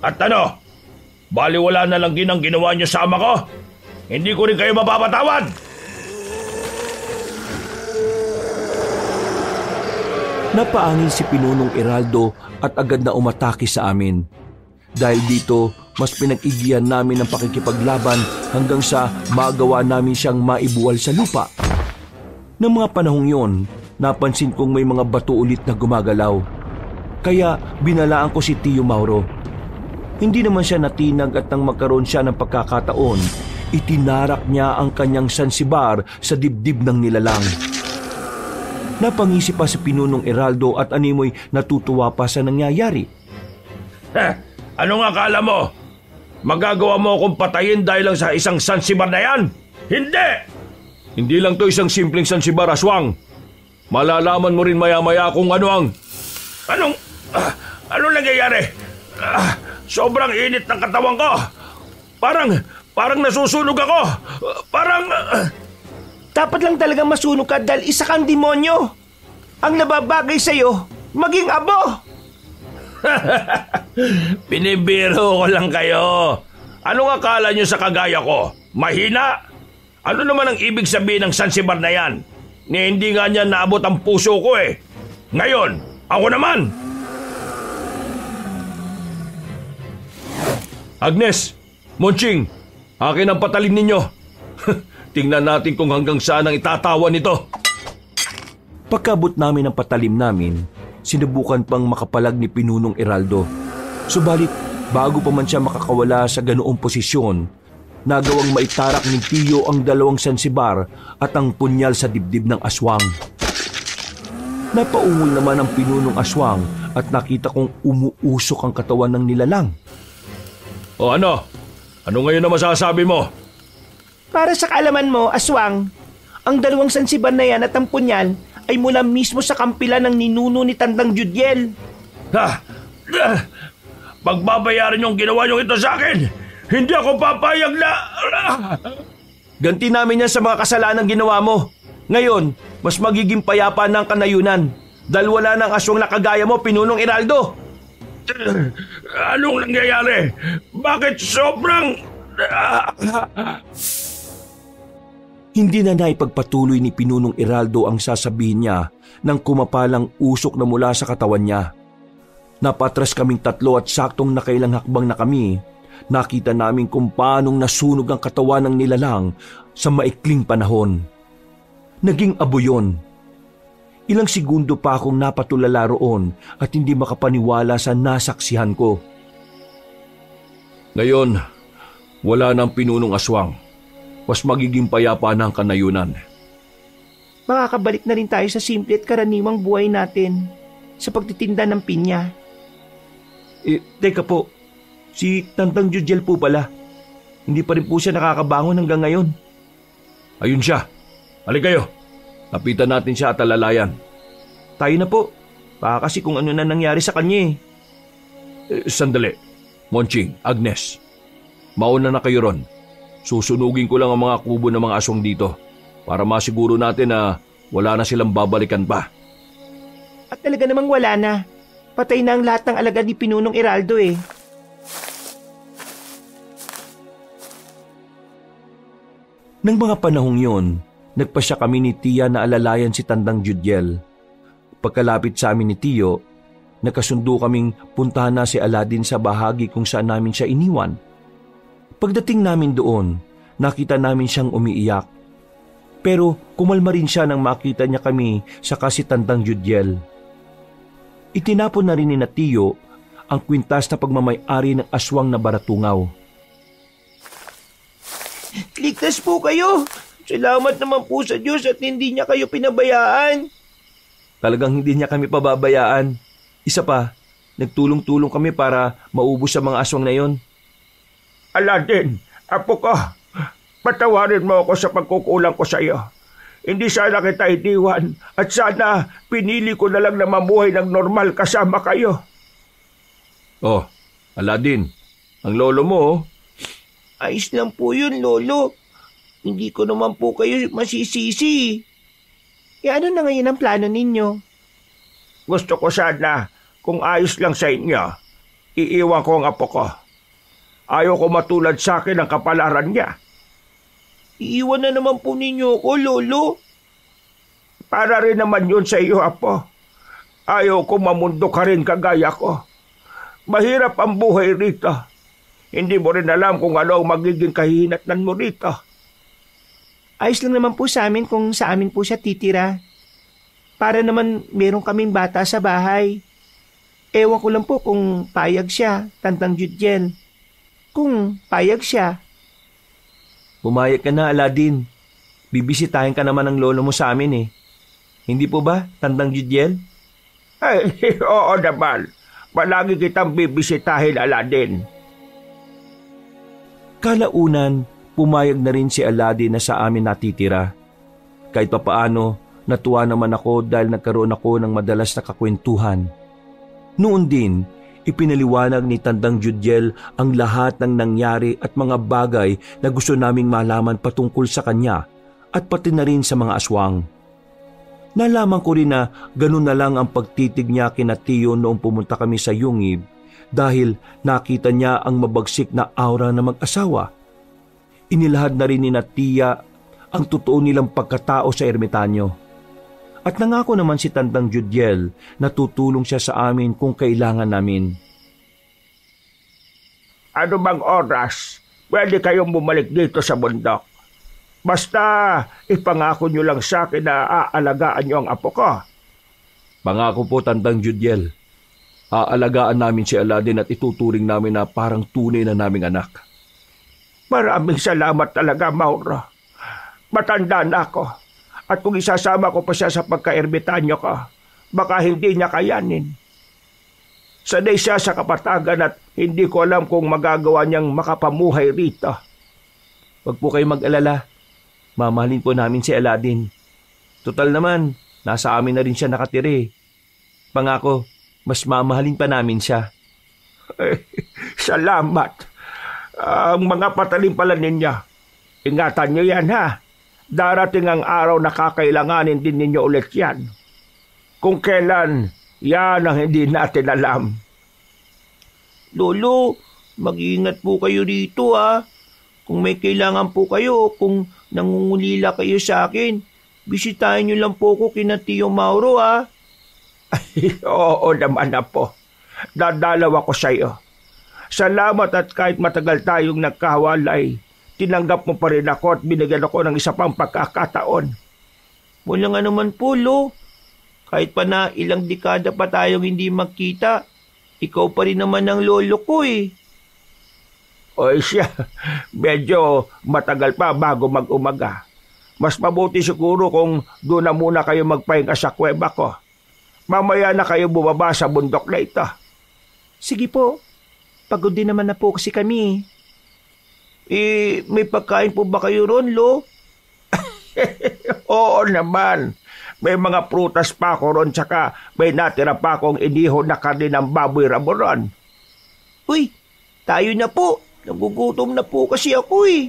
At ano? Baliwala na lang din ang ginawa niyo sa ama ko? Hindi ko rin kayo mapapatawad. Napaangil si Pinunong Iraldo at agad na umatake sa amin. Dahil dito, mas pinag-igihan namin ang pakikipaglaban hanggang sa magawa namin siyang maibuwal sa lupa. Ng mga panahong yon, napansin kong may mga bato ulit na gumagalaw. Kaya binalaan ko si Tio Mauro. Hindi naman siya natinag at nang magkaroon siya ng pagkakataon, itinarak niya ang kanyang sansibar sa dibdib ng nilalang. Napangisip pa si Pinunong Iraldo at animoy natutuwa pa sa nangyayari. Ano nga akala mo? Magagawa mo akong patayin dahil lang sa isang sansibar na yan? Hindi! Hindi lang to isang simpleng Zanzibar, aswang. Malalaman mo rin maya-maya kung ano ang... Anong nangyayari? Sobrang init ng katawan ko. Parang nasusunog ako. Dapat lang talagang masunog ka dahil isa kang demonyo. Ang nababagay sa'yo, maging abo. Binibiro ko lang kayo. Anong akala nyo sa kagaya ko? Mahina? Ano naman ang ibig sabihin ng Zanzibar na yan? Ni hindi nga niya naabot ang puso ko eh. Ngayon, ako naman. Agnes, Monching, akin ang patalim ninyo. Tingnan natin kung hanggang saan ang itatawa nito. Pagkabot namin ng patalim namin, sinubukan pang makapalag ni Pinunong Eraldo. Subalit, bago pa man siya makakawala sa ganoong posisyon, nagawang maitarak ni Tiyo ang 2 Zanzibar at ang punyal sa dibdib ng aswang. Napaungol naman ang Pinunong Aswang at nakita kong umuusok ang katawan ng nilalang. O ano? Ano ngayon na masasabi mo? Para sa kaalaman mo, aswang, ang 2 Zanzibar na yan at ang punyal ay mula mismo sa kampilan ng ninuno ni Tandang Judiel. Pagbabayaran yung ginawa nyo ito sa akin, hindi ako papayag na... Ganti namin yan sa mga kasalanan ginawa mo. Ngayon, mas magiging payapa ng kanayunan dahil wala nang aswang na kagaya mo, Pinunong Eraldo. Anong nangyayari? Bakit sobrang... Hindi na naipagpatuloy ni Pinunong Eraldo ang sasabihin niya nang kumapalang usok na mula sa katawan niya. Napatras kaming 3 at saktong nakailang hakbang na kami, nakita namin kung paanong nasunog ang katawan ng nilalang sa maikling panahon. Naging abo yun. Ilang segundo pa akong napatulala roon at hindi makapaniwala sa nasaksihan ko. Ngayon, wala nang Pinunong Aswang. Mas magiging payapa na ang kanayunan. Makakabalik na rin tayo sa simple at karaniwang buhay natin sa pagtitinda ng pinya. Teka po, si Tandang Judiel po pala. Hindi pa rin po siya nakakabangon hanggang ngayon. Ayun siya. Halika kayo. Lapitan natin siya at alalayan. Tayo na po. Baka kasi kung ano na nangyari sa kanya Sandali. Monching, Agnes. Mauna na kayo ron. Susunugin ko lang ang mga kubo ng mga aswang dito para masiguro natin na wala na silang babalikan pa. At talaga namang wala na. Patay na ang lahat ng alagad ni Pinunong Eraldo eh. Nang mga panahong yon, nagpasya kami ni Tia na alalayan si Tandang Judiel. Pagkalapit sa amin ni Tiyo, nakasundo kaming puntahan na si Aladin sa bahagi kung saan namin siya iniwan. Pagdating namin doon, nakita namin siyang umiiyak. Pero kumalma rin siya nang makita niya kami sa si Tandang Judiel. Itinapon na rin ni Tiyo ang kwintas na pagmamay-ari ng aswang na baratungaw. Ligtas po kayo. Salamat naman po sa Diyos at hindi niya kayo pinabayaan. Talagang hindi niya kami pababayaan. Isa pa, nagtulong-tulong kami para maubos sa mga aswang na yon. Aladin, apo ko, patawarin mo ako sa pagkukulang ko sa iyo. Hindi sana kita itiwan at sana pinili ko na lang na mamuhay ng normal kasama kayo. Oh, Aladin, ang lolo mo Ayos lang po yun, Lolo. Hindi ko naman po kayo masisisi. Ano na ngayon ang plano ninyo? Gusto ko sana, kung ayos lang sa inyo, iiwan ko ang apo ko. Ayaw ko matulad sa akin ang kapalaran niya. Iiwan na naman po ninyo ako, Lolo. Para rin naman yun sa iyo, apo. Ayaw ko mamundo ka rin kagaya ko. Mahirap ang buhay rito. Hindi mo rin alam kung ano ang magiging kahinatnan mo rito. Ayos lang naman po sa amin kung sa amin po siya titira. Para naman meron kaming bata sa bahay. Ewan ko lang po kung payag siya, Tandang Judiel. Kung payag siya. Pumayag ka na, Aladin. Bibisitahin ka naman ng lolo mo sa amin Hindi po ba, Tandang Judiel? Ay, oo naman. Palagi kitang bibisitahin, Aladin. Kalaunan, pumayag na rin si Aladin na sa amin natitira. Kahit papaano, natuwa naman ako dahil nagkaroon ako ng madalas na kakwentuhan. Noon din, ipinaliwanag ni Tandang Judiel ang lahat ng nangyari at mga bagay na gusto naming malaman patungkol sa kanya at pati na rin sa mga aswang. Nalaman ko rin na ganun na lang ang pagtitig niya kina Tiyo noong pumunta kami sa Yungib dahil nakita niya ang mabagsik na aura na mag-asawa. Inilahad na rin ni Tiya ang totoo nilang pagkatao sa ermitanyo. At nangako naman si Tandang Judiel na tutulong siya sa amin kung kailangan namin. Ano bang oras, pwede kayong bumalik dito sa bundok. Basta ipangako nyo lang sa akin na aalagaan nyo ang apo ko. Pangako po, Tandang Judiel. Aalagaan namin si Aladin at ituturing namin na parang tunay na naming anak. Maraming salamat talaga, Mauro. Matanda na ako. At kung isasama ko pa siya sa pagka-ermitanyo ko, baka hindi niya kayanin. Sanay siya sa kapatagan at hindi ko alam kung magagawa niyang makapamuhay rito. Huwag po kayong mag-alala. Mamahalin po namin si Aladin. Total naman, nasa amin na rin siya nakatira. Pangako, mas mamahalin pa namin siya. Salamat. Ang mga patalim pala ninyo. Ingatan niyo yan, ha? Darating ang araw na kakailanganin din ninyo ulit yan. Kung kailan, yan ang hindi natin alam. Lolo, mag-iingat po kayo rito, ha? Kung may kailangan po kayo, kung nangungulila kayo sa akin, bisitahin niyo lang po ko kina Tiyo Mauro, ha? Oo naman na po. Dadalaw ako sa iyo. Salamat at kahit matagal tayong nagkawalay, tinanggap mo pa rin ako at binigyan ako ng isa pang pagkakataon. Wala nga naman po, Lo. Kahit pa na ilang dekada pa tayong hindi magkita, ikaw pa rin naman ang lolo ko eh. O siya, medyo matagal pa bago mag-umaga. Mas mabuti siguro kung doon na muna kayo magpahinga sa kuweba ko. Mamaya na kayo bumaba sa bundok na ito. Sige po. Pagod din naman na po kasi kami. May pagkain po ba kayo ron, Lo? Oo naman. May mga prutas pa ako ron tsaka may natira pa akong iniho na karne ng baboy rabo ron. Uy, tayo na po. Nagugutom na po kasi ako eh.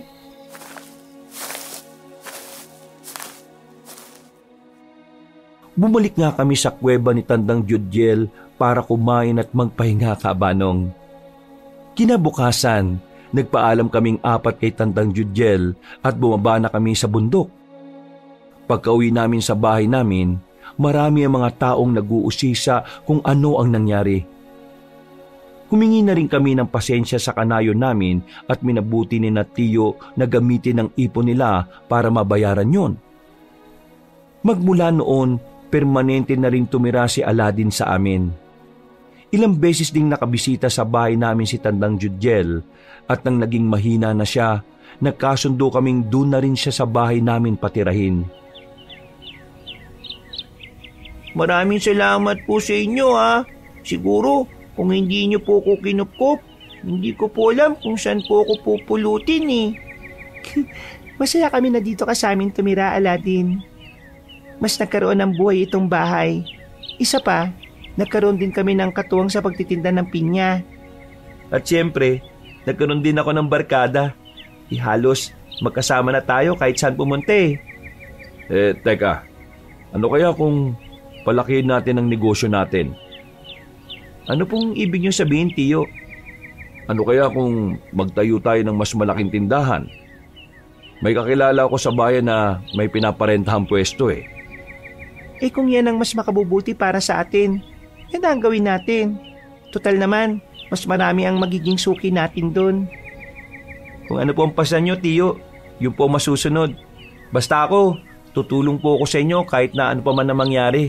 Bumalik nga kami sa kuweba ni Tandang Judiel para kumain at magpahinga, Kabanong. Kinabukasan, nagpaalam kaming apat kay Tandang Judiel at bumaba na kami sa bundok. Pagka-uwi namin sa bahay namin, marami ang mga taong nag-uusisa kung ano ang nangyari. Humingi na rin kami ng pasensya sa kanayon namin at minabuti ni Tiyo na gamitin ang ipon nila para mabayaran yon. Magmula noon, permanente na rin tumira si Aladin sa amin. Ilang beses ding nakabisita sa bahay namin si Tandang Judiel at nang naging mahina na siya, nagkasundo kaming doon na rin siya sa bahay namin patirahin. Maraming salamat po sa inyo, ha. Siguro, kung hindi niyo po ko kinupkop, hindi ko po alam kung saan po ako pupulutin eh. Masaya kami na dito ka sa amin tumira, Aladin. Mas nagkaroon ng buhay itong bahay. Isa pa, nagkaroon din kami ng katuwang sa pagtitinda ng pinya. At siyempre, nagkaroon din ako ng barkada. Halos magkasama na tayo kahit saan pumunta eh. Teka, ano kaya kung palakihin natin ang negosyo natin? Ano pong ibig niyo sabihin, Tiyo? Ano kaya kung magtayo tayo ng mas malaking tindahan? May kakilala ako sa bayan na may pinaparentahang pwesto eh. Kung yan ang mas makabubuti para sa atin, yan ang gawin natin. Total naman, mas marami ang magiging suki natin doon. Kung ano po ang pasan nyo, Tiyo, yun po masusunod. Basta ako, tutulong po ako sa inyo kahit na ano pa man na mangyari.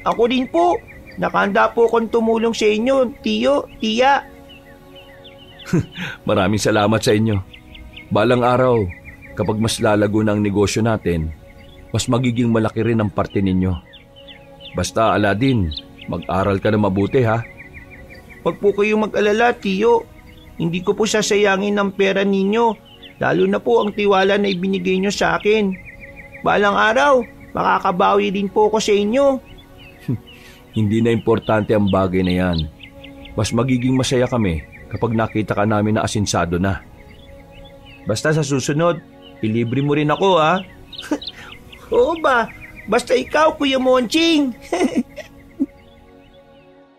Ako din po. Nakahanda po akong tumulong sa inyo, Tiyo, Tiya. Maraming salamat sa inyo. Balang araw, kapag mas lalago na ang negosyo natin, mas magiging malaki rin ang parte ninyo. Basta, Aladin, mag-aral ka na mabuti, ha? Huwag po kayong mag-alala, Tiyo. Hindi ko po sasayangin ang pera ninyo, lalo na po ang tiwala na ibinigay nyo sa akin. Balang araw, makakabawi din po ko sa inyo. Hindi na importante ang bagay na yan. Mas magiging masaya kami kapag nakita ka namin na asinsado na. Basta sa susunod, ilibre mo rin ako ha. Oo ba? Basta ikaw, Kuya Monching.